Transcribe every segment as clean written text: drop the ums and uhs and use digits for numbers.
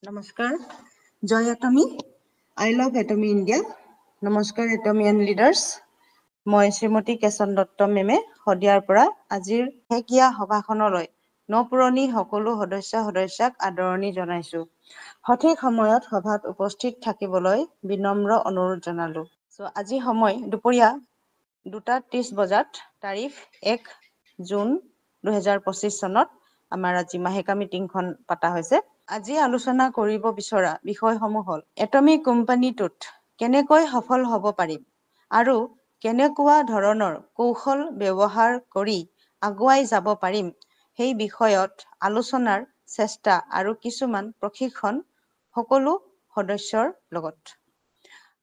নমস্কাৰ, জয় এটমি, I love এটমি India. নমস্কাৰ এটমিয়ান leaders. মই শ্ৰীমতী কেশন দত্ত মেমে শদিয়াৰ পৰা আজিৰ শেহতীয়া সভাখনলৈ নপুৰণি সকলো সদস্যাক আদৰণি জনাইছো। সঠিক সময়ত সভাত উপস্থিত থাকিবলৈ বিনম্ৰ অনুৰোধ জনালো। আজি সময় দুপৰীয়া 2:30 বজাত, তাৰিখ 1 জুন 2025 চনত আমাৰ আজি মাহেকা মিটিংখন পতা হৈছে। আজি আলোচনা কৰিব বিচৰা বিষয়সমূহ হ'ল এটমিক কোম্পানীটোত কেনেকৈ সফল হ'ব পাৰিম আৰু কেনেকুৱা ধৰণৰ কৌশল ব্যৱহাৰ কৰি আগুৱাই যাব পাৰিম, সেই বিষয়ত আলোচনাৰ চেষ্টা আৰু কিছুমান প্ৰশিক্ষণ সকলো সদস্যৰ লগত।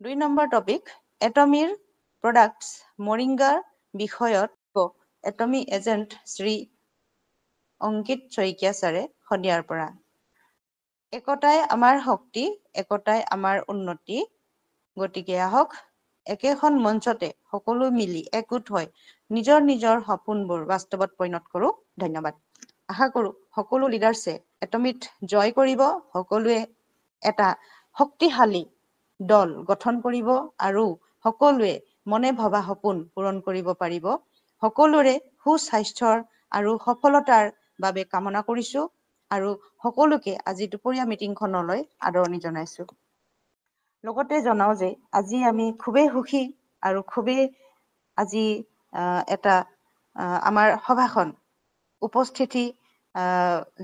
2 নম্বৰ টপিক, এটমিৰ প্ৰডাক্টছ মৰিংগাৰ বিষয়ত এটমি এজেণ্ট শ্ৰী অংকিত শইকীয়া ছাৰে শদিয়াৰ পৰা। একতাই আমাৰ শক্তি, একতাই আমাৰ উন্নতি। গতিকে আহক একেখন মঞ্চতে সকলো মিলি একগোট হৈ নিজৰ নিজৰ সপোনবোৰ বাস্তৱত পৰিণত কৰোঁ। ধন্যবাদ। আশা কৰোঁ সকলো লিডাৰ্ছে এটমিত জয় কৰিব, সকলোৱে এটা শক্তিশালী দল গঠন কৰিব আৰু সকলোৱে মনে ভবা সপোন পূৰণ কৰিব পাৰিব। সকলোৰে সুস্বাস্থ্যৰ আৰু সফলতাৰ বাবে কামনা কৰিছোঁ আৰু সকলোকে আজি দুপৰীয়া মিটিংখনলৈ আদৰণি জনাইছোঁ। লগতে জনাওঁ যে আজি আমি খুবেই সুখী আৰু খুবেই আজি এটা আমাৰ সভাখন উপস্থিতি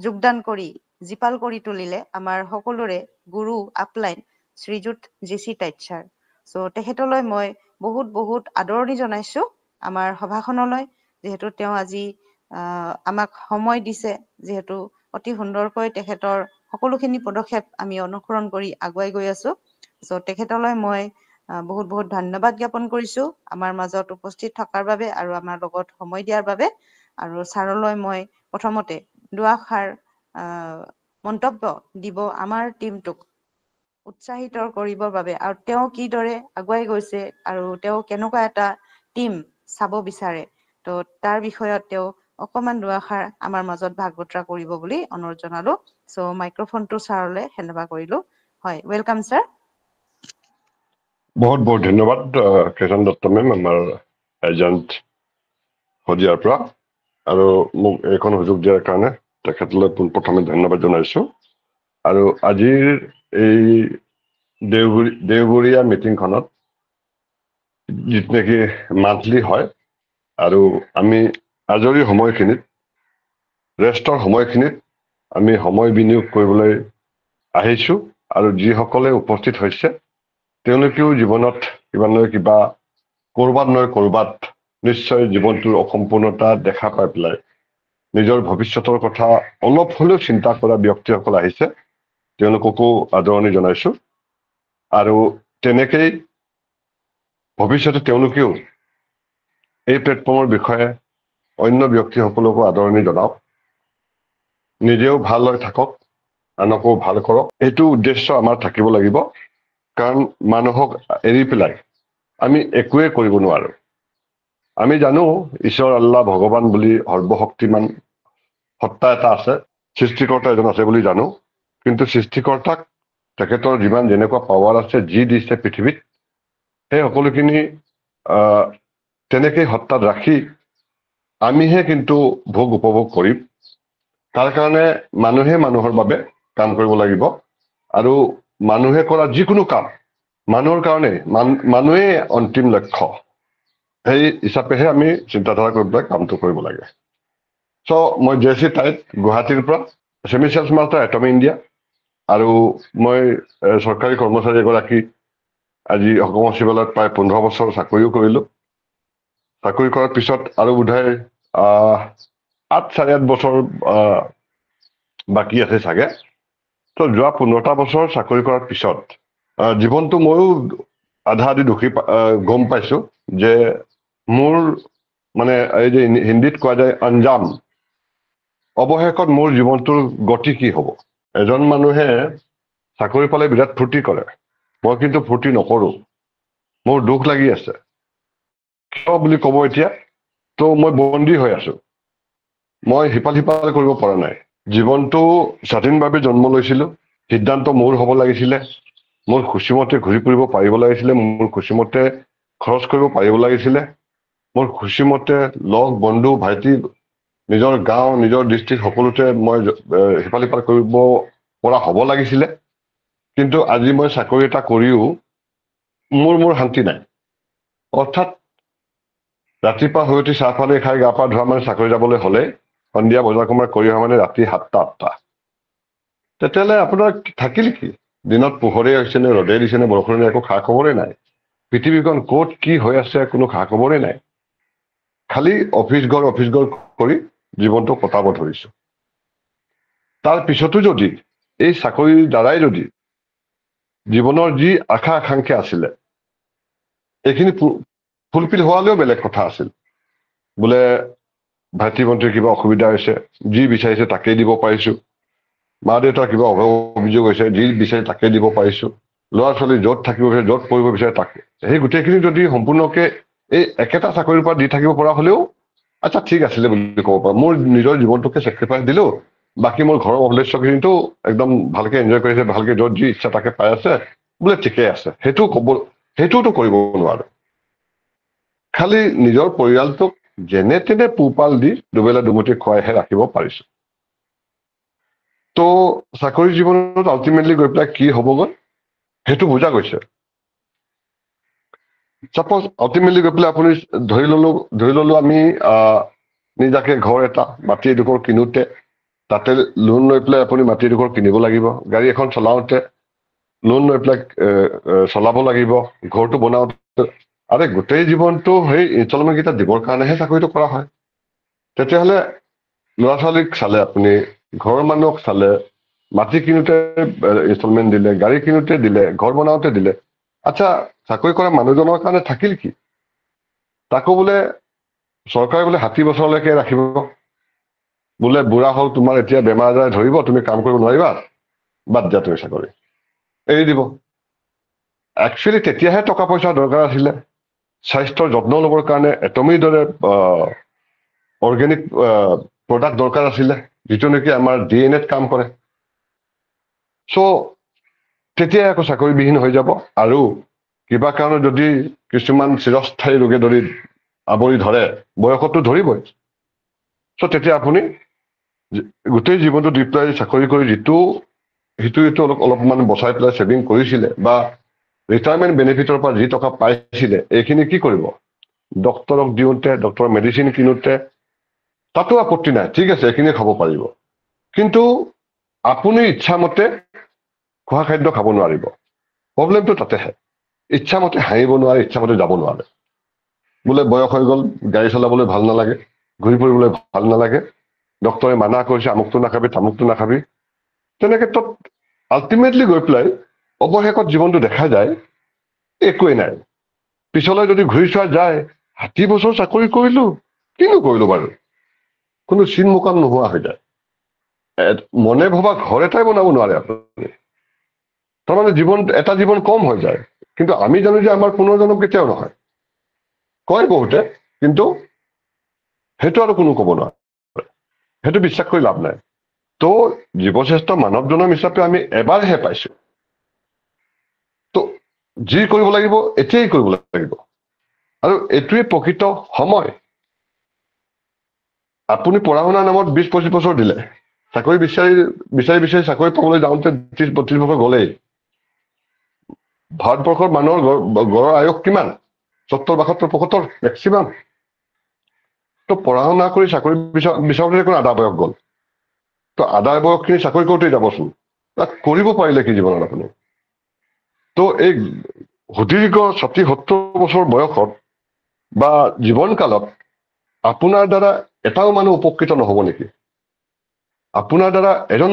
যোগদান কৰি জীপাল কৰি তুলিলে আমাৰ সকলোৰে গুৰু আপলাইন শ্ৰীযুত JC টাইট ছাৰ। তেখেতলৈ মই বহুত আদৰণি জনাইছোঁ আমাৰ সভাখনলৈ, যিহেতু তেওঁ আজি আমাক সময় দিছে, যিহেতু অতি সুন্দৰকৈ তেখেতৰ সকলোখিনি পদক্ষেপ আমি অনুসৰণ কৰি আগুৱাই গৈ আছোঁ। তেখেতলৈ মই বহুত ধন্যবাদ জ্ঞাপন কৰিছোঁ আমাৰ মাজত উপস্থিত থকাৰ বাবে আৰু আমাৰ লগত সময় দিয়াৰ বাবে। আৰু ছাৰলৈ মই প্ৰথমতে দুআষাৰ মন্তব্য দিব আমাৰ টীমটোক উৎসাহিত কৰিবৰ বাবে, আৰু তেওঁ কিদৰে আগুৱাই গৈছে আৰু তেওঁ কেনেকুৱা এটা টীম চাব বিচাৰে, তাৰ বিষয়ত তেওঁ অকণমান দুআষাৰ আমাৰ মাজত ভাগ বতৰা কৰিব বুলি অনুৰোধ জনালো। মাইক্ৰফোনটো ছাৰলৈ হেণ্ডঅভাৰ কৰিলো। হয়, ৱেলকাম ছাৰ। বহুত ধন্যবাদ কেশন দত্ত মেম, আমাৰ এজেণ্ট শদিয়াৰ পৰা, আৰু মোক এইখন সুযোগ দিয়াৰ কাৰণে তেখেতলৈ পোনপ্ৰথমে ধন্যবাদ জনাইছোঁ। আৰু আজিৰ এই দেওবৰীয়া মিটিংখনত যিটো নেকি মান্থলি হয়, আৰু আমি আজৰি সময়খিনিত, ৰেষ্টৰ সময়খিনিত আমি সময় বিনিয়োগ কৰিবলৈ আহিছোঁ, আৰু যিসকলে উপস্থিত হৈছে তেওঁলোকেও জীৱনত কিবা নহয় কিবা ক'ৰবাত নহয় ক'ৰবাত নিশ্চয় জীৱনটোৰ অসম্পূৰ্ণতা দেখা পাই পেলাই নিজৰ ভৱিষ্যতৰ কথা অলপ হ'লেও চিন্তা কৰা ব্যক্তিসকল আহিছে, তেওঁলোককো আদৰণি জনাইছোঁ। আৰু তেনেকেই ভৱিষ্যতে তেওঁলোকেও এই প্লেটফৰ্মৰ বিষয়ে অন্য ব্যক্তিসকলকো আদৰণি জনাওক, নিজেও ভাল হৈ থাকক, আনকো ভাল কৰক। এইটো উদ্দেশ্য আমাৰ থাকিব লাগিব, কাৰণ মানুহক এৰি পেলাই আমি একোৱে কৰিব নোৱাৰো। আমি জানো ঈশ্বৰ আল্লাহ ভগৱান বুলি সৰ্বশক্তিমান সত্তা এটা আছে, সৃষ্টিকৰ্তা এজন আছে বুলি জানো, কিন্তু সৃষ্টিকৰ্তাক তেখেতৰ যিমান যেনেকুৱা পাৱাৰ আছে, যি দিছে পৃথিৱীত, সেই সকলোখিনি তেনেকেই সত্তাত ৰাখি আমিহে কিন্তু ভোগ উপভোগ কৰিম। তাৰ কাৰণে মানুহে মানুহৰ বাবে কাম কৰিব লাগিব, আৰু মানুহে কৰা যিকোনো কাম মানুহৰ কাৰণে, মানুহেই অন্তিম লক্ষ্য, সেই হিচাপেহে আমি চিন্তাধাৰা কৰি পেলাই কামটো কৰিব লাগে। মই JC টাইট, গুৱাহাটীৰ পৰা, ছেমি চেলছ মাষ্টাৰ এটমি ইণ্ডিয়া, আৰু মই চৰকাৰী কৰ্মচাৰী এগৰাকী। আজি অসম সচিবালয়ত প্ৰায় 15 বছৰ চাকৰিও কৰিলোঁ। চাকৰি কৰাৰ পিছত আৰু বোধহয় 8-8.5 বছৰ বাকী আছে চাগে। যোৱা 15টা বছৰ চাকৰি কৰাৰ পিছত জীৱনটো ময়ো আধা আধি দুখী গম পাইছোঁ যে মোৰ মানে এই যে হিন্দীত কোৱা যায় অঞ্জাম, অৱশেষত মোৰ জীৱনটোৰ গতি কি হ'ব। এজন মানুহে চাকৰি পালে বিৰাট ফূৰ্তি কৰে, মই কিন্তু ফূৰ্তি নকৰোঁ, মোৰ দুখ লাগি আছে। কিয় বুলি ক'ব এতিয়া, মই বন্দী হৈ আছোঁ, মই সিপাল কৰিব পৰা নাই। জীৱনটো স্বাধীনভাৱে জন্ম লৈছিলোঁ, সিদ্ধান্ত মোৰ হ'ব লাগিছিলে, মোৰ খুচিমতে ঘূৰি ফুৰিব পাৰিব লাগিছিলে, মোৰ খুচিমতে খৰচ কৰিব পাৰিব লাগিছিলে, মোৰ খুচিমতে লগ বন্ধু ভাইটি নিজৰ গাঁও নিজৰ ডিষ্ট্ৰিক্ট সকলোতে মই সিফাল সিফাল কৰিব পৰা হ'ব লাগিছিলে। কিন্তু আজি মই চাকৰি এটা কৰিও মোৰ শান্তি নাই। অৰ্থাৎ ৰাতিপুৱা শুই উঠি চাহ পানী খাই গা পা ধোৱা মানে চাকৰি যাবলৈ হ'লে সন্ধিয়া বজাৰ সমাৰ কৰি অহা মানে ৰাতি 7টা 8টা। তেতিয়াহ'লে আপোনাৰ থাকিল কি? দিনত পোহৰে হৈছে নে ৰ'দে দিছে নে বৰষুণে একো খা খবৰে নাই। পৃথিৱীখন ক'ত কি হৈ আছে কোনো খা খবৰে নাই। খালি অফিচ ঘৰ কৰি জীৱনটো কটাব ধৰিছো। তাৰ পিছতো যদি এই চাকৰিৰ দ্বাৰাই যদি জীৱনৰ যি আশা আকাংক্ষা আছিলে এইখিনি ফুলফিল হোৱালেও বেলেগ কথা আছিল। বোলে ভাতৃ ভণ্টিৰ কিবা অসুবিধা হৈছে, যি বিচাৰিছে তাকেই দিব পাৰিছো। মা দেউতাৰ কিবা অভিযোগ হৈছে, যি বিচাৰে তাকে দিব পাৰিছো। ল'ৰা ছোৱালী য'ত থাকিব বিচাৰে য'ত পঢ়িব বিচাৰে তাকে। সেই গোটেইখিনি যদি সম্পূৰ্ণকে এই একেটা চাকৰিৰ পৰা দি থাকিব পৰা হ'লেও আচ্ছা ঠিক আছিলে বুলি ক'ব পাৰো। মোৰ নিজৰ জীৱনটোকে চেক্ৰিফাইচ দিলো, বাকী মোৰ ঘৰৰ সদস্যখিনিতো একদম ভালকে এনজয় কৰিছে, ভালকে য'ত যি ইচ্ছা তাকে পাই আছে, বোলে ঠিকেই আছে। সেইটোতো কৰিব নোৱাৰো। খালি নিজৰ পৰিয়ালটোক যেনে তেনে পোহপাল দি দুবেলা দুমুঠি খুৱাইহে ৰাখিব পাৰিছো। তো চাকৰি জীৱনত আল্টিমেটলি গৈ পেলাই কি হ'বগৈ সেইটো বুজা গৈছে। চাপ'জ আল্টিমেটলি গৈ পেলাই আপুনি ধৰি ললো আমি নিজাকে ঘৰ এটা মাটি এডোখৰ কিনোতে তাতে লোন লৈ পেলাই আপুনি মাটি এডোখৰ কিনিব লাগিব। গাড়ী এখন চলাওতে লোন লৈ পেলাই চলাব লাগিব। ঘৰটো বনাওতে আৰে গোটেই জীৱনটো সেই ইনষ্টলমেণ্ট কেইটা দিবৰ কাৰণেহে চাকৰিটো কৰা হয়। তেতিয়াহ'লে ল'ৰা ছোৱালীক চালে, আপুনি ঘৰৰ মানুহক চালে, মাটি কিনোতে ইনষ্টলমেণ্ট দিলে, গাড়ী কিনোতে দিলে, ঘৰ বনাওতে দিলে। আচ্ছা চাকৰি কৰা মানুহজনৰ কাৰণে থাকিল কি? তাকো বোলে চৰকাৰে বোলে 60 বছৰলৈকে ৰাখিব। বোলে বুঢ়া হ'ল, তোমাৰ এতিয়া বেমাৰ আজাৰে ধৰিব, তুমি কাম কৰিব নোৱাৰিবা, বাদ দিয়া তুমি চাকৰি, এৰি দিব। একচুৱেলি তেতিয়াহে টকা পইচা দৰকাৰ আছিলে। স্বাস্থ্যৰ যত্ন ল'বৰ কাৰণে এটমীৰ দৰে অৰ্গেনিক প্ৰডাক্ট দৰকাৰ আছিলে, যিটো নেকি আমাৰ DNA-ত কাম কৰে। চ' তেতিয়া আকৌ চাকৰিবিহীন হৈ যাব। আৰু কিবা কাৰণত যদি কিছুমান চিৰস্থায়ী ৰোগে যদি আৱৰি ধৰে, বয়সতো ধৰিবই। চ' তেতিয়া আপুনি গোটেই জীৱনটো দি পেলাই চাকৰি কৰি যিটো অলপমান বচাই পেলাই ছেভিং কৰিছিলে বা ৰিটায়াৰমেণ্ট বেনিফিটৰ পৰা যি টকা পাইছিলে, এইখিনি কি কৰিব? ডক্তৰক দিওঁতে, ডক্তৰৰ মেডিচিন কিনোতে, তাতো আপত্তি নাই, ঠিক আছে এইখিনি খাব পাৰিব। কিন্তু আপুনি ইচ্ছামতে খোৱা খাদ্য খাব নোৱাৰিব। প্ৰব্লেমটো তাতেহে। ইচ্ছামতে হাঁহিব নোৱাৰে, ইচ্ছামতে যাব নোৱাৰে। বোলে বয়স হৈ গ'ল, গাড়ী চলাবলৈ ভাল নালাগে, ঘূৰি ফুৰিবলৈ ভাল নালাগে, ডক্তৰে মানা কৰিছে আমুকটো নাখাবি তামুকটো নাখাবি। তেনে ক্ষেত্ৰত আল্টিমেটলি গৈ পেলাই অৱশেষত জীৱনটো দেখা যায় একোৱেই নাই। পিছলৈ যদি ঘূৰি চোৱা যায়, 60 বছৰ চাকৰি কৰিলো, কিনো কৰিলো বাৰু? কোনো চিন মোকাম নোহোৱা হৈ যায়। মনে ভবা ঘৰ এটাই বনাব নোৱাৰে আপুনি। তাৰমানে এটা জীৱন কম হৈ যায়। কিন্তু আমি জানো যে আমাৰ পুনৰ্জন্ম কেতিয়াও নহয়। কয় বহুতে, কিন্তু সেইটো আৰু কোনো ক'ব নোৱাৰে। সেইটো বিশ্বাস কৰি লাভ নাই। তো জীৱশ্ৰেষ্ঠ মানৱ জনম হিচাপে আমি এবাৰহে পাইছো। তো যি কৰিব লাগিব এতিয়াই কৰিব লাগিব। আৰু এইটোৱে প্ৰকৃত সময়। আপুনি পঢ়া শুনাৰ নামত 20-25 বছৰ দিলে, চাকৰি বিচাৰি চাকৰি পাবলৈ যাওঁতে 30-32 বছৰ গলেই। ভাৰতবৰ্ষৰ মানুহৰ গড়ৰ আয়ুস কিমান? 70-72-75 মেক্সিমাম। তো পঢ়া শুনা কৰি চাকৰি বিচাৰোতে দেখোন আধা বয়স গ'ল। তো আধা বয়সখিনি চাকৰি কৰোঁতে যাবচোন, তাক কৰিব পাৰিলে কি জীৱনত আপুনি? তো এই সুদীৰ্ঘ 60-70 বছৰ বয়সত বা জীৱন কালত আপোনাৰ দ্বাৰা এটাও মানুহ উপকৃত নহব নেকি? আপোনাৰ দ্বাৰা এজন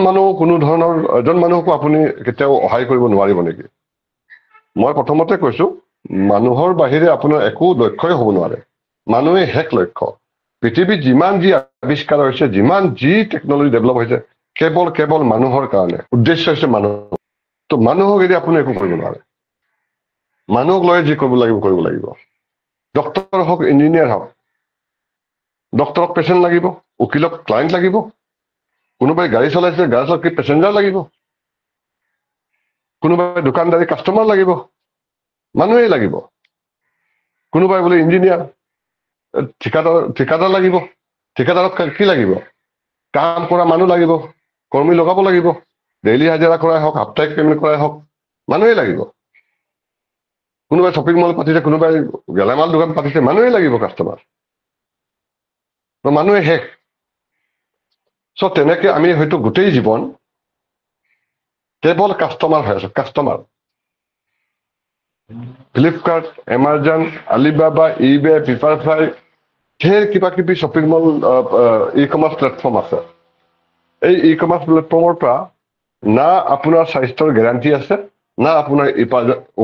মানুহকো আপুনি কেতিয়াও সহায় কৰিব নোৱাৰিব নেকি? মই প্ৰথমতে কৈছো, মানুহৰ বাহিৰে আপোনাৰ একো লক্ষ্যই হ'ব নোৱাৰে। মানুহেই শেষ লক্ষ্য। পৃথিৱীত যিমান যি আৱিষ্কাৰ হৈছে, যিমান যি টেকনলজি ডেভেলপ হৈছে, কেৱল মানুহৰ কাৰণে। উদ্দেশ্য হৈছে মানুহ। তো মানুহক এৰি আপুনি একো কৰিব নোৱাৰে। মানুহক লৈ যি কৰিব লাগিব। ডক্তৰ হওক, ইঞ্জিনিয়াৰ হওক, ডক্তৰক পেচেণ্ট লাগিব, উকিলক ক্লায়েণ্ট লাগিব, কোনোবাই গাড়ী চলাইছে গাড়ী চলাক পেচেঞ্জাৰ লাগিব। কোনোবাই দোকানদাৰী কাষ্টমাৰ লাগিব, মানুহেই লাগিব। কোনোবাই বোলে ইঞ্জিনিয়াৰ, ঠিকাদাৰ লাগিব, ঠিকাদাৰক কি লাগিব? কাম কৰা মানুহ লাগিব, কৰ্মী লগাব লাগিব। ডেইলি হাজিৰা কৰাই হওক, সাপ্তাহিক পেমেণ্ট কৰাই হওক, মানুহেই লাগিব। কোনোবাই শ্বপিং মল পাতিছে, কোনোবাই গেলামাল দোকান পাতিছে, মানুহেই লাগিব কাষ্টমাৰ। মানুহে শেষ। চ' তেনেকে আমি হয়তো গোটেই জীৱন কেৱল কাষ্টমাৰ হৈ আছো, কাষ্টমাৰ। ফ্লিপকাৰ্ট, এমাজন, আলিবাবা, ইবে, পিপাৰফ্ৰাই, ঢেৰ কিবা কিবি shopping mall, e commerce platform আছে। এই ই কমাৰ্চ প্লেটফৰ্মৰ পৰা না আপোনাৰ স্বাস্থ্যৰ গেৰাণ্টি আছে, না আপোনাৰ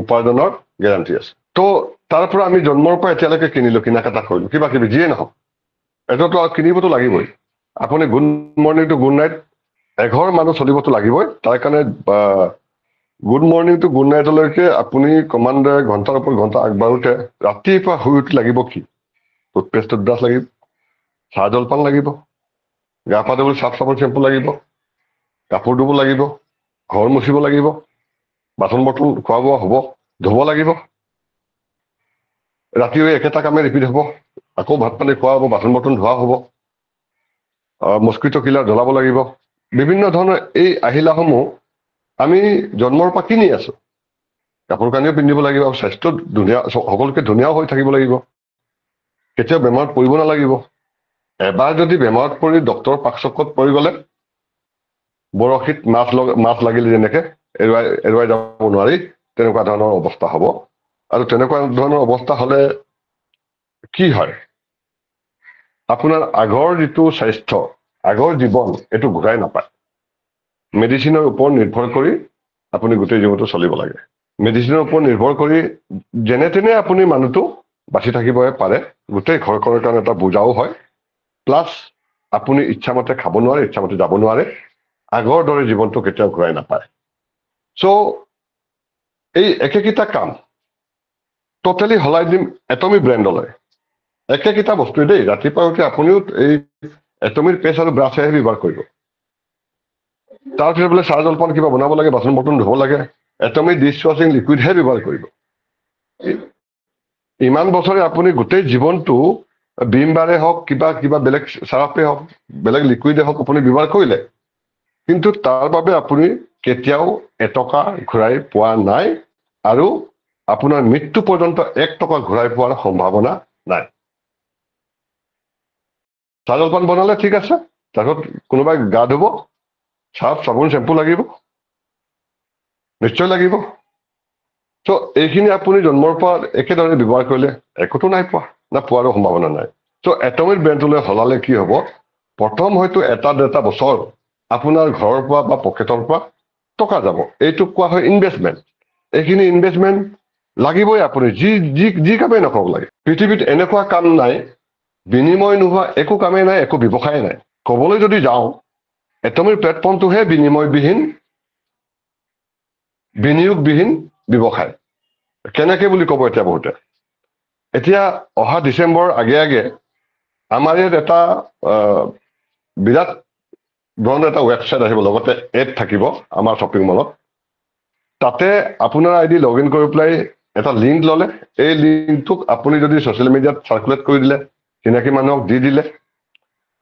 উপাৰ্জনৰ গেৰাণ্টি আছে। তো তাৰ পৰা আমি জন্মৰ পৰা এতিয়ালৈকে কিনিলো, কিনা কাটা কৰিলো, কিবা কিবি যিয়ে নহওক, এইটোতো কিনিবতো লাগিবই। আপুনি good morning to good night এঘৰ মানুহ চলিবতো লাগিবই। তাৰ কাৰণে গুড মৰ্ণিং টু গুড নাইটলৈকে আপুনি ক্ৰমান্বয়ে ঘণ্টাৰ ওপৰত ঘণ্টা আগবাঢ়োতে ৰাতিপুৱা শুই উঠি লাগিব কি? টুথপেষ্ট, টুথব্ৰাছ লাগিব, চাহ জলপান লাগিব, গা পা ধুবলৈ চাফ চাবোন চেম্পু লাগিব, কাপোৰ ধুব লাগিব, ঘৰ মুচিব লাগিব, বাচন বৰ্তন খোৱা বোৱা হ'ব, ধুব লাগিব। ৰাতি একেটা কামে ৰিপিট হ'ব, আকৌ ভাত পানী খোৱা হ'ব, বাচন বৰ্তন ধোৱা হ'ব, মস্কিটো কিলাৰ জ্বলাব লাগিব। বিভিন্ন ধৰণৰ এই আহিলাসমূহ আমি জন্মৰ পৰা কিনি আছো। কাপোৰ কানিও পিন্ধিব লাগিব, স্বাস্থ্য ধুনীয়া, সকলোকে ধুনীয়াও হৈ থাকিব লাগিব, কেতিয়াও বেমাৰত পৰিব নালাগিব। এবাৰ যদি বেমাৰত পৰি ডক্টৰৰ পাকচকত পৰি গ'লে বৰশীত মাছ লাগিলে যেনেকে এৰুৱাই যাব নোৱাৰি, তেনেকুৱা ধৰণৰ অৱস্থা হ'ব। আৰু তেনেকুৱা ধৰণৰ অৱস্থা হলে কি হয়, আপোনাৰ আগৰ যিটো স্বাস্থ্য, আগৰ জীৱন, এইটো ঘূৰাই নাপায়। মেডিচিনৰ ওপৰত নিৰ্ভৰ কৰি আপুনি গোটেই জীৱনটো চলিব লাগে। মেডিচিনৰ ওপৰত নিৰ্ভৰ কৰি যেনে তেনে আপুনি মানুহটো বাচি থাকিবহে পাৰে। গোটেই ঘৰখনৰ কাৰণে এটা বোজাও হয়। প্লাছ আপুনি ইচ্ছামতে খাব নোৱাৰে, ইচ্ছামতে যাব নোৱাৰে। আগৰ দৰে জীৱনটো কেতিয়াও ঘূৰাই নাপায়। চ' এই একেকেইটা কাম টোটেলি সলাই দিম এটমি ব্ৰেণ্ডলৈ। একেকেইটা বস্তুৱে দেই, ৰাতিপুৱা উঠি আপুনিও এই এটমিৰ পেষ্ট আৰু ব্ৰাছহে ব্যৱহাৰ কৰিব। তাৰপিছত বোলে চাহ জলপান কিবা বনাব লাগে, বাচন বৰ্তন ধুব লাগে, এটমি ডিছ ৱাশ্বিং লিকুইডহে ব্যৱহাৰ কৰিব। ইমান বছৰে আপুনি গোটেই জীৱনটো ভীম বাৰে হওক, কিবা বেলেগ চাৰ্ফে হওক, বেলেগ লিকুইডে হওক, আপুনি ব্যৱহাৰ কৰিলে, কিন্তু তাৰ বাবে আপুনি কেতিয়াও এটকা ঘূৰাই পোৱা নাই, আৰু আপোনাৰ মৃত্যু পৰ্যন্ত 1 টকা ঘূৰাই পোৱাৰ সম্ভাৱনা নাই। চাহ জলপান বনালে ঠিক আছে, তাৰপিছত কোনোবাই গা ধুব, চাৰ্ফ চাবোন চেম্পু লাগিব, নিশ্চয় লাগিব। চ' এইখিনি আপুনি জন্মৰ পৰা একেদৰে ব্যৱহাৰ কৰিলে একোতো নাই পোৱা, না পোৱাৰো সম্ভাৱনা নাই। চ' এটমিক ব্ৰেণ্ডলৈ সলালে কি হ'ব, প্ৰথম হয়তো 1-1.5 বছৰ আপোনাৰ ঘৰৰ পৰা বা পকেটৰ পৰা টকা যাব। এইটোক কোৱা হয় ইনভেষ্টমেণ্ট। এইখিনি ইনভেষ্টমেণ্ট লাগিবই, আপুনি যি কামেই নকৰক লাগে। পৃথিৱীত এনেকুৱা কাম নাই, বিনিময় নোহোৱা একো কামেই নাই, একো ব্যৱসায় নাই। ক'বলৈ যদি যাওঁ, এটমিক প্লেটফৰ্মটোহে বিনিময়বিহীন, বিনিয়োগবিহীন ব্যৱসায়। কেনেকে বুলি ক'ব এতিয়া বহুতে। এতিয়া অহা ডিচেম্বৰ আগে আগে আমাৰ ইয়াত এটা বিৰাট ধৰণৰ এটা ৱেবছাইট আহিব, লগতে এড থাকিব আমাৰ শ্বপিং মলত। তাতে আপোনাৰ ID লগ ইন কৰি পেলাই এটা লিংক ল'লে, এই লিংকটোক আপুনি যদি ছ'চিয়েল মিডিয়াত চাৰ্কুলেট কৰি দিলে, চিনাকি মানুহক দি দিলে,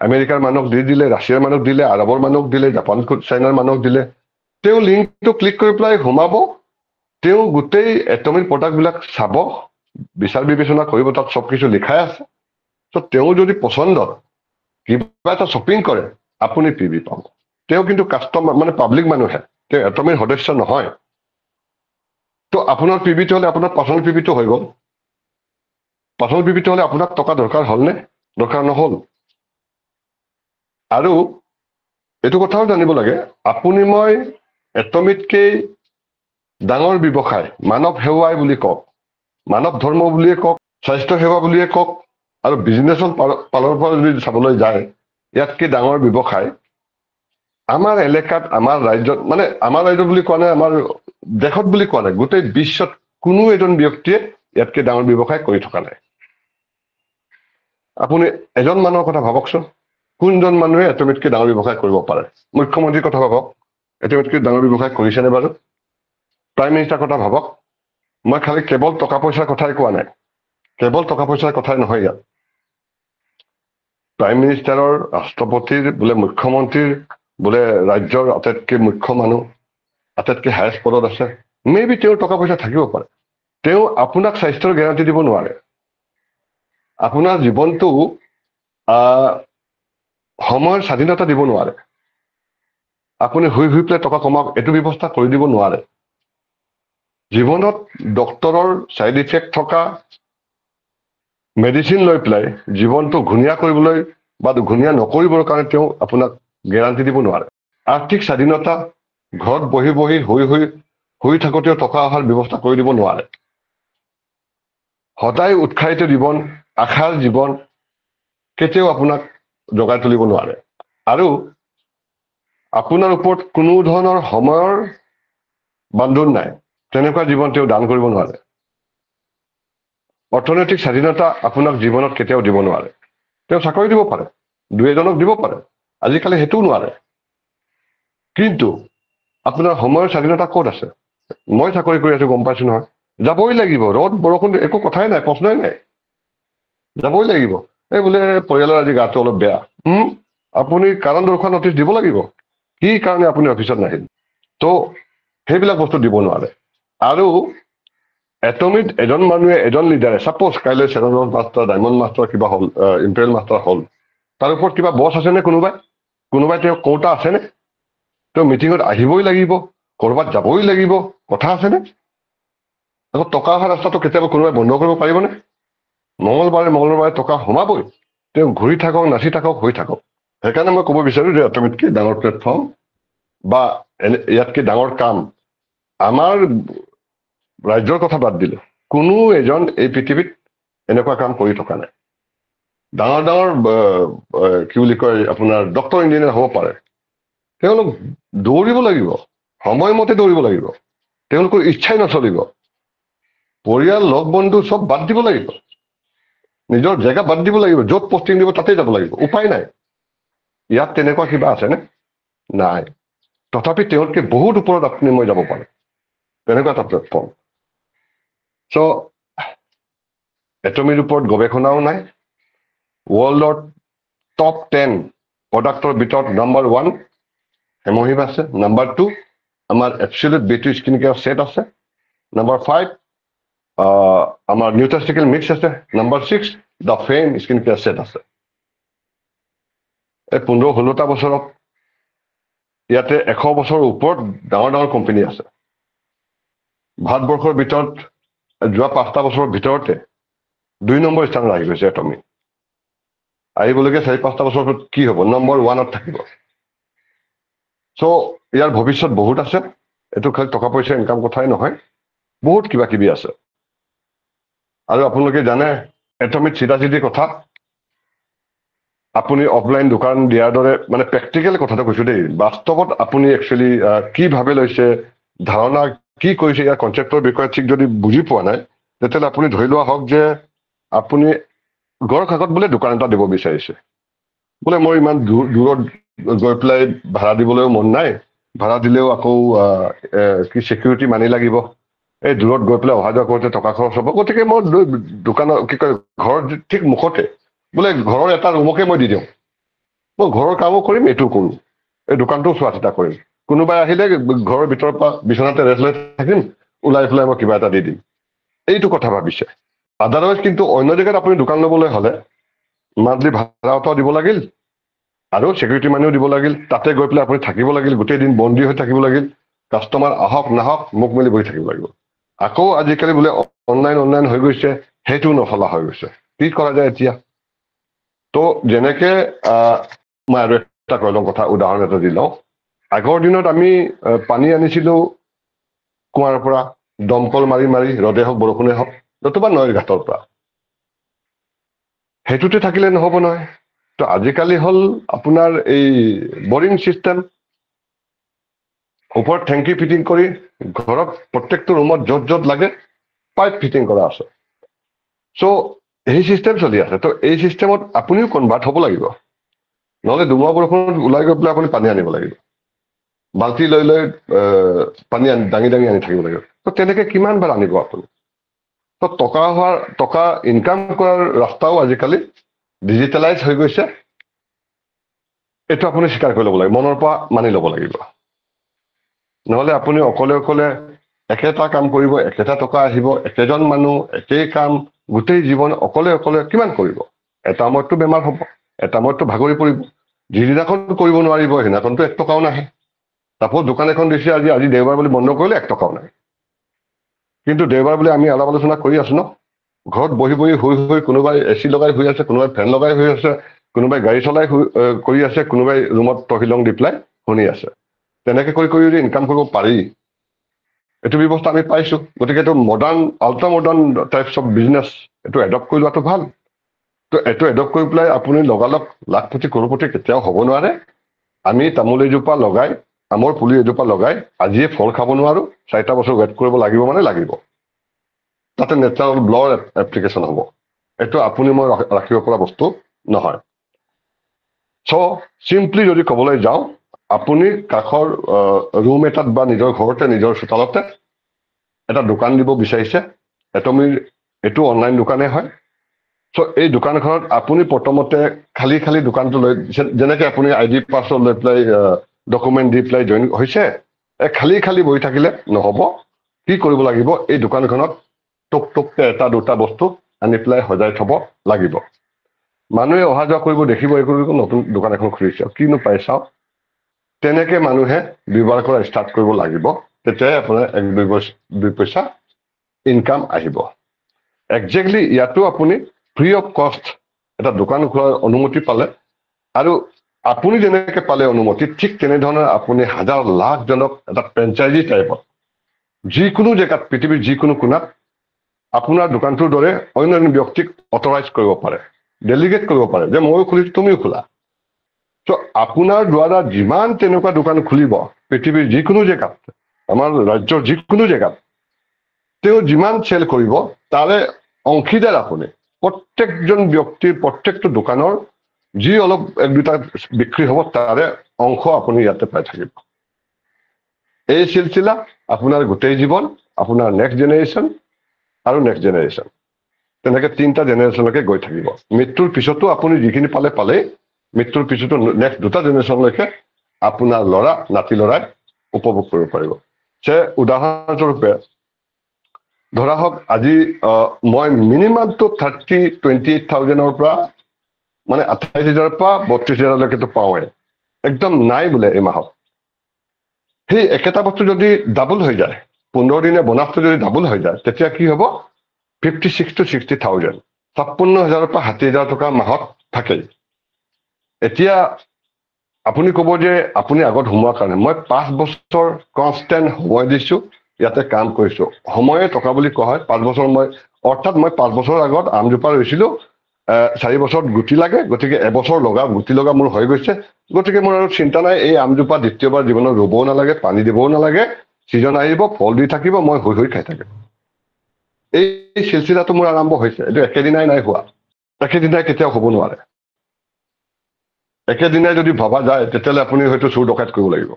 আমেৰিকাৰ মানুহক দি দিলে, ৰাছিয়াৰ মানুহক দিলে, আৰবৰ মানুহক দিলে, জাপান চাইনাৰ মানুহক দিলে, তেওঁ লিংকটো ক্লিক কৰি পেলাই সোমাব, তেওঁ গোটেই এটমিক প্ৰডাক্টবিলাক চাব, বিচাৰ বিবেচনা কৰিব, তাত চব কিছু লিখাই আছে। ত' তেওঁ যদি পচন্দত কিবা এটা শ্বপিং কৰে, আপুনি PB পাব। তেওঁ কিন্তু কাষ্টমাৰ, মানে পাব্লিক মানুহে, তেওঁ এটমিৰ সদস্য নহয়। তো আপোনাৰ PBটো হ'লে আপোনাৰ পাৰ্চনেল PBটো হৈ গ'ল। পাৰ্চনেল PBটো হ'লে আপোনাক টকা দৰকাৰ হ'লনে? দৰকাৰ নহ'ল। আৰু এইটো কথাও জানিব লাগে, আপুনি মই এটমিতকেই ডাঙৰ ব্যৱসায় মানৱ সেৱাই বুলি কওক, মানৱ ধৰ্ম বুলিয়ে কওক, স্বাস্থ্য সেৱা বুলিয়ে কওক, আৰু বিজনেছৰ ফালৰ পৰা যদি চাবলৈ যায়, ইয়াতকৈ ডাঙৰ ব্যৱসায় আমাৰ এলেকাত, আমাৰ ৰাজ্যত, মানে আমাৰ ৰাজ্য বুলি কোৱা নাই, আমাৰ দেশত বুলি কোৱা নাই, গোটেই বিশ্বত কোনো এজন ব্যক্তিয়ে ইয়াতকৈ ডাঙৰ ব্যৱসায় কৰি থকা নাই। আপুনি এজন মানুহৰ কথা ভাবকচোন, কোনজন মানুহে এটমিতকৈ ডাঙৰ ব্যৱসায় কৰিব পাৰে? মুখ্যমন্ত্ৰীৰ কথা ভাবক, এটমিতকৈ ডাঙৰ ব্যৱসায় কৰিছেনে বাৰু? প্ৰাইম মিনিষ্টাৰৰ কথা ভাবক মই খালি কেৱল টকা পইচাৰ কথাই কোৱা নাই কেৱল টকা পইচাৰ কথাই নহয় ইয়াত প্ৰাইম মিনিষ্টাৰৰ ৰাষ্ট্ৰপতিৰ বোলে মুখ্যমন্ত্ৰীৰ বোলে ৰাজ্যৰ আটাইতকৈ মুখ্য মানুহ আটাইতকৈ হায়েষ্ট পদত আছে মেবি তেওঁৰ টকা পইচা থাকিব পাৰে তেওঁ আপোনাক স্বাস্থ্যৰ গেৰাণ্টি দিব নোৱাৰে আপোনাৰ জীৱনটো সময়ৰ স্বাধীনতা দিব নোৱাৰে আপুনি শুই শুই পেলাই টকা কমাওক এইটো ব্যৱস্থা কৰি দিব নোৱাৰে জীৱনত ডক্তৰৰ চাইড ইফেক্ট থকা মেডিচিন লৈ পেলাই জীৱনটো ঘূণীয়া কৰিবলৈ বা ঘূণীয়া নকৰিবৰ কাৰণে তেওঁ আপোনাক গেৰাণ্টি দিব নোৱাৰে আৰ্থিক স্বাধীনতা ঘৰত বহি বহি শুই থাকোঁতেও টকা অহাৰ ব্যৱস্থা কৰি দিব নোৱাৰে সদায় উৎসাহিত জীৱন আশাৰ জীৱন কেতিয়াও আপোনাক জগাই তুলিব নোৱাৰে আৰু আপোনাৰ ওপৰত কোনো ধৰণৰ সময়ৰ বান্ধোন নাই তেনেকুৱা জীৱন তেওঁ দান কৰিব নোৱাৰে অৰ্থনৈতিক স্বাধীনতা আপোনাক জীৱনত কেতিয়াও দিব নোৱাৰে তেওঁ চাকৰি দিব পাৰে দুই এজনক দিব পাৰে আজিকালি সেইটোও নোৱাৰে কিন্তু আপোনাৰ সময়ৰ স্বাধীনতা ক'ত আছে মই চাকৰি কৰি আছো গম পাইছো নহয় যাবই লাগিব ৰ'দ বৰষুণ একো কথাই নাই প্ৰশ্নই নাই যাবই লাগিব এই বোলে পৰিয়ালৰ আজি গাটো অলপ বেয়া আপুনি কাৰণ দৰ্শোৱা নটিচ দিব লাগিব কি কাৰণে আপুনি অফিচত নাহিল তো সেইবিলাক বস্তু দিব নোৱাৰে আৰু এটমিত এজন মানুহে এজন লিডাৰে ছাপোজ কাইলৈ চেৰন মাষ্টাৰ ডায়মণ্ড মাষ্টাৰ কিবা হ'ল ইম্পেৰিয়েল মাষ্টাৰ হ'ল তাৰ ওপৰত কিবা বছ আছেনে কোনোবাই তেওঁ কৰ্তা আছেনে তেওঁ মিটিঙত আহিবই লাগিব ক'ৰবাত যাবই লাগিব কথা আছেনে আকৌ টকা অহা ৰাস্তাটো কেতিয়াবা কোনোবাই বন্ধ কৰিব পাৰিবনে মঙলবাৰে টকা সোমাবই তেওঁ ঘূৰি থাকক নাচি থাকক হৈ থাকক সেইকাৰণে মই ক'ব বিচাৰো যে এটমিতকৈ ডাঙৰ প্লেটফৰ্ম বা ইয়াতকৈ ডাঙৰ কাম আমাৰ ৰাজ্যৰ কথা বাদ দিলো কোনো এজন এই পৃথিৱীত এনেকুৱা কাম কৰি থকা নাই ডাঙৰ কি বুলি কয় আপোনাৰ ডক্টৰ ইঞ্জিনিয়াৰ হ'ব পাৰে তেওঁলোক দৌৰিব লাগিব সময়মতে দৌৰিব লাগিব তেওঁলোকৰ ইচ্ছাই নচলিব পৰিয়াল লগ বন্ধু চব বাদ দিব লাগিব নিজৰ জেগা বাদ দিব লাগিব য'ত পষ্টিং দিব তাতেই যাব লাগিব উপায় নাই ইয়াত তেনেকুৱা কিবা আছেনে নাই তথাপি তেওঁতকৈ বহুত ওপৰত আপুনি মই যাব পাৰে তেনেকুৱা এটা প্লেটফৰ্ম চ' এটমিৰ ওপৰত গৱেষণাও নাই ৱৰ্ল্ডৰ টপ 10 প্ৰডাক্টৰ ভিতৰত নম্বৰ 1 হেমহিম আছে নম্বৰ 2 আমাৰ absolute B2 skin care set আছে নম্বৰ 5 আমাৰ নিউট্ৰাচিউটিকেল মিক্স আছে number 6 the fame skin care set আছে এই 15-16টা বছৰত ইয়াতে 100 বছৰৰ ওপৰত ডাঙৰ কোম্পানী আছে ভাৰতবৰ্ষৰ ভিতৰত যোৱা 5টা বছৰৰ ভিতৰতে 2 নম্বৰ স্থানত আহি গৈছে এটমি আহিবলগীয়া 4-5টা বছৰত কি হ'ব নম্বৰ 1ত থাকিব চ' ইয়াৰ ভৱিষ্যত বহুত আছে এইটো খালি টকা পইচা ইনকাম কথাই নহয় বহুত কিবা কিবি আছে আৰু আপোনালোকে জানে এটমিত চিধা কথা আপুনি অফলাইন দোকান দিয়াৰ দৰে মানে প্ৰেক্টিকেল কথাটো কৈছো দেই বাস্তৱত আপুনি একচুৱেলি কি ভাবে লৈছে ধাৰণা কি কৰিছে ইয়াৰ কনচেপ্টৰ বিষয়ে ঠিক যদি বুজি পোৱা নাই তেতিয়াহ'লে আপুনি ধৰি লোৱা হওক যে আপুনি গড় কাকত বোলে দোকান এটা দিব বিচাৰিছে বোলে মই ইমান দূৰত গৈ পেলাই ভাড়া দিবলৈও মন নাই ভাড়া দিলেও আকৌ কি চিকিউৰিটি মানি লাগিব এই দূৰত গৈ পেলাই অহা যোৱা কৰোঁতে টকা খৰচ হ'ব গতিকে মই দোকানৰ কি কয় ঘৰৰ ঠিক মুখতে বোলে ঘৰৰ এটা ৰুমকে মই দি দিওঁ মই ঘৰৰ কামো কৰিম এইটো কৰোঁ এই দোকানটোও চোৱা চিতা কৰিম কোনোবাই আহিলে ঘৰৰ ভিতৰৰ পৰা বিচনাতে ৰেষ্ট লৈ থাকিম ওলাই পেলাই মই কিবা এটা দি দিম এইটো কথা ভাবিছে আদাৰৱাইজ কিন্তু অন্য জেগাত আপুনি দোকান ল'বলৈ হ'লে মান্থলি ভাড়া এটাও দিব লাগিল আৰু চিকিউৰিটি মানিও দিব লাগিল তাতে গৈ পেলাই আপুনি থাকিব লাগিল গোটেই দিন বন্দী হৈ থাকিব লাগিল কাষ্টমাৰ আহক নাহক মুখ মেলি বহি থাকিব লাগিব আকৌ আজিকালি বোলে অনলাইন হৈ গৈছে সেইটোও নচলা হৈ গৈছে কি কৰা যায় এতিয়া তো যেনেকে মই আৰু এটা কৈ লওঁ কথা উদাহৰণ এটা দি লওঁ আগৰ দিনত আমি পানী আনিছিলো কুঁৱাৰ পৰা দমকল মাৰি ৰ'দে হওক বৰষুণে হওক নতুবা নৈৰ ঘাটৰ পৰা সেইটোতে থাকিলে নহ'ব নহয় তো আজিকালি হ'ল আপোনাৰ এই বৰিং চিষ্টেম ওপৰত টেংকি ফিটিং কৰি ঘৰত প্ৰত্যেকটো ৰুমত য'ত লাগে পাইপ ফিটিং কৰা আছে চ' এই চিষ্টেম চলি আছে তো এই চিষ্টেমত আপুনিও কনভাৰ্ট হ'ব লাগিব নহ'লে দুমাহ বৰষুণত ওলাই গৈ পেলাই আপুনি পানী আনিব লাগিব বাল্টি লৈ লৈ পানী দাঙি দাঙি আনি থাকিব লাগিব। তো তেনেকে কিমান বাৰ আনিব আপুনি? তো টকা ইনকাম কৰাৰ ৰাস্তাও আজিকালি ডিজিটেলাইজ হৈ গৈছে। এইটো আপুনি স্বীকাৰ কৰি ল'ব লাগিব, মনৰ পৰা মানি ল'ব লাগিব। নহলে আপুনি অকলে অকলে একেটা কাম কৰিব, একেটা টকা আহিব, একেজন মানুহ, একেই কাম, গোটেই জীৱন অকলে অকলে কিমান কৰিব? এটা সময়ততো বেমাৰ হ'ব, এটা সময়ততো ভাগৰি পৰিব। যিদিনাখন কৰিব নোৱাৰিব সেইদিনাখনতো 1 টকাও নাহে। তাপোজ দোকান এখন দিছে আজি দেওবাৰ বুলি বন্ধ কৰিলে 1 টকাও নাই। কিন্তু দেওবাৰ বুলি আমি আলাপ আলোচনা কৰি আছো ন। ঘৰত বহি বহি শুই কোনোবাই এচি লগাই শুই আছে, কোনোবাই ফেন লগাই শুই আছে, কোনোবাই গাড়ী চলাই কৰি আছে, কোনোবাই ৰুমত তহিলং দি পেলাই শুনি আছে। তেনেকে কৰি কৰি যদি ইনকাম কৰিব পাৰি, এইটো ব্যৱস্থা আমি পাইছো। গতিকে এইটো ultra modern types of business এইটো এডপ্ট কৰি লোৱাটো ভাল। তো এইটো এডপ্ট কৰি পেলাই আপুনি লগালগ লাখপতি কৰোড়পতি কেতিয়াও হ'ব নোৱাৰে। আমি তামোল এজোপা লগাই, আমৰ পুলি এজোপা লগাই আজিয়ে ফল খাব নোৱাৰো, 4টা বছৰ ৱেইট কৰিব লাগিব মানে লাগিব। তাতে নেচাৰেল ব্লৰ এপ্লিকেশ্যন হ'ব। এইটো আপুনি মই ৰাখিব পৰা বস্তু নহয়। চ' চিম্পলি যদি ক'বলৈ যাওঁ, আপুনি কাষৰ ৰুম এটাত বা নিজৰ ঘৰতে নিজৰ চোতালতে এটা দোকান দিব বিচাৰিছে। এইটো অনলাইন দোকানে হয়। চ' এই দোকানখনত আপুনি প্ৰথমতে খালি দোকানটো লৈ, যেনেকে আপুনি ID পাছৱৰ্ড লৈ পেলাই ডকুমেণ্ট দি পেলাই জইন হৈছে, খালি বহি থাকিলে নহ'ব। কি কৰিব লাগিব, এই দোকানখনত টুককে 1-2টা বস্তু আনি পেলাই সজাই থব লাগিব। মানুহে অহা যোৱা কৰিব, দেখিব এই নতুন দোকান এখন খুলিছে, কিনো পাই চাওক। তেনেকে মানুহে ব্যৱহাৰ কৰা ষ্টাৰ্ট কৰিব লাগিব। তেতিয়াই আপোনাৰ 1-2 পইচা ইনকাম আহিব। একজেক্টলি ইয়াতো আপুনি ফ্ৰী অফ কষ্ট এটা দোকান খোলাৰ অনুমতি পালে, আৰু আপুনি যেনেকে পালে অনুমতি, ঠিক তেনেধৰণে আপুনি হাজাৰ লাখজনক এটা ফ্ৰেঞ্চাইজি টাইপত যিকোনো জেগাত, পৃথিৱীৰ যিকোনো কোণাত আপোনাৰ দোকানটোৰ দৰে অন্য এজন ব্যক্তিক অথৰাইজ কৰিব পাৰে, ডেলিগেট কৰিব পাৰে যে ময়ো খুলিছো তুমিও খোলা। ত' আপোনাৰ দ্বাৰা যিমান তেনেকুৱা দোকান খুলিব পৃথিৱীৰ যিকোনো জেগাত, আমাৰ ৰাজ্যৰ যিকোনো জেগাত, তেওঁ যিমান চেল কৰিব তাৰে অংশীদাৰ আপুনি। প্ৰত্যেকজন ব্যক্তিৰ প্ৰত্যেকটো দোকানৰ যি অলপ 1-2টা বিক্ৰী হ'ব তাৰে অংশ আপুনি ইয়াতে পাই থাকিব। এই চিলচিলা আপোনাৰ গোটেই জীৱন, আপোনাৰ নেক্সট জেনেৰেশ্যন আৰু নেক্সট জেনেৰেশ্যন, তেনেকে 3টা জেনেৰেশ্যনলৈকে গৈ থাকিব। মৃত্যুৰ পিছতো আপুনি যিখিনি পালেই, মৃত্যুৰ পিছতো নেক্সট 2টা জেনেৰেশ্যনলৈকে আপোনাৰ ল'ৰা নাতি ল'ৰাই উপভোগ কৰিব পাৰিব। উদাহৰণস্বৰূপে ধৰা হওক, আজি মই মিনিমামটো 28,000 পৰা মানে 28,000 পৰা 32,000লৈকেতো পাওঁৱে, একদম নাই বোলে এই মাহত। সেই একেটা বস্তু যদি ডাবল হৈ যায়, 15 দিনে বোনাছটো যদি ডাবল হৈ যায়, তেতিয়া কি হ'ব? 56,000 to 60,000, 56,000 পৰা 60,000 টকা মাহত থাকেই। এতিয়া আপুনি ক'ব যে আপুনি আগত সোমোৱাৰ কাৰণে, মই 5 বছৰ কনষ্টেণ্ট সময় দিছো, ইয়াতে কাম কৰিছো। সময়ে টকা বুলি কোৱা হয়। 5 বছৰ অৰ্থাৎ মই 5 বছৰ আগত আমজোপা ৰুইছিলো, 4 বছৰত গুটি লাগে, গতিকে এবছৰ গুটি লগা মোৰ হৈ গৈছে। গতিকে মোৰ আৰু চিন্তা নাই, এই আমজোপা দ্বিতীয়বাৰ জীৱনত ৰুবও নালাগে, পানী দিবও নালাগে, ছিজন আহিব, ফল দি থাকিব, মই হৈ খাই থাকিম। এই চিলচিলাটো মোৰ আৰম্ভ হৈছে। এইটো একেদিনাই নাই হোৱা, একেদিনাই কেতিয়াও হ'ব নোৱাৰে। একেদিনাই যদি ভবা যায় তেতিয়াহ'লে আপুনি হয়তো চুৰ ডকাইত কৰিব লাগিব।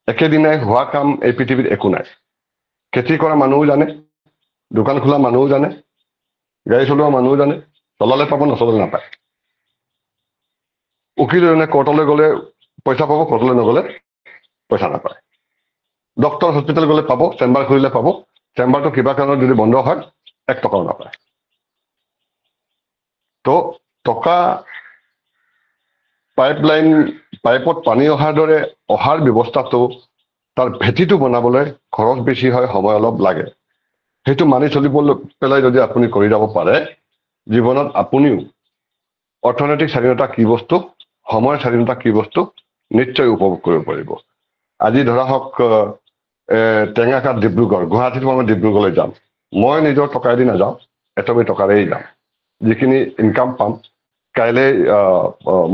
একেদিনাই হোৱা কাম এই পৃথিৱীত একো নাই। খেতি কৰা মানুহো জানে, দোকান খোলা মানুহো জানে, গাড়ী চলোৱা মানুহো জানে, চলালে পাব, নচলালে নাপায়। উকিল এজনে কোৰ্টলৈ গ'লে পইচা পাব, কোৰ্টলৈ নগ'লে পইচা নাপায়। ডক্টৰ হস্পিটেল গ'লে পাব, চেম্বাৰ খুলিলে পাব, চেম্বাৰটো কিবা কাৰণত যদি বন্ধ হয় 1 টকাও নাপায়। তো টকা পাইপত পানী অহাৰ দৰে অহাৰ ব্যৱস্থাটো, তাৰ ভেটিটো বনাবলৈ খৰচ বেছি হয়, সময় অলপ লাগে। সেইটো মানি চলিব পেলাই যদি আপুনি কৰি যাব পাৰে, জীৱনত আপুনিও অৰ্থনৈতিক স্বাধীনতা কি বস্তু, সময়ৰ স্বাধীনতা কি বস্তু নিশ্চয় উপভোগ কৰিব পাৰিব। আজি ধৰা হওক টেঙাখাত ডিব্ৰুগড়, গুৱাহাটীত মই ডিব্ৰুগড়লৈ যাম, মই নিজৰ টকাইদি নাযাওঁ, এটমি টকাৰেই যাম। যিখিনি ইনকাম পাম কাইলৈ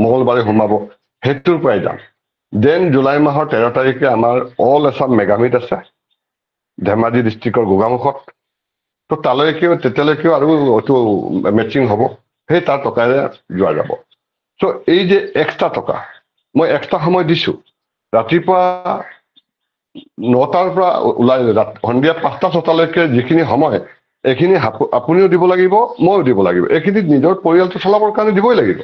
মঙলবাৰে সোমাব, সেইটোৰ পৰাই যাম। দেন জুলাই মাহৰ 13 তাৰিখে আমাৰ অল আছাম মেগামিট আছে ধেমাজি ডিষ্ট্ৰিক্টৰ গোগামুখত। তো তেতিয়ালৈকেও আৰু এইটো মেচিং হ'ব, সেই তাৰ টকাৰে যোৱা যাব। চ' এই যে এক্সট্ৰা টকা, মই এক্সট্ৰা সময় দিছো, ৰাতিপুৱা 9টাৰ পৰা ওলাই সন্ধিয়া 5টা 6টালৈকে যিখিনি সময় এইখিনি আপুনিও দিব লাগিব ময়ো দিব লাগিব এইখিনিত নিজৰ পৰিয়ালটো চলাবৰ কাৰণে দিবই লাগিব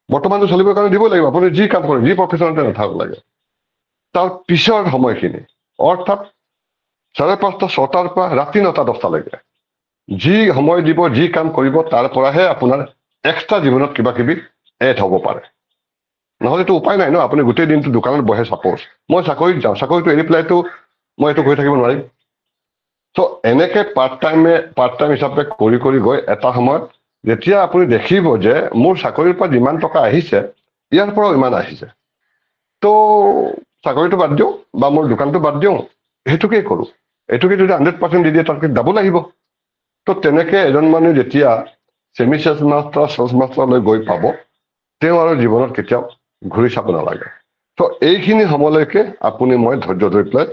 বৰ্তমানটো চলিবৰ কাৰণে দিবই লাগিব আপুনি যি কাম কৰে যি প্ৰফেশ্যনতে নাথাকক লাগে তাৰ পিছৰ সময়খিনি অৰ্থাৎ 5:30 6টাৰ পৰা ৰাতি 9টা 10টালৈকে যি সময় দিব যি কাম কৰিব তাৰ পৰাহে আপোনাৰ এক্সট্ৰা জীৱনত কিবা কিবি এড হ'ব পাৰে নহ'লেতো উপায় নাই ন আপুনি গোটেই দিনটো দোকানত বহে চাপ'জ মই চাকৰিত যাওঁ চাকৰিটো এৰি পেলাইতো মই এইটো কৰি থাকিব নোৱাৰিম চ' এনেকে পাৰ্ট টাইম হিচাপে কৰি গৈ এটা সময়ত যেতিয়া আপুনি দেখিব যে মোৰ চাকৰিৰ পৰা যিমান টকা আহিছে ইয়াৰ পৰাও ইমান আহিছে তো চাকৰিটো বাদ দিওঁ বা মোৰ দোকানটো বাদ দিওঁ সেইটোকেই কৰোঁ এইটোকে যদি 100% দি দিয়ে তাতকৈ ডাবল আহিব তো তেনেকে এজন মানুহে যেতিয়া ছেমি চেলছ মাষ্টাৰ চেলছ মাষ্টাৰলৈ গৈ পাব তেওঁ আৰু জীৱনত কেতিয়াও ঘূৰি চাব নালাগে তো এইখিনি সময়লৈকে আপুনি মই ধৈৰ্য ধৰি পেলাই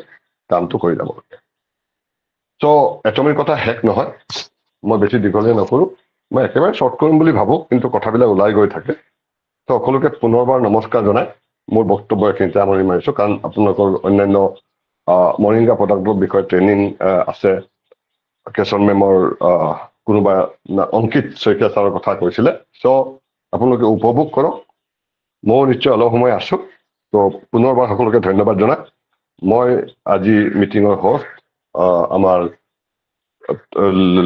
কামটো কৰি যাব লাগে চ' এটমিৰ কথা শেষ নহয় মই বেছি দীঘলীয়া নকৰোঁ মই একেবাৰে শ্বৰ্ট কৰিম বুলি ভাবোঁ কিন্তু কথাবিলাক ওলাই গৈ থাকে তো সকলোকে পুনৰবাৰ নমস্কাৰ জনাই মোৰ বক্তব্য এইখিনিতে সামৰণি মাৰিছোঁ কাৰণ আপোনালোকৰ অন্যান্য মৰিংগা প্ৰডাক্টৰ বিষয়ে ট্ৰেইনিং আছে কেশন মেমৰ কোনোবা অংকিত শইকীয়া ছাৰৰ কথা কৈছিলে চ' আপোনালোকে উপভোগ কৰক ময়ো নিশ্চয় অলপ সময় আছোঁ তো পুনৰবাৰ সকলোকে ধন্যবাদ জনাই মই আজি মিটিঙৰ হোষ্ট আমাৰ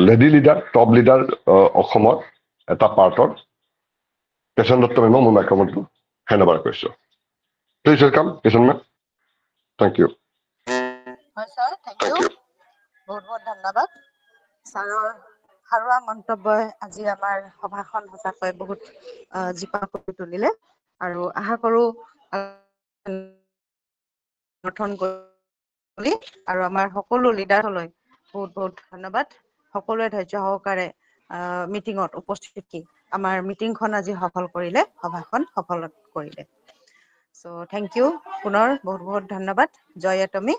লেডি লিডাৰ টপ লিডাৰ অসমৰ এটা পাৰ্টৰ কেশন দত্ত মেমক মই মাইক্ৰফোনটো হেণ্ড অভাৰ কৰিছোঁ please welcome Keshav ma'am thank you হয় ছাৰ থেংক ইউ বহুত বহুত ধন্যবাদ ছাৰৰ সাৰুৱা মন্তব্যই আজি আমাৰ সভাখন সঁচাকৈ বহুত জীপাল কৰি তুলিলে আৰু আশা কৰোঁ গঠন কৰি আৰু আমাৰ সকলো লিডাৰলৈ বহুত বহুত ধন্যবাদ সকলোৱে ধৈৰ্য সহকাৰে মিটিঙত উপস্থিত থাকি আমাৰ মিটিংখন আজি সফল কৰিলে সভাখন সফল কৰিলে চ' থেংক ইউ পুনৰ বহুত বহুত ধন্যবাদ জয় এটমি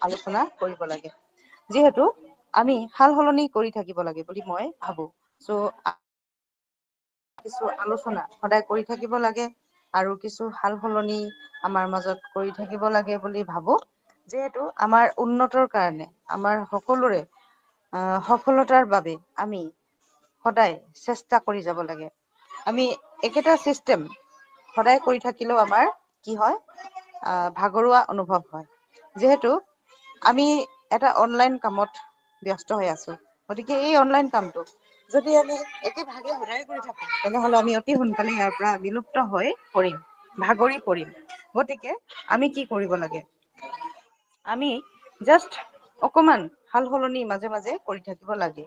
আলোচনা কৰিব লাগে যিহেতু আমি সাল সলনি কৰি থাকিব লাগে বুলি মই ভাবো চ' কিছু আলোচনা সদায় কৰি থাকিব লাগে আৰু কিছু সাল সলনি আমাৰ মাজত কৰি থাকিব লাগে বুলি ভাবো যিহেতু আমাৰ উন্নতৰ কাৰণে আমাৰ সকলোৰে সফলতাৰ বাবে আমি সদায় চেষ্টা কৰি যাব লাগে আমি একেটা চিষ্টেম সদায় কৰি থাকিলেও আমাৰ কি হয় ভাগৰুৱা অনুভৱ হয় যিহেতু আমি এটা অনলাইন কামত ব্যস্ত হৈ আছো গতিকে এই অনলাইন কামটো যদি আমি একে ভাগে সদায় কৰি থাকো তেনেহলে আমি অতি সোনকালে ইয়াৰ পৰা বিলুপ্ত হৈ পৰিম ভাগৰি পৰিম গতিকে আমি কি কৰিব লাগে আমি জাষ্ট অকমান সাল সলনি মাজে মাজে কৰি থাকিব লাগে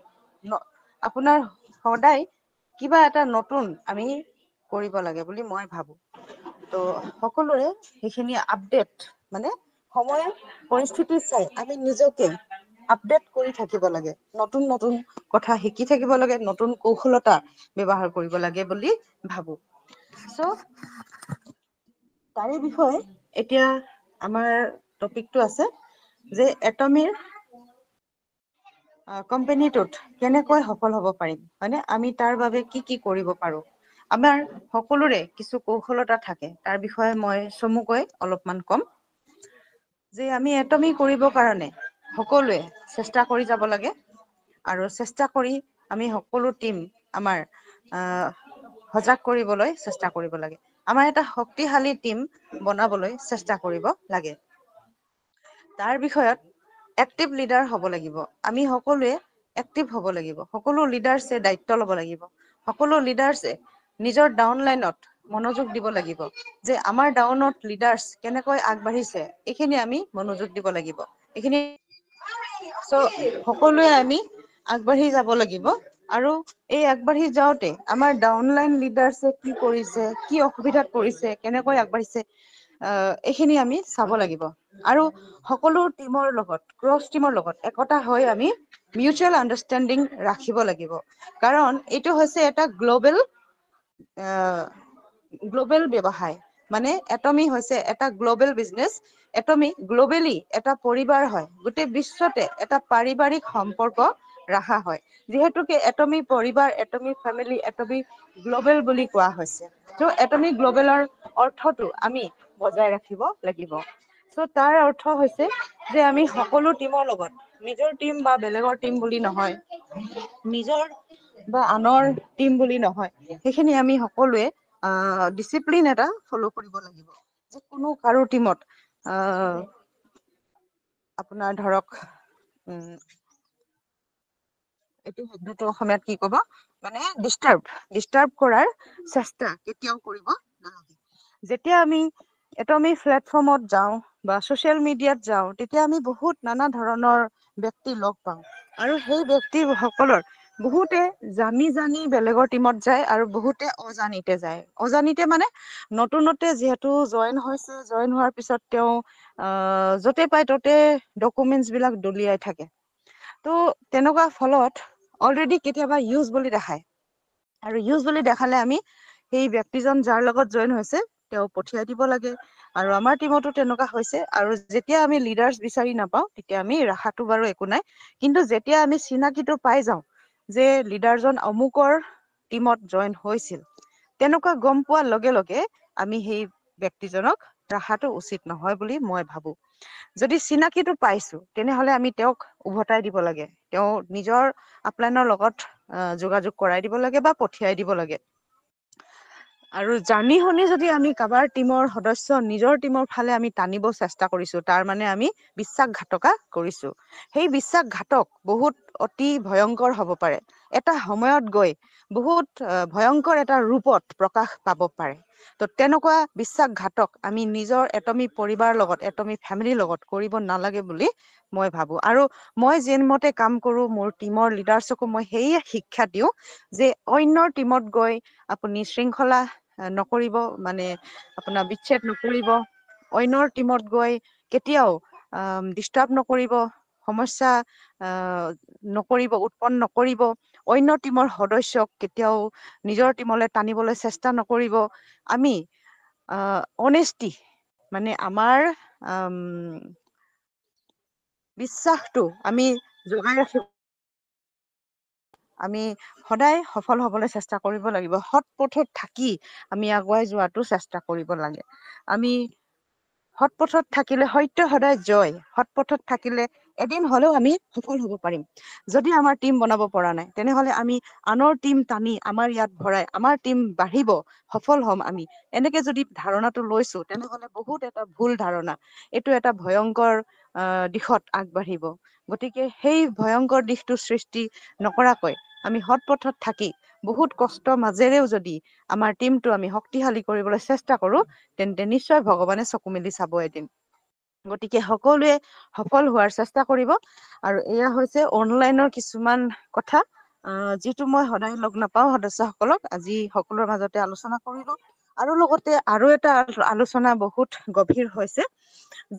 আপোনাৰ সদায় কিবা এটা নতুন আমি কৰিব লাগে বুলি মই ভাবো তো সকলোৰে সেইখিনি আপডেট মানে সময়ৰ পৰিস্থিতি চাই আমি নিজকে আপডেট কৰি থাকিব লাগে নতুন নতুন কথা শিকি থাকিব লাগে নতুন কৌশলতা ব্যৱহাৰ কৰিব লাগে বুলি ভাবো চ' তাৰে বিষয়ে এতিয়া আমাৰ টপিকটো আছে যে এটমিৰ কোম্পানীটোত কেনেকৈ সফল হ'ব পাৰিম হয়নে আমি তাৰ বাবে কি কি কৰিব পাৰো আমাৰ সকলোৰে কিছু কৌশলতা থাকে তাৰ বিষয়ে মই চমুকৈ অলপমান ক'ম যে আমি এটমি কৰিবৰ কাৰণে সকলোৱে চেষ্টা কৰি যাব লাগে আৰু চেষ্টা কৰি আমি সকলো টিম আমাৰ সজাগ কৰিবলৈ চেষ্টা কৰিব লাগে আমাৰ এটা শক্তিশালী টিম বনাবলৈ চেষ্টা কৰিব লাগে তাৰ বিষয়ত এক্টিভ লিডাৰ হ'ব লাগিব আমি সকলোৱে এক্টিভ হ'ব লাগিব সকলো লিডাৰ্ছে দায়িত্ব ল'ব লাগিব সকলো লিডাৰ্ছে নিজৰ ডাউনলাইনত মনোযোগ দিব লাগিব যে আমাৰ ডাউনত লিডাৰ্ছ কেনেকৈ আগবাঢ়িছে এইখিনি আমি মনোযোগ দিব লাগিব এইখিনি চ' সকলোৱে আমি আগবাঢ়ি যাব লাগিব আৰু এই আগবাঢ়ি যাওঁতে আমাৰ ডাউনলাইন লিডাৰ্ছে কি কৰিছে কি অসুবিধাত পৰিছে কেনেকৈ আগবাঢ়িছে এইখিনি আমি চাব লাগিব আৰু সকলো টিমৰ লগত ক্ৰছ টিমৰ লগত একতা হৈ আমি মিউচুৱেল আণ্ডাৰষ্টেণ্ডিং ৰাখিব লাগিব কাৰণ এইটো হৈছে এটা গ্ল'বেল ব্যৱসায় মানে এটমি হৈছে এটা গ্ল'বেল বিজনেছ এটমি গ্ল'বেলি এটা পৰিবাৰ হয় গোটেই বিশ্বতে এটা পাৰিবাৰিক সম্পৰ্ক ৰখা হয় যিহেতুকে এটমি পৰিবাৰ এটমি ফেমিলি এটমি গ্ল'বেল বুলি কোৱা হৈছে ত' এটমি গ্ল'বেলৰ অৰ্থটো আমি বজাই ৰাখিব লাগিব। চ' তাৰ অৰ্থ হৈছে যে আমি সকলো টিমৰ লগত, নিজৰ টিম বা বেলেগৰ টিম বুলি নহয়, নিজৰ বা আনৰ টিম বুলি নহয়, সেইখিনি আমি সকলোৱে ডিচিপ্লিন এটা ফ'ল' কৰিব লাগিব। যে কোনো কাৰো টিমত আপোনাৰ ধৰক এইটো শব্দটো অসমীয়াত কি ক'ব, মানে ডিষ্টাৰ্ব কৰাৰ চেষ্টা কেতিয়াও কৰিব নালাগে। যেতিয়া আমি এটমি প্লেটফৰ্মত যাওঁ বা ছ'চিয়েল মিডিয়াত যাওঁ, তেতিয়া আমি বহুত নানা ধৰণৰ ব্যক্তি লগ পাওঁ, আৰু সেই ব্যক্তিসকলৰ বহুতে জানি বেলেগৰ টিমত যায়, আৰু বহুতে অজানিতে যায়। অজানিতে মানে নতুনতে যিহেতু জইন হৈছে, জইন হোৱাৰ পিছত তেওঁ য'তে পাই ত'তে ডকুমেন্টছ বিলাক দলিয়াই থাকে। তো তেনেকুৱা ফলত অলৰেডি কেতিয়াবা ইউজ বুলি দেখায়, আৰু ইউজ বুলি দেখালে আমি সেই ব্যক্তিজন যাৰ লগত জইন হৈছে তেওঁ পঠিয়াই দিব লাগে। আৰু আমাৰ টিমতো তেনেকুৱা হৈছে, আৰু যেতিয়া আমি লিডাৰ্ছ বিচাৰি নাপাওঁ তেতিয়া আমি ৰাখাটো বাৰু একো নাই, কিন্তু যেতিয়া আমি চিনাকিটো পাই যাওঁ যে লিডাৰজন অমুকৰ টিমত জইন হৈছিল, তেনেকুৱা গম পোৱাৰ লগে লগে আমি সেই ব্যক্তিজনক ৰাখাটো উচিত নহয় বুলি মই ভাবো। যদি চিনাকিটো পাইছো তেনেহলে আমি তেওঁক উভতাই দিব লাগে, তেওঁ নিজৰ আপলাইনৰ লগত যোগাযোগ কৰাই দিব লাগে বা পঠিয়াই দিব লাগে। আৰু জানি শুনি যদি আমি কাৰোবাৰ টিমৰ সদস্য নিজৰ টিমৰ ফালে আমি টানিব চেষ্টা কৰিছো, তাৰ মানে আমি বিশ্বাসঘাতকা কৰিছো। সেই বিশ্বাসঘাতক বহুত অতি ভয়ংকৰ হ'ব পাৰে, এটা সময়ত গৈ বহুত ভয়ংকৰ এটা ৰূপত প্ৰকাশ পাব পাৰে। তো তেনেকুৱা বিশ্বাসঘাতক আমি নিজৰ এটমি পৰিবাৰৰ লগত, এটমি ফেমিলিৰ লগত কৰিব নালাগে বুলি মই ভাবো। আৰু মই যেনমতে কাম কৰো, মোৰ টিমৰ লিডাৰ্ছকো মই সেয়ে শিক্ষা দিওঁ যে অন্যৰ টিমত গৈ আপুনি শৃংখলা নকৰিব, মানে আপোনাৰ বিচ্ছেদ নকৰিব, অন্যৰ টিমত গৈ কেতিয়াও ডিষ্টাৰ্ব নকৰিব, সমস্যা নকৰিব, উৎপন্ন নকৰিব, অন্য টিমৰ সদস্যক কেতিয়াও নিজৰ টিমলৈ টানিবলৈ চেষ্টা নকৰিব। আমি অনেষ্টি, মানে আমাৰ বিশ্বাসটো আমি জোগাই ৰাখিব, আমি সদায় সফল হবলৈ চেষ্টা কৰিব লাগিব। সৎ পথত থাকি আমি আগুৱাই যোৱাটো চেষ্টা কৰিব লাগে। আমি সৎ পথত থাকিলে সত্য সদায় জয়, সৎ পথত থাকিলে এদিন হলেও আমি সফল হব পাৰিম। যদি আমাৰ টিম বনাব পৰা নাই, তেনেহলে আমি আনৰ টিম টানি আমাৰ ইয়াত ভৰাই আমাৰ টিম বাঢ়িব, সফল হম আমি, এনেকে যদি ধাৰণাটো লৈছো তেনেহলে বহুত এটা ভুল ধাৰণা, এইটো এটা ভয়ংকৰ দিশত আগবাঢ়িব। গতিকে সেই ভয়ংকৰ দিশটো সৃষ্টি নকৰাকৈ আমি সৎ পথত থাকি বহুত কষ্ট মাজেৰেও যদি আমাৰ টিমটো আমি শক্তিশালী কৰিবলৈ চেষ্টা কৰো, তেন্তে নিশ্চয় ভগৱানে চকু মেলি চাব এদিন। গতিকে সকলোৱে সফল হোৱাৰ চেষ্টা কৰিব। আৰু এয়া হৈছে অনলাইনৰ কিছুমান কথা, যিটো মই সদায় লগ নাপাওঁ সদস্যসকলক, আজি সকলোৰে মাজতে আলোচনা কৰিলো। আৰু লগতে আৰু এটা আলোচনা বহুত গভীৰ হৈছে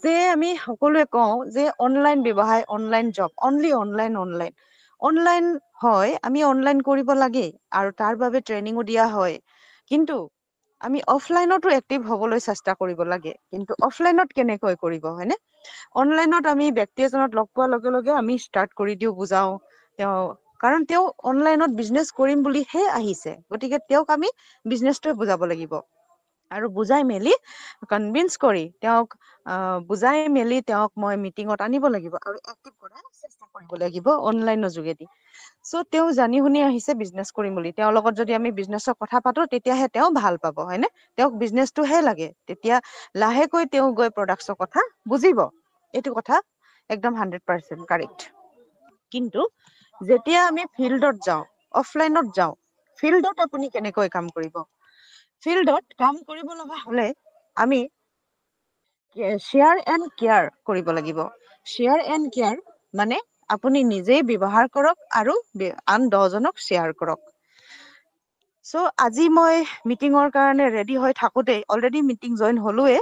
যে আমি সকলোৱে কওঁ যে অনলাইন ব্যৱসায়, online job, only online online online হয়, আমি অনলাইন কৰিব লাগে আৰু তাৰ বাবে ট্ৰেইনিঙো দিয়া হয়, কিন্তু আমি অফলাইনতো এক্টিভ হবলৈ চেষ্টা কৰিব লাগে। কিন্তু অফলাইনত কেনেকৈ কৰিব, হয়নে? অনলাইনত আমি ব্যক্তি এজনক লগ পোৱাৰ লগে লগে আমি ষ্টাৰ্ট কৰি দিওঁ, বুজাও কাৰণ তেওঁ অনলাইনত বিজনেছ কৰিম বুলিহে আহিছে, গতিকে তেওঁক আমি বিজনেছটোৱে বুজাব লাগিব। আৰু বুজাই মেলি কনভিন্স কৰি তেওঁক বুজাই মেলি তেওঁক মই মিটিঙত আনিব লাগিব আৰু এক্টিভ কৰাৰ চেষ্টা কৰিব লাগিব অনলাইনৰ যোগেদি। চ' তেওঁ জানি শুনি আহিছে বিজনেছ কৰিম বুলি, তেওঁৰ লগত যদি আমি বিজনেছৰ কথা পাতো তেতিয়াহে তেওঁ ভাল পাব, হয়নে? তেওঁক বিজনেছটোহে লাগে, তেতিয়া লাহেকৈ তেওঁ গৈ প্ৰডাক্টৰ কথা বুজিব। এইটো কথা একদম 100% কাৰেক্ট। কিন্তু যেতিয়া আমি ফিল্ডত যাওঁ, অফলাইনত যাওঁ, ফিল্ডত আপুনি কেনেকৈ কাম কৰিব? ফিল্ডত কাম কৰিব লগা হলে আমি শ্বেয়াৰ এণ্ড কেয়াৰ কৰিব লাগিব। শ্বেয়াৰ এণ্ড কেয়াৰ মানে আপুনি নিজেই ব্যৱহাৰ কৰক আৰু আন 10 জনক শ্বেয়াৰ কৰক। চ' আজি মই মিটিঙৰ কাৰণে ৰেডি হৈ থাকোঁতেই, অলৰেডি মিটিং জইন হলোৱে,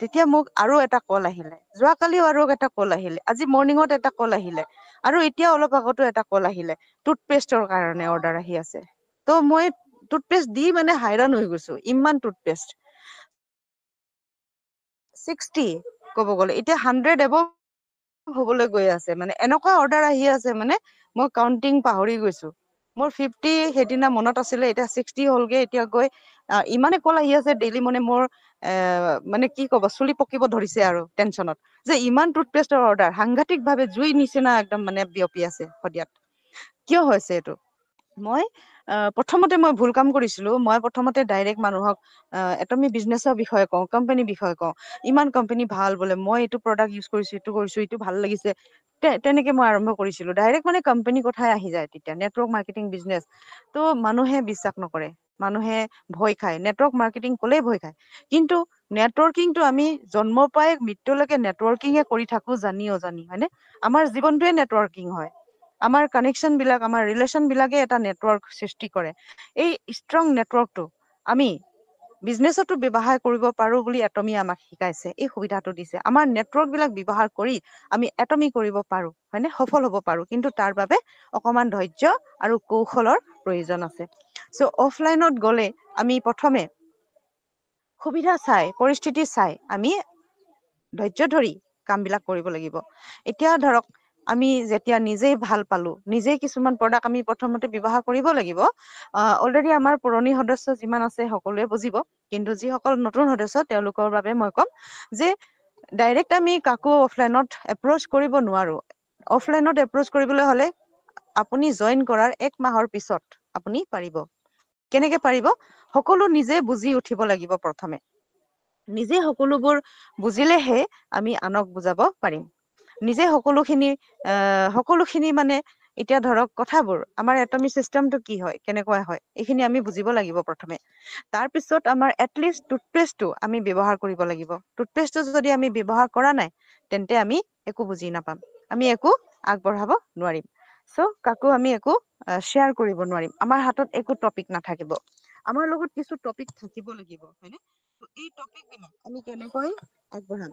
তেতিয়া মোক আৰু এটা কল আহিলে, যোৱাকালিও আৰু এটা কল আহিলে, আজি মৰ্ণিঙত এটা কল আহিলে, আৰু এতিয়া অলপ আগতো এটা কল আহিলে, টুথপেষ্টৰ কাৰণে অৰ্ডাৰ আহি আছে। ত' মই টুথপেষ্ট দি মানে হাইৰাণ হৈ গৈছো, ইমান টুথপেষ্ট 60 ক'ব গ'লে, এতিয়া 100 এবভ হবলৈ গৈ আছে। মানে এনেকুৱা অৰ্ডাৰ আহি আছে, মানে মই কাউন্টিং পাহৰি গৈছো। মোৰ 50 সেইদিনা মনত আছিলে, এতিয়া 60 হলগে। এতিয়া গৈ ইমানে কল আহি আছে ডেইলি, মানে মোৰ মানে কি ক'ব চুলি পকিব ধৰিছে আৰু টেনচনত যে ইমান টুথপেষ্টৰ অৰ্ডাৰ সাংঘাতিকভাৱে জুই নিচিনা একদম মানে বিয়পি আছে শদিয়াত। কিয় হৈছে এইটো? মই প্ৰথমতে মই ভুল কাম কৰিছিলো। মই প্ৰথমতে ডাইৰেক্ট মানুহক এটমি বিজনেছৰ বিষয়ে কওঁ, কোম্পানীৰ বিষয়ে কওঁ, ইমান কোম্পানী ভাল বোলে, মই এইটো প্ৰডাক্ট ইউজ কৰিছো, এইটো ভাল লাগিছে, তেনেকে মই আৰম্ভ কৰিছিলো। ডাইৰেক্ট মানে কোম্পানীৰ কথাই আহি যায় তেতিয়া, নেটৱৰ্ক মাৰ্কেটিং বিজনেছ। তো মানুহে বিশ্বাস নকৰে, মানুহে ভয় খায়, নেটৱৰ্ক মাৰ্কেটিং ক'লেই ভয় খায়। কিন্তু নেটৱৰ্কিংটো আমি জন্মৰ পৰাই মৃত্যুলৈকে নেটৱৰ্কিঙে কৰি থাকো জানি অজানি, হয়নে? আমাৰ জীৱনটোৱে নেটৱৰ্কিং হয়। আমাৰ কানেকশ্যন বিলাক, আমাৰ ৰিলেশ্যন বিলাকে এটা নেটৱৰ্ক সৃষ্টি কৰে। এই ষ্ট্ৰং নেটৱৰ্কটো আমি বিজনেছতো ব্যৱহাৰ কৰিব পাৰো বুলি এটমি আমাক শিকাইছে, এই সুবিধাটো দিছে। আমাৰ নেটৱৰ্ক বিলাক ব্যৱহাৰ কৰি আমি এটমি কৰিব পাৰো, হয়নে? সফল হ'ব পাৰো। কিন্তু তাৰ বাবে অকমান ধৈৰ্য আৰু কৌশলৰ প্ৰয়োজন আছে। চ' অফলাইনত গ'লে আমি প্ৰথমে সুবিধা চাই, পৰিস্থিতি চাই আমি ধৈৰ্য ধৰি কামবিলাক কৰিব লাগিব। এতিয়া ধৰক আমি যেতিয়া নিজেই ভাল পালো, নিজেই কিছুমান প্ৰডাক্ট আমি প্ৰথমতে ব্যৱহাৰ কৰিব লাগিব। অলৰেডি আমাৰ পুৰণি সদস্য যিমান আছে সকলোৱে বুজিব, কিন্তু যিসকল নতুন সদস্য তেওঁলোকৰ বাবে মই ক'ম যে ডাইৰেক্ট আমি কাকো অফলাইনত এপ্ৰ'চ কৰিব নোৱাৰো। অফলাইনত এপ্ৰ'চ কৰিবলৈ হ'লে আপুনি জইন কৰাৰ 1 মাহৰ পিছত আপুনি পাৰিব। কেনেকে পাৰিব? সকলো নিজে বুজি উঠিব লাগিব প্ৰথমে। নিজে সকলোবোৰ বুজিলেহে আমি আনক বুজাব পাৰিম। নিজে সকলোখিনি মানে এতিয়া ধৰক কথাবোৰ আমাৰ এটমি চিষ্টেমটো কি হয়, কেনেকুৱা হয়, এইখিনি আমি বুজিব লাগিব প্ৰথমে। তাৰপিছত আমাৰ এটলিষ্ট টুথপেষ্টটো আমি ব্যৱহাৰ কৰিব লাগিব। টুথপেষ্টটো যদি আমি ব্যৱহাৰ কৰা নাই, তেন্তে আমি একো বুজি নাপাম, আমি একো আগবঢ়াব নোৱাৰিম। চ' কাকো আমি একো শ্বেয়াৰ কৰিব নোৱাৰিম। আমাৰ হাতত একো টপিক নাথাকিব। আমাৰ লগত কিছু টপিক থাকিব লাগিব, হয়নে? এই টপিক বিলাক আমি কেনেকৈ আগবঢ়াম,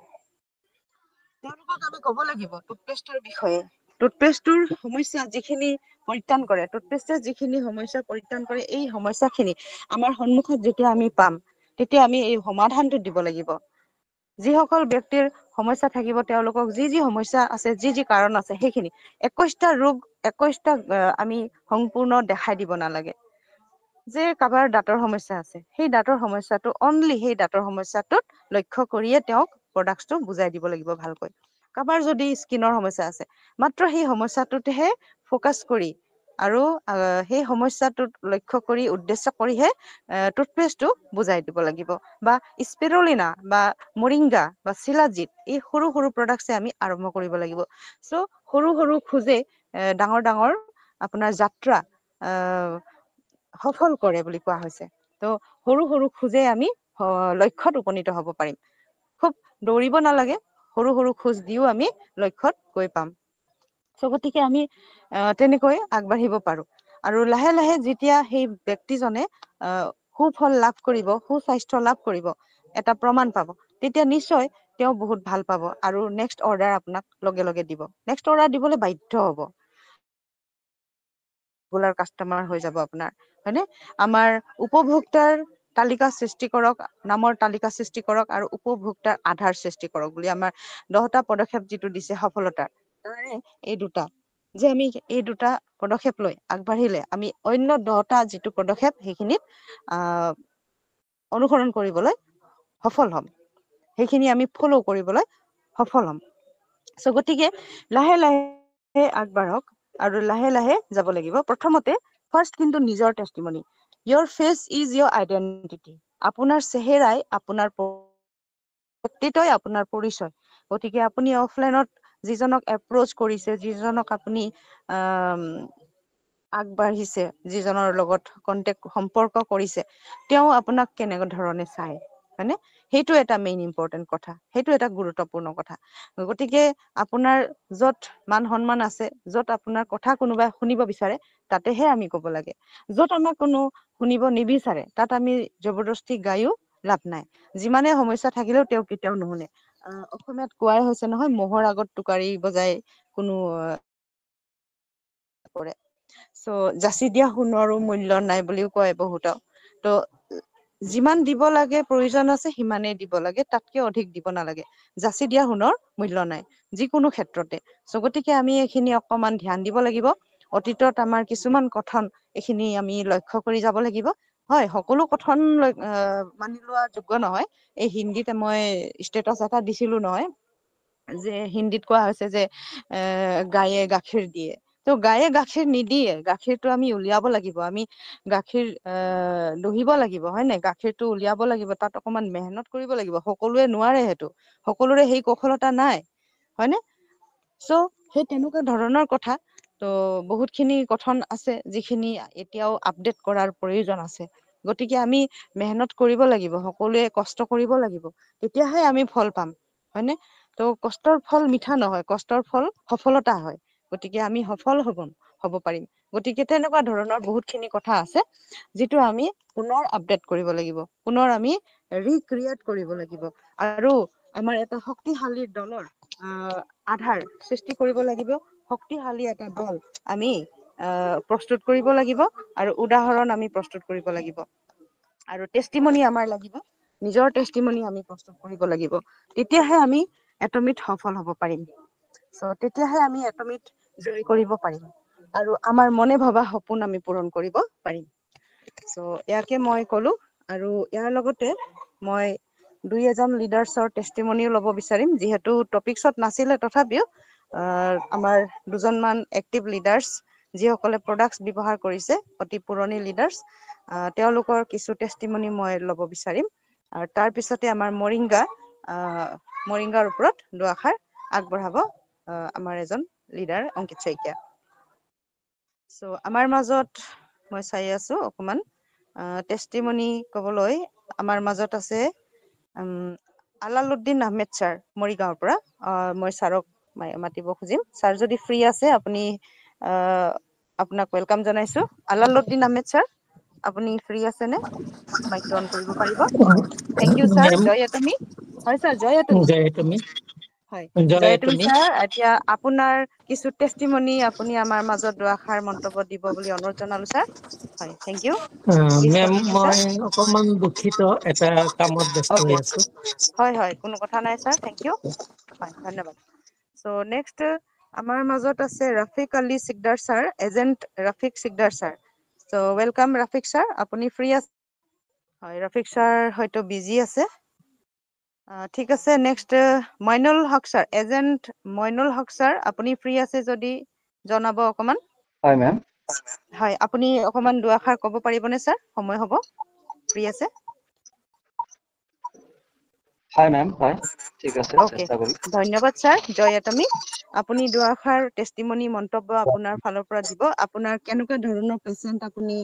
তেওঁলোকক আমি ক'ব লাগিব টুথপেষ্টৰ বিষয়ে। টুথপেষ্টটোৰ সমস্যা যিখিনি পৰিত্ৰাণ কৰে, টুথপেষ্টে যিখিনি সমস্যা পৰিত্ৰাণ কৰে, এই সমস্যাখিনি আমাৰ সন্মুখত যেতিয়া আমি পাম, তেতিয়া আমি এই সমাধানটো দিব লাগিব। যিসকল ব্যক্তিৰ সমস্যা থাকিব, তেওঁলোকক যি সমস্যা আছে, যি কাৰণ আছে, সেইখিনি 21টা ৰোগ 21টা আমি সম্পূৰ্ণ দেখাই দিব নালাগে। যে কাৰোবাৰ দাঁতৰ সমস্যা আছে, সেই দাঁতৰ সমস্যাটো অনলি সেই দাঁতৰ সমস্যাটোত লক্ষ্য কৰিয়ে তেওঁক প্ৰডাক্টটো বুজাই দিব লাগিব ভালকৈ। কাৰোবাৰ যদি স্কিনৰ সমস্যা আছে, মাত্ৰ সেই সমস্যাটোতহে ফ'কাছ কৰি আৰু সেই সমস্যাটোত লক্ষ্য কৰি উদ্দেশ্য কৰিহে টুথপেষ্টটো বুজাই দিব লাগিব। বা স্পিৰুলিনা বা মৰিংগা বা শিলাজিৎ, এই সৰু সৰু প্ৰডাক্টছে আমি আৰম্ভ কৰিব লাগিব। চ' সৰু খোজে ডাঙৰ আপোনাৰ যাত্ৰা সফল কৰে বুলি কোৱা হৈছে। ত' সৰু খোজে আমি লক্ষ্যত উপনীত হ'ব পাৰিম। খুব দৌৰিব নালাগে, সৰু খোজ দিও আমি লক্ষ্যত গৈ পাম। চ' গতিকে আমি তেনেকৈ আগবাঢ়িব পাৰো। আৰু লাহে লাহে যেতিয়া সেই ব্যক্তিজনে সুফল লাভ কৰিব, সুস্বাস্থ্য লাভ কৰিব, এটা প্ৰমাণ পাব, তেতিয়া নিশ্চয় তেওঁ বহুত ভাল পাব আৰু নেক্সট অৰ্ডাৰ আপোনাক লগে লগে দিব। নেক্সট অৰ্ডাৰ দিবলৈ বাধ্য হ'ব। ৰেগুলাৰ কাষ্টমাৰ হৈ যাব আপোনাৰ, হয়নে? আমাৰ উপভোক্তাৰ তালিকা সৃষ্টি কৰক, নামৰ তালিকা সৃষ্টি কৰক, আৰু উপভোক্তাৰ আধাৰ সৃষ্টি কৰক বুলি আমাৰ 10টা পদক্ষেপ যিটো দিছে সফলতাৰ, তাৰে এই দুটা, যে আমি এই দুটা পদক্ষেপ লৈ আগবাঢ়িলে আমি অন্য 10টা যিটো পদক্ষেপ সেইখিনিত অনুসৰণ কৰিবলৈ সফল হ'ম, সেইখিনি আমি ফ'ল' কৰিবলৈ সফল হ'ম। চ' গতিকে লাহে লাহে আগবাঢ়ক আৰু লাহে লাহে যাব লাগিব। প্ৰথমতে ফাৰ্ষ্ট কিন্তু নিজৰ টেষ্টিমনি। Your face is your identity. আপোনাৰ চেহেৰাই আপোনাৰ ব্যক্তিত্বই আপোনাৰ পৰিচয়। গতিকে আপুনি অফলাইনত যিজনক এপ্ৰ'চ কৰিছে, যিজনক আপুনি আগবাঢ়িছে, যিজনৰ লগত সম্পৰ্ক কৰিছে, তেওঁ আপোনাক কেনেকুৱা ধৰণে চায়, হয়নে? সেইটো এটা মেইন ইম্পৰ্টেণ্ট কথা, সেইটো এটা গুৰুত্বপূৰ্ণ কথা। গতিকে আপোনাৰ য'ত মান সন্মান আছে, য'ত আপোনাৰ কথা কোনোবাই শুনিব বিচাৰে, তাতেহে আমি ক'ব লাগে। য'ত আমাক কোনো শুনিব নিবিচাৰে, তাত আমি জবৰদস্তি গায়ো লাভ নাই। যিমানে সমস্যা থাকিলেও তেওঁ কেতিয়াও নুশুনে। অসমীয়াত কোৱাই হৈছে নহয়, মহৰ আগত টোকাৰি বজাই কোনো কৰে। চ' যাচি দিয়া সোণৰো মূল্য নাই বুলিও কয় বহুতক। ত' যিমান দিব লাগে প্ৰয়োজন আছে সিমানেই দিব লাগে, তাতকে অধিক দিব নালাগে। যাচি দিয়া সোণৰ মূল্য নাই যিকোনো ক্ষেত্ৰতে। চ' গতিকে আমি এইখিনি অকমান ধ্যান দিব লাগিব। অতীতত আমাৰ কিছুমান কথন, এইখিনি আমি লক্ষ্য কৰি যাব লাগিব। হয়, সকলো কথন মানি লোৱা যোগ্য নহয়। এই হিন্দীতে মই ষ্টেটাছ এটা দিছিলো নহয়, যে হিন্দীত কোৱা হৈছে যে গায়ে গাখীৰ দিয়ে। তো গায়ে গাখীৰ নিদিয়ে, গাখীৰটো আমি উলিয়াব লাগিব। আমি গাখীৰ দহিব লাগিব, হয় নাই? গাখীৰটো উলিয়াব লাগিব, তাত অকমান মেহনত কৰিব লাগিব। সকলোৱে নোৱাৰে সেইটো, সকলোৰে সেই কৌশলতা নাই, হয়নে? চ' সেই তেনেকুৱা ধৰণৰ কথা। তো বহুতখিনি কথন আছে যিখিনি এতিয়াও আপডেট কৰাৰ প্ৰয়োজন আছে। গতিকে আমি মেহনত কৰিব লাগিব, সকলোৱে কষ্ট কৰিব লাগিব, তেতিয়াহে আমি ফল পাম, হয়নে? তো কষ্টৰ ফল মিঠা নহয়, কষ্টৰ ফল সফলতা হয়। গতিকে আমি সফল হ'ব পাৰিম। গতিকে তেনেকুৱা ধৰণৰ বহুতখিনি কথা আছে, যিটো আমি পুনৰ আপডেট কৰিব লাগিব, পুনৰ আমি ৰিক্ৰিয়েট কৰিব লাগিব। আৰু আমাৰ এটা শক্তিশালী দলৰ আধাৰ সৃষ্টি কৰিব লাগিব। শক্তিশালী এটা দল আমি প্ৰস্তুত কৰিব লাগিব, আৰু উদাহৰণ আমি প্ৰস্তুত কৰিব লাগিব, আৰু টেষ্টিমনি আমাৰ লাগিব। নিজৰ টেষ্টিমনি আমি প্ৰস্তুত কৰিব লাগিব, তেতিয়াহে আমি এটমিত সফল হ'ব পাৰিম। চ' তেতিয়াহে আমি এটমিত জয় কৰিব পাৰিম, আৰু আমাৰ মনে ভবা সপোন আমি পূৰণ কৰিব পাৰিম। চ' ইয়াকে মই কলো, আৰু ইয়াৰ লগতে মই 2-এজন লিডাৰ্ছৰ টেষ্টিমনিও ল'ব বিচাৰিম, যিহেতু টপিকছত নাছিলে। তথাপিও আমাৰ 2জনমান এক্টিভ লিডাৰ্ছ, যিসকলে প্ৰডাক্টছ ব্যৱহাৰ কৰিছে, অতি পুৰণি লিডাৰ্ছ, তেওঁলোকৰ কিছু টেষ্টিমনি মই ল'ব বিচাৰিম। আৰু তাৰ পিছতে আমাৰ মৰিংগাৰ ওপৰত দুআষাৰ আগবঢ়াব আমাৰ এজন লিডাৰ, অংকিত শইকীয়া। চ' আমাৰ মাজত মই চাই আছো অকমান টেষ্টিমনি ক'বলৈ। আমাৰ মাজত আছে আলালুদ্দিন আহমেদ ছাৰ, মৰিগাঁৱৰ পৰা। মই ছাৰক মাতিব খুজিম। ছাৰ যদি ফ্ৰী আছে, আপুনি আপোনাক ৱেলকাম জনাইছো। আলালুদ্দিন আহমেদ ছাৰ, আপুনি ফ্ৰী আছেনে? মাইকটো অন কৰিব পাৰিব। Thank you sir. মেম, জয় অটমি। হয় ছাৰ, জয় অটমি। হয়, জয় অটমি ছাৰ। এতিয়া আপোনাৰ কিছু টেষ্টিমনি আপুনি আমাৰ মাজত দুআষাৰ মন্তব্য দিব বুলি অনুৰোধ জনালো ছাৰ। হয়, thank you. Please ma'am, continue sir. মই অকমান দুখিত, এটা কামত ব্যস্ত হৈ অ'কে, আছো। হয় হয়, কোনো কথা নাই ছাৰ, থেংক ইউ। হয়, ধন্যবাদ। চ' নেক্সট আমাৰ মাজত আছে Rafiq Ali Sikdar sir, agent Rafiq Sikdar sir. So' welcome Rafiq sir, আপুনি ফ্ৰী আছে? হয়, ৰাফিক ছাৰ হয়তো বিজি আছে। ঠিক আছে, next Mainul Haque sir, agent Mainul Haque sir, আপুনি ফ্ৰী আছে যদি জনাব অকমান। হয় মেম। হয়, আপুনি অকমান দুআষাৰ ক'ব পাৰিবনে ছাৰ? সময় হ'ব, ফ্ৰী আছে? হয় মেম, হয়, ঠিক আছে, অ'কে, চেষ্টা কৰিম। ধন্যবাদ ছাৰ। জয় অটমি, আপুনি দুআষাৰ টেষ্টিমনি মন্তব্য আপোনাৰ ফালৰ পৰা দিব। আপোনাৰ কেনেকুৱা ধৰণৰ পেচেণ্ট আপুনি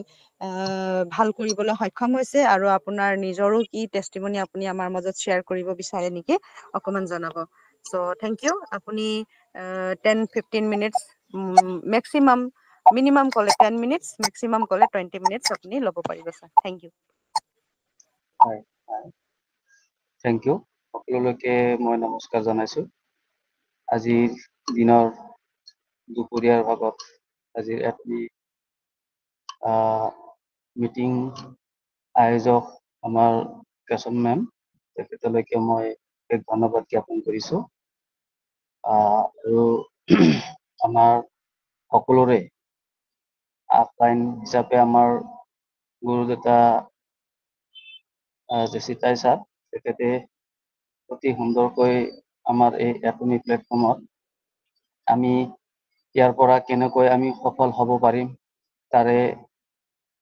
ভাল কৰিবলৈ সক্ষম হৈছে, আৰু আপোনাৰ নিজৰো কি টেষ্টিমনি আপুনি আমাৰ মাজত শ্বেয়াৰ কৰিব বিচাৰে নেকি, অকমান জনাব। চ' থেংক ইউ। আপুনি 10-15 মিনিটছ, মেক্সিমাম, মিনিমাম ক'লে 10 মিনিটছ, মেক্সিমাম ক'লে 20 মিনিটছ আপুনি ল'ব পাৰিব ছাৰ। Thank you. হয়, থেংক ইউ। সকলোলৈকে মই নমস্কাৰ জনাইছো। আজিৰ দিনৰ দুপৰীয়াৰ ভাগত আজিৰ এটি মিটিং আয়োজক আমাৰ কেশৱ মেম, তেখেতলৈকে মই এক ধন্যবাদ জ্ঞাপন কৰিছো। আৰু আমাৰ সকলোৰে আপলাইন হিচাপে আমাৰ গুৰুদেউতা জেচিতাই ছাৰ, তেখেতে অতি সুন্দৰকৈ আমাৰ এই এটমি প্লেটফৰ্মত আমি ইয়াৰ পৰা কেনেকৈ আমি সফল হ'ব পাৰিম, তাৰে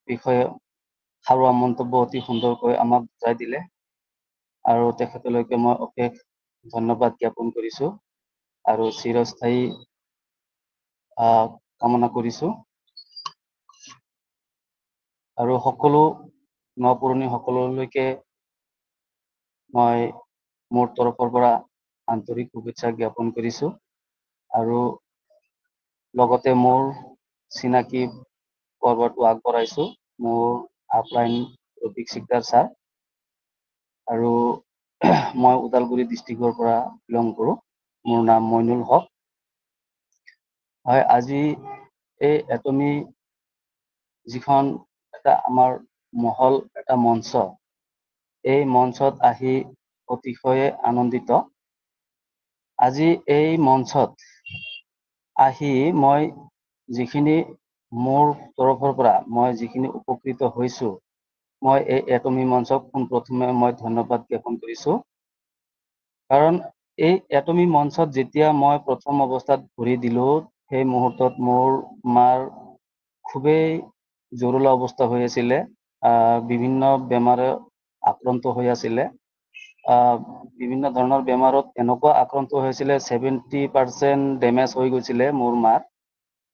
বিষয়ে সাৰুৱা মন্তব্য অতি সুন্দৰকৈ আমাক বুজাই দিলে, আৰু তেখেতলৈকে মই অশেষ ধন্যবাদ জ্ঞাপন কৰিছো, আৰু চিৰস্থায়ী কামনা কৰিছো। আৰু সকলো নপুৰণি সকললৈকে মই মোৰ তৰফৰ পৰা আন্তৰিক শুভেচ্ছা জ্ঞাপন কৰিছো, আৰু লগতে মোৰ চিনাকি পৰ্বটো আগবঢ়াইছো মোৰ আপলাইন ৰফিক সিকদাৰ ছাৰ, আৰু মই ওদালগুৰি ডিষ্ট্ৰিক্টৰ পৰা বিলং কৰোঁ। মোৰ নাম মইনুল হক। হয়, আজি এই এটমি যিখন এটা আমাৰ মহল, এটা মঞ্চ, এই মঞ্চত আহি অতিশয়ে আনন্দিত। আজি এই মঞ্চত আহি মই যিখিনি মোৰ তৰফৰ পৰা মই যিখিনি উপকৃত হৈছো, মই এই এটমি মঞ্চক পোনপ্ৰথমে মই ধন্যবাদ জ্ঞাপন কৰিছো। কাৰণ এই এটমি মঞ্চত যেতিয়া মই প্ৰথম অৱস্থাত ভৰি দিলো, সেই মুহূৰ্তত মোৰ মাৰ খুবেই জৰুলা অৱস্থা হৈ আছিলে। বিভিন্ন বেমাৰে আক্ৰান্ত হৈ আছিলে। বিভিন্ন ধৰণৰ বেমাৰত এনেকুৱা আক্ৰান্ত হৈছিলে 70% ডেমেজ হৈ গৈছিলে মোৰ মাৰ।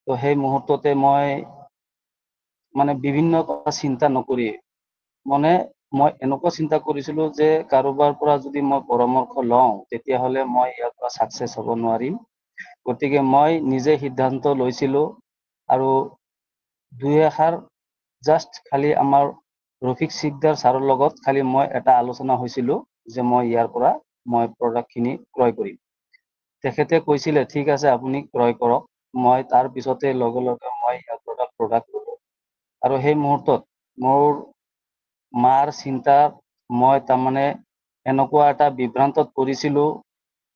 তো সেই মুহূৰ্ততে মই মানে বিভিন্ন কথা চিন্তা নকৰি মানে মই এনেকুৱা চিন্তা কৰিছিলো যে কাৰোবাৰ পৰা যদি মই পৰামৰ্শ লওঁ তেতিয়াহ'লে মই ইয়াৰ পৰা ছাকচেছ হ'ব নোৱাৰিম। গতিকে মই নিজে সিদ্ধান্ত লৈছিলো আৰু দুই এষাৰ জাষ্ট খালি আমাৰ ৰফিক সিকদাৰ ছাৰৰ লগত খালি মই এটা আলোচনা হৈছিলো যে মই ইয়াৰ পৰা মই প্ৰডাক্টখিনি ক্ৰয় কৰিম। তেখেতে কৈছিলে ঠিক আছে আপুনি ক্ৰয় কৰক। মই তাৰ পিছতে লগে লগে মই ইয়াৰ পৰা প্ৰডাক্ট ললো। আৰু সেই মুহূৰ্তত মোৰ মাৰ চিন্তাত মই তাৰমানে এনেকুৱা এটা বিভ্ৰান্তত পৰিছিলো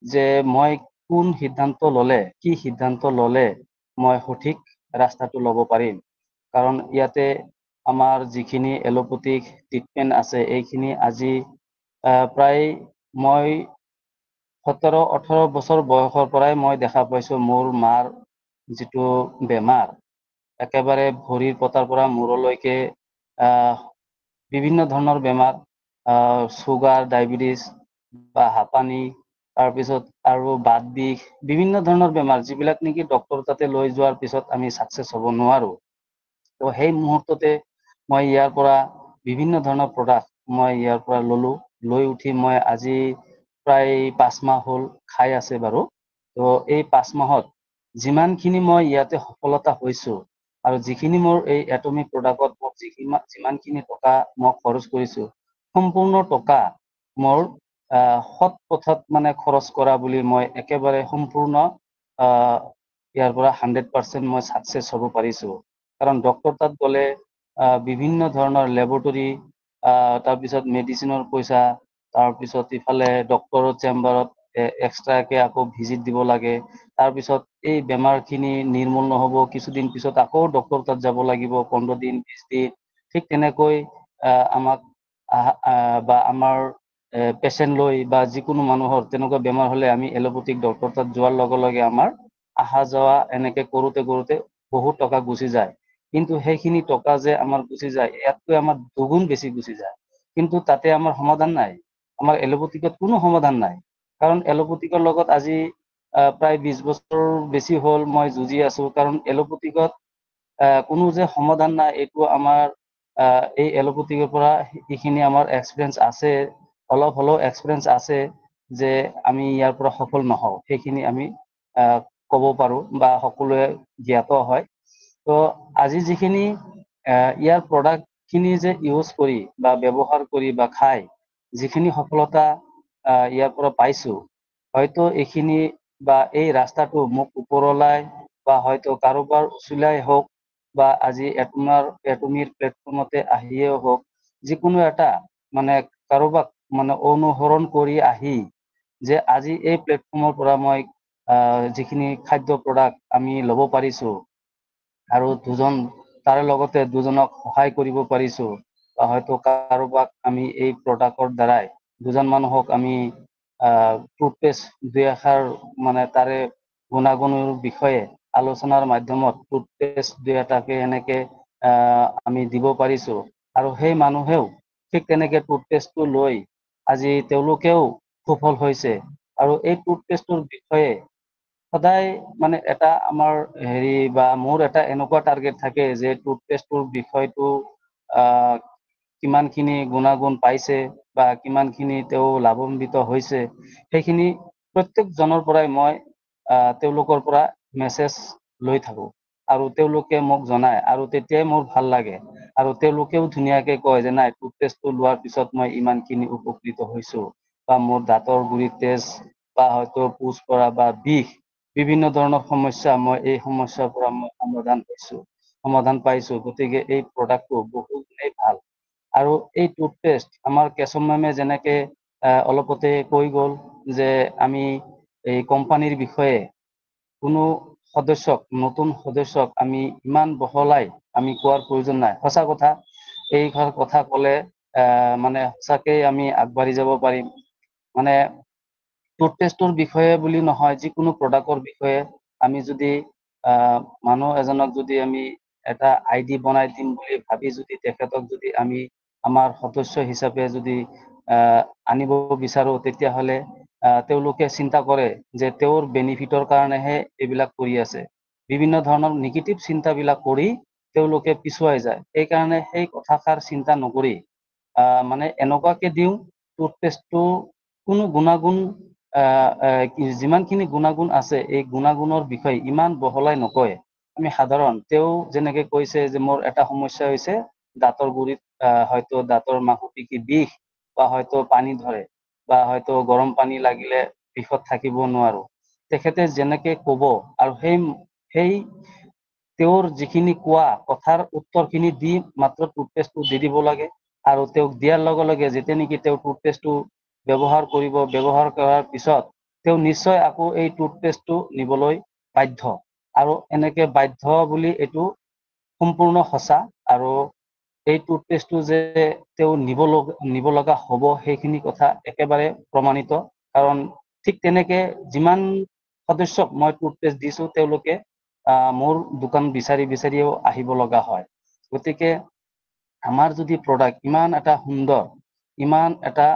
যে মই কোন সিদ্ধান্ত ললে, কি সিদ্ধান্ত ললে মই সঠিক ৰাস্তাটো ল'ব পাৰিম। কাৰণ ইয়াতে আমাৰ যিখিনি এলোপেথিক ট্ৰিটমেণ্ট আছে এইখিনি আজি প্ৰায় মই 17-18 বছৰ বয়সৰ পৰাই মই দেখা পাইছো মোৰ মাৰ যিটো বেমাৰ একেবাৰে ভৰিৰ পতাৰ পৰা মূৰলৈকে বিভিন্ন ধৰণৰ বেমাৰ, চুগাৰ, ডায়েবেটিছ বা হাঁপানি, তাৰপিছত আৰু বাত বিষ, বিভিন্ন ধৰণৰ বেমাৰ যিবিলাক নেকি ডক্তৰ তাতে লৈ যোৱাৰ পিছত আমি ছাকচেছ হ'ব নোৱাৰো। তো সেই মুহূৰ্ততে মই ইয়াৰ পৰা বিভিন্ন ধৰণৰ প্ৰডাক্ট মই ইয়াৰ পৰা ললো। লৈ উঠি মই আজি প্ৰায় 5 মাহ হ'ল খাই আছে বাৰু। তো এই 5 মাহত যিমানখিনি মই ইয়াতে সফলতা হৈছো আৰু যিখিনি মোৰ এই এটমিক প্ৰডাক্টত মোক যিমানখিনি টকা মই খৰচ কৰিছো, সম্পূৰ্ণ টকা মোৰ সৎ পথত মানে খৰচ কৰা বুলি মই একেবাৰে সম্পূৰ্ণ ইয়াৰ পৰা 100% মই ছাকচেছ হ'ব পাৰিছো। কাৰণ ডক্তৰ তাত গ'লে বিভিন্ন ধৰণৰ লেবৰেটৰী, তাৰপিছত মেডিচিনৰ পইচা, তাৰপিছত ইফালে ডক্তৰৰ চেম্বাৰত এক্সট্ৰাকে আকৌ ভিজিট দিব লাগে। তাৰপিছত এই বেমাৰখিনি নিৰ্মূল নহ'ব, কিছুদিন পিছত আকৌ ডক্তৰ তাত যাব লাগিব, 15 দিন 20 দিন। ঠিক তেনেকৈ আমাক বা আমাৰ পেচেণ্ট লৈ বা যিকোনো মানুহৰ তেনেকুৱা বেমাৰ হলে আমি এলোপেথিক ডক্তৰ তাত যোৱাৰ লগে লগে আমাৰ আহা যোৱা এনেকে কৰোতে কৰোতে বহুত টকা গুচি যায়। কিন্তু সেইখিনি টকা যে আমাৰ গুচি যায়, ইয়াতকৈ আমাৰ দুগুণ বেছি গুচি যায়। কিন্তু তাতে আমাৰ সমাধান নাই। আমাৰ এলোপেথিকত কোনো সমাধান নাই। কাৰণ এলোপেথিকৰ লগত আজি প্ৰায় 20 বছৰ বেছি হ'ল মই যুঁজি আছো। কাৰণ এলোপেথিকত কোনো যে সমাধান নাই এইটো আমাৰ এই এলোপেথিকৰ পৰা এইখিনি আমাৰ এক্সপিৰিয়েঞ্চ আছে, অলপ হ'লেও এক্সপিৰিয়েঞ্চ আছে যে আমি ইয়াৰ পৰা সফল নহওঁ। সেইখিনি আমি ক'ব পাৰো বা সকলোৱে জ্ঞাত হয়। তো আজি যিখিনি ইয়াৰ প্ৰডাক্ট খিনি যে ইউজ কৰি বা ব্যৱহাৰ কৰি বা খাই যিখিনি সফলতা ইয়াৰ পৰা পাইছো, হয়তো এইখিনি বা এই ৰাস্তাটো মোক ওপৰলাই বা হয়তো কাৰোবাৰ উচিলাই হওক বা আজি এটমিৰ প্লেটফৰ্মতে আহিয়ে হওক, যিকোনো এটা মানে কাৰোবাক মানে অনুসৰণ কৰি আহি যে আজি এই প্লেটফৰ্মৰ পৰা মই যিখিনি খাদ্য প্ৰডাক্ট আমি ল'ব পাৰিছো আৰু তাৰে লগতে দুজনক সহায় কৰিব পাৰিছো, বা হয়তো কাৰোবাক আমি এই প্ৰডাক্টৰ দ্বাৰাই দুজন মানুহক আমি টুথপেষ্ট দুই এষাৰ মানে তাৰে গুণাগুণৰ বিষয়ে আলোচনাৰ মাধ্যমত টুথপেষ্ট দুই এটাকে এনেকে আমি দিব পাৰিছো। আৰু সেই মানুহেও ঠিক তেনেকে টুথপেষ্টটো লৈ আজি তেওঁলোকেও সফল হৈছে। আৰু এই টুথপেষ্টৰ বিষয়ে সদায় মানে এটা আমাৰ বা মোৰ এটা এনেকুৱা টাৰ্গেট থাকে যে টুথপেষ্টৰ বিষয়টো কিমানখিনি গুণাগুণ পাইছে বা কিমানখিনি তেওঁ লাভান্বিত হৈছে, সেইখিনি প্ৰত্যেকজনৰ পৰাই মই তেওঁলোকৰ পৰা মেছেজ লৈ থাকো আৰু তেওঁলোকে মোক জনায় আৰু তেতিয়াই মোৰ ভাল লাগে। আৰু তেওঁলোকেও ধুনীয়াকে কয় যে নাই টুথপেষ্টটো লোৱাৰ পিছত মই ইমানখিনি উপকৃত হৈছো, বা মোৰ দাঁতৰ গুৰিত তেজ বা হয়তো পুজ পৰা বা বিষ বিভিন্ন ধৰণৰ সমস্যা মই এই সমস্যাৰ পৰা মই সমাধান পাইছো। গতিকে এই প্ৰডাক্টটো বহুত গুণেই ভাল। আৰু এই টুথপেষ্ট আমাৰ কেশৱ মেমে যেনেকে অলপতে কৈ গ'ল যে আমি এই কোম্পানীৰ বিষয়ে কোনো নতুন সদস্যক আমি ইমান বহলাই আমি কোৱাৰ প্ৰয়োজন নাই। সঁচা কথা, এই কথা ক'লে মানে সঁচাকেই আমি আগবাঢ়ি যাব পাৰিম। মানে টুথপেষ্টৰ বিষয়ে বুলি নহয়, যিকোনো প্ৰডাক্টৰ বিষয়ে আমি যদি মানুহ এজনক যদি আমি এটা ID বনাই দিম বুলি ভাবি যদি তেখেতক যদি আমি আমাৰ সদস্য হিচাপে যদি আনিব বিচাৰো, তেতিয়াহ'লে তেওঁলোকে চিন্তা কৰে যে তেওঁৰ বেনিফিটৰ কাৰণেহে এইবিলাক কৰি আছে। বিভিন্ন ধৰণৰ নিগেটিভ চিন্তাবিলাক কৰি তেওঁলোকে পিছুৱাই যায়। সেইকাৰণে সেই কথাষাৰ চিন্তা নকৰি মানে এনেকুৱাকে দিওঁ, টুথপেষ্টটো কোনো গুণাগুণ যিমানখিনি গুণাগুণ আছে এই গুণাগুণৰ বিষয়ে ইমান বহলাই নকয়। আমি সাধাৰণ তেওঁ যেনেকে কৈছে যে মোৰ এটা সমস্যা হৈছে দাঁতৰ গুৰিত হয়তো দাঁতৰ মাংসপেশী বিষ, বা হয়তো পানী ধৰে, বা হয়তো গৰম পানী লাগিলে বিষত থাকিব নোৱাৰো। তেখেতে যেনেকে কব আৰু সেই তেওঁৰ যিখিনি কোৱা কথাৰ উত্তৰখিনি দি মাত্ৰ টুথপেষ্টটো দি দিব লাগে। আৰু তেওঁক দিয়াৰ লগে লগে যেতিয়া নেকি তেওঁ টুথপেষ্টটো ব্যৱহাৰ কৰিব, ব্যৱহাৰ কৰাৰ পিছত তেওঁ নিশ্চয় আকৌ এই টুথপেষ্টটো নিবলৈ বাধ্য। আৰু এনেকে বাধ্য বুলি এইটো সম্পূৰ্ণ সঁচা। আৰু এই টুথপেষ্টটো যে তেওঁ নিব লগা হ'ব, সেইখিনি কথা একেবাৰে প্ৰমাণিত। কাৰণ ঠিক তেনেকে যিমান সদস্যক মই টুথপেষ্ট দিছো, তেওঁলোকে মোৰ দোকান বিচাৰি বিচাৰিও আহিব লগা হয়। গতিকে আমাৰ যদি প্ৰডাক্ট ইমান এটা সুন্দৰ, ইমান এটা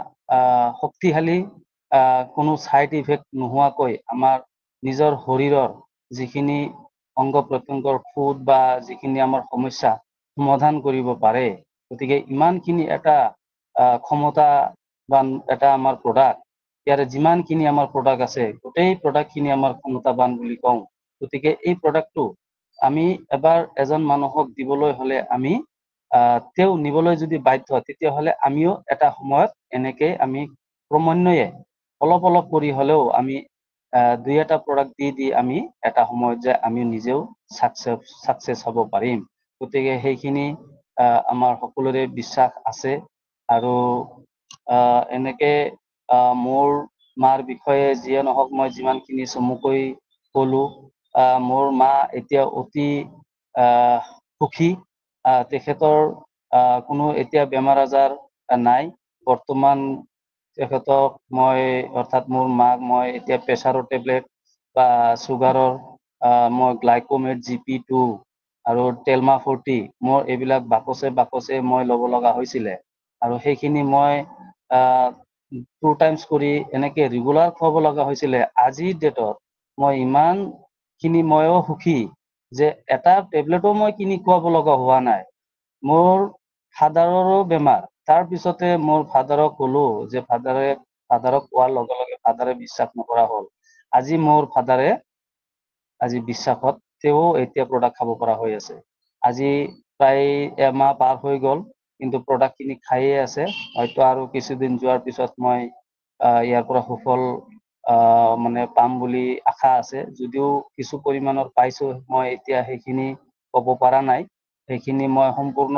শক্তিশালী, কোনো ছাইড ইফেক্ট নোহোৱাকৈ আমাৰ নিজৰ শৰীৰৰ যিখিনি অংগ প্ৰত্যংগৰ খুঁত বা যিখিনি আমাৰ সমস্যা সমাধান কৰিব পাৰে, গতিকে ইমানখিনি এটা ক্ষমতা বা এটা আমাৰ প্ৰডাক্ট, ইয়াৰে যিমানখিনি আমাৰ প্ৰডাক্ট আছে গোটেই প্ৰডাক্টখিনি আমাৰ ক্ষমতাবান বুলি কওঁ। গতিকে এই প্ৰডাক্টটো আমি এবাৰ এজন মানুহক দিবলৈ হলে আমি তেওঁ নিবলৈ যদি বাধ্য, তেতিয়াহলে আমিও এটা সময়ত এনেকে আমি ক্ৰমান্বয়ে অলপ অলপ কৰি হলেও আমি দুই এটা প্ৰডাক্ট দি আমি এটা সময়ত যে আমি নিজেও চাকচেছ হ'ব পাৰিম। গতিকে সেইখিনি আমাৰ সকলোৰে বিশ্বাস আছে। আৰু এনেকে মোৰ মাৰ বিষয়ে যিয়ে নহওক, মই যিমানখিনি চমুকৈ কলো, মোৰ মা এতিয়া অতি সুখী। তেখেতৰ কোনো এতিয়া বেমাৰ আজাৰ নাই। বৰ্তমান তেখেতক মই, অৰ্থাৎ মোৰ মাক মই এতিয়া প্ৰেছাৰৰ টেবলেট বা চুগাৰৰ মই গ্লাইকমেট GP2 আৰু টেলমা 40 মোৰ এইবিলাক বাকচে মই ল'ব লগা হৈছিলে। আৰু সেইখিনি মই 2 টাইমছ কৰি এনেকে ৰেগুলাৰ খুৱাব লগা হৈছিলে। আজিৰ ডেটত মই ইমান খিনি ময়ো সুখী যে এটা টেবলেটো মই কিনি খুৱাব লগা হোৱা নাই। মোৰ ফাদাৰৰো বেমাৰ, তাৰ পিছতে মোৰ ফাদাৰক কলো যে ফাদাৰক কোৱাৰ লগে লগে ফাদাৰে বিশ্বাস নকৰা হ'ল। আজি মোৰ ফাদাৰে আজি বিশ্বাসত তেওঁ এতিয়া প্ৰডাক্ট খাব পৰা হৈ আছে। আজি প্ৰায় এমাহ পাৰ হৈ গ'ল, কিন্তু প্ৰডাক্ট খিনি খায়ে আছে। হয়তো আৰু কিছুদিন যোৱাৰ পিছত মই ইয়াৰ পৰা সুফল মানে পাম বুলি আশা আছে। যদিও কিছু পৰিমাণৰ পাইছো, মই এতিয়া সেইখিনি ক'ব পৰা নাই। সেইখিনি মই সম্পূৰ্ণ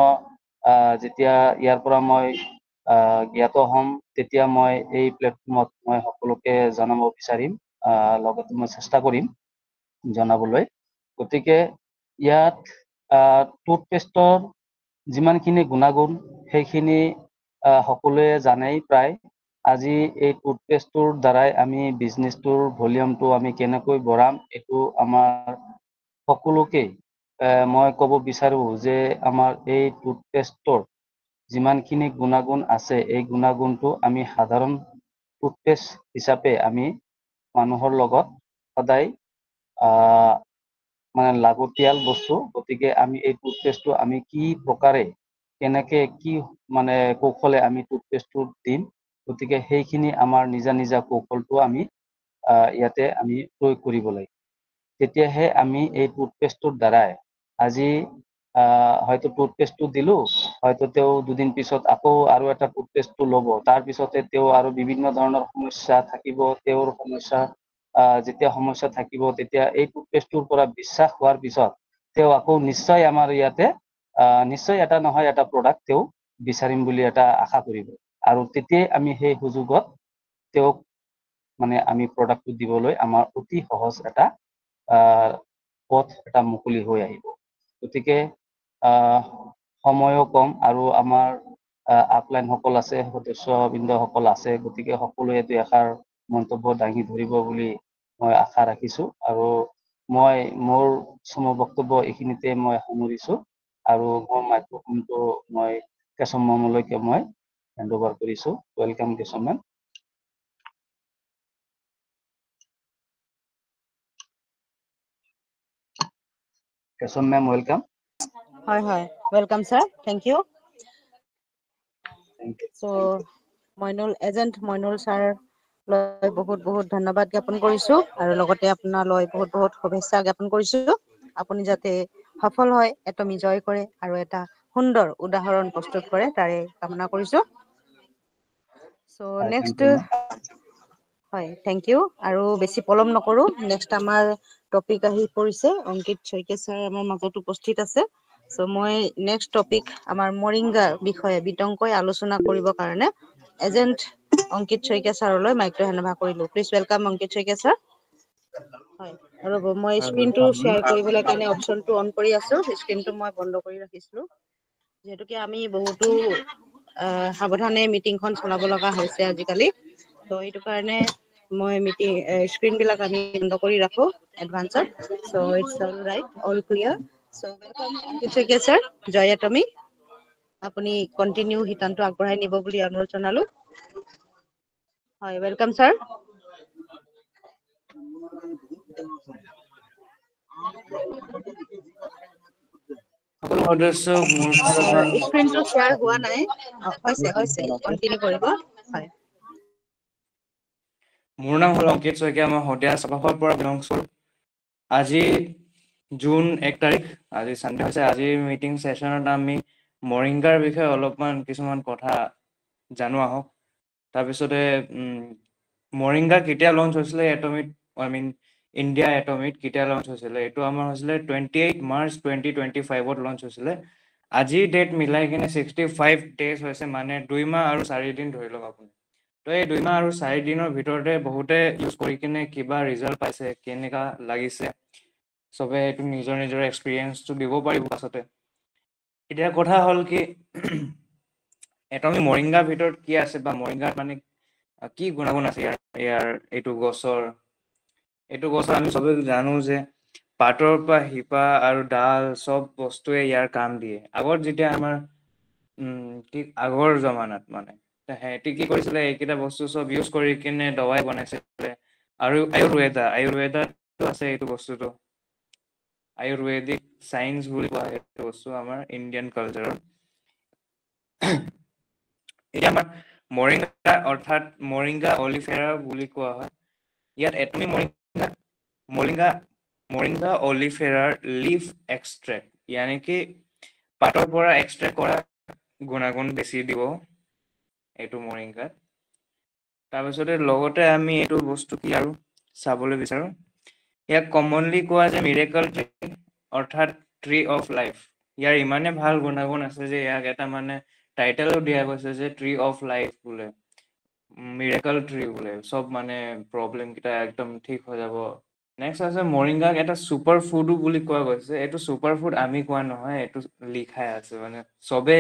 যেতিয়া ইয়াৰ পৰা মই জ্ঞাত হ'ম, তেতিয়া মই এই প্লেটফৰ্মত মই সকলোকে জনাব বিচাৰিম। লগতে মই চেষ্টা কৰিম জনাবলৈ। গতিকে ইয়াত টুথপেষ্টৰ যিমানখিনি গুণাগুণ সেইখিনি সকলোৱে জানেই প্ৰায়। আজি এই টুথপেষ্টটোৰ দ্বাৰাই আমি বিজনেছটোৰ ভলিউমটো আমি কেনেকৈ বঢ়াম, এইটো আমাৰ সকলোকে মই ক'ব বিচাৰো যে আমাৰ এই টুথপেষ্টৰ যিমানখিনি গুণাগুণ আছে, এই গুণাগুণটো আমি সাধাৰণ টুথপেষ্ট হিচাপে আমি মানুহৰ লগত সদায় মানে লাগতিয়াল বস্তু। গতিকে আমি এই টুথপেষ্টটো আমি কি প্ৰকাৰে, কেনেকে, কি মানে কৌশলে আমি টুথপেষ্টটো দিম, গতিকে সেইখিনি আমাৰ নিজা নিজা কৌশলটো আমি ইয়াতে আমি প্ৰয়োগ কৰিব লাগিব। তেতিয়াহে আমি এই টুথপেষ্টটোৰ দ্বাৰাই আজি হয়তো টুথপেষ্টটো দিলো, হয়তো তেওঁ দুদিন পিছত আকৌ আৰু এটা টুথপেষ্টটো ল'ব, তাৰ পিছতে তেওঁ আৰু বিভিন্ন ধৰণৰ সমস্যা থাকিব। তেওঁৰ সমস্যা যেতিয়া সমস্যা থাকিব, তেতিয়া এই টুথপেষ্টটোৰ পৰা বিশ্বাস হোৱাৰ পিছত তেওঁ আকৌ নিশ্চয় আমাৰ ইয়াতে নিশ্চয় এটা নহয় এটা প্ৰডাক্ট তেওঁ বিচাৰিম বুলি এটা আশা কৰিব। আৰু তেতিয়াই আমি সেই সুযোগত তেওঁক মানে আমি প্ৰডাক্টটো দিবলৈ আমাৰ অতি সহজ এটা পথ এটা মুকলি হৈ আহিব। গতিকে সময়ো কম আৰু আমাৰ আপলাইন সকল আছে, সদস্যবৃন্দসকল আছে, গতিকে সকলোৱে দুই এষাৰ মন্তব্য দাঙি ধৰিব বুলি মই আশা ৰাখিছো আৰু মই মোৰ বক্তব্য এইখিনিতে মই সামৰিছো আৰু মোৰ মাইক্ৰফোনটো মই কেশৱ মেমলৈকে মই হেণ্ড অভাৰ কৰিছো। Welcome Keshav ma'am. Keshav ma'am, welcome. হয় হয়, welcome sir, thank you. Thank you. So' agent Mainul sir লৈ বহুত বহুত ধন্যবাদ জ্ঞাপন কৰিছো আৰু লগতে আপোনালৈ বহুত বহুত শুভেচ্ছা জ্ঞাপন কৰিছো। আপুনি যাতে সফল হয়, এটমি জয় কৰে আৰু এটা সুন্দৰ উদাহৰণ প্ৰস্তুত কৰে তাৰে কামনা কৰিছো। চ' হয়, থেংক নেক্সট, ইউ মেম। হয় থেংক ইউ। আৰু বেছি পলম নকৰো, নেক্সট আমাৰ টপিক আহি পৰিছে। অংকিত শইকীয়া ছাৰ আমাৰ মাজত উপস্থিত আছে। চ' মই নেক্সট টপিক আমাৰ মৰিংগাৰ বিষয়ে বিতংকৈ আলোচনা কৰিবৰ কাৰণে এজেণ্ট অংকিত শইকীয়া ছাৰলৈ মাইকটো হেণ্ড অভাৰ কৰিলো। Please welcome Ankit Saikia sir. হয়, ৰ'ব মই স্ক্ৰীনটো শ্বেয়াৰ কৰিবলৈ কাৰণে অপশ্যনটো অন কৰি আছো। স্ক্ৰীনটো মই বন্ধ কৰি ৰাখিছিলো যিহেতুকে আমি বহুতো সাৱধানে মিটিংখন চলাব লগা হৈছে আজিকালি। ত' সেইটো কাৰণে মই স্ক্ৰীন বিলাক আমি বন্ধ কৰি ৰাখো এডভান্সত। So' it's all right, all clear. So' welcome Ankit Saikia sir, জয় এটমি। আপুনি কণ্টিনিউ শিতানটো আগবঢ়াই নিব বুলি অনুৰোধ জনালো। হয়, ৱেলকাম ছাৰ। সকলো সদস্যক মোৰ ফালৰ পৰা স্ক্ৰীনটো শ্বেয়াৰ হোৱা নাই। হৈছে, কণ্টিনিউ কৰিব। হয়। মোৰ নাম হ'ল অংকিত শইকীয়া, মই শদিয়া চপাখৰ পৰা বিলংছ কৰোঁ। আজি জুন 1 তাৰিখ, আজি চানডে হৈছে। আজিৰ মিটিং ছেশ্যনত আমি মৰিংগাৰ বিষয়ে অলপমান কিছুমান কথা জানো আহক। তাৰপিছতে মৰিংগা কেতিয়া লঞ্চ হৈছিলে এটমিক, ইণ্ডিয়া এটমিক কেতিয়া লঞ্চ হৈছিলে? এইটো আমাৰ হৈছিলে 28 মাৰ্চ 2025ত লঞ্চ হৈছিলে। আজিৰ ডেট মিলাই কিনে 65 ডেজ হৈছে, মানে 2 মাহ আৰু 4 দিন ধৰি লওক আপুনি। তো এই 2 মাহ আৰু 4 দিনৰ ভিতৰতে বহুতে ইউজ কৰি কিনে কিবা ৰিজাল্ট পাইছে, কেনেকা লাগিছে, চবে এইটো নিজৰ নিজৰ এক্সপিৰিয়েঞ্চটো দিব পাৰিব পাছতে। এতিয়া কথা হ'ল কি, এটমি মৰিংগাৰ ভিতৰত কি আছে বা মৰিংগাত মানে কি গুণাগুণ আছে ইয়াৰ এইটো গছৰ আমি চবে জানো যে পাতৰ পৰা শিপা আৰু ডাল চব বস্তুৱে ইয়াৰ কাম দিয়ে। আগত যেতিয়া আমাৰ আগৰ জমানাত মানে সিহঁতি কি কৰিছিলে, এইকেইটা বস্তু চব ইউজ কৰি কিনে দৱাই বনাইছিলে। আৰু আয়ুৰ্বেদাটো আছে এইটো বস্তুটো, আয়ুৰ্বেদিক চাইন্স বুলি কোৱা হয় এইটো বস্তু আমাৰ ইণ্ডিয়ান কালচাৰৰ। এতিয়া আমাৰ মৰিংগা অৰ্থাৎ মৰিংগা অলিফেৰা বুলি কোৱা হয়। ইয়াত এটমি মৰিংগা অলিফেৰাৰ লিফ এক্সট্ৰেক্ট, ইয়ানি কি পাতৰ পৰা এক্সট্ৰেক্ট কৰা গুণাগুণ বেছি দিব এইটো মৰিংগাত। তাৰপিছতে লগতে আমি এইটো বস্তু কি আৰু চাবলৈ বিচাৰোঁ, ইয়াক কমনলি কোৱা যে মিৰেকল ট্ৰী অৰ্থাৎ ট্ৰী অফ লাইফ। ইয়াৰ ইমানে ভাল গুণাগুণ আছে যে ইয়াক এটা মানে টাইটেলো দিয়া গৈছে যে ট্ৰী অফ লাইফ বোলে, মিৰেকল ট্ৰী বোলে, চব মানে প্ৰব্লেম কেইটা একদম ঠিক হৈ যাব। নেক্সট আছে মৰিংগাক এটা চুপাৰ ফুডো বুলি কোৱা গৈছে। এইটো চুপাৰ ফুড আমি কোৱা নহয়, এইটো লিখাই আছে, মানে চবে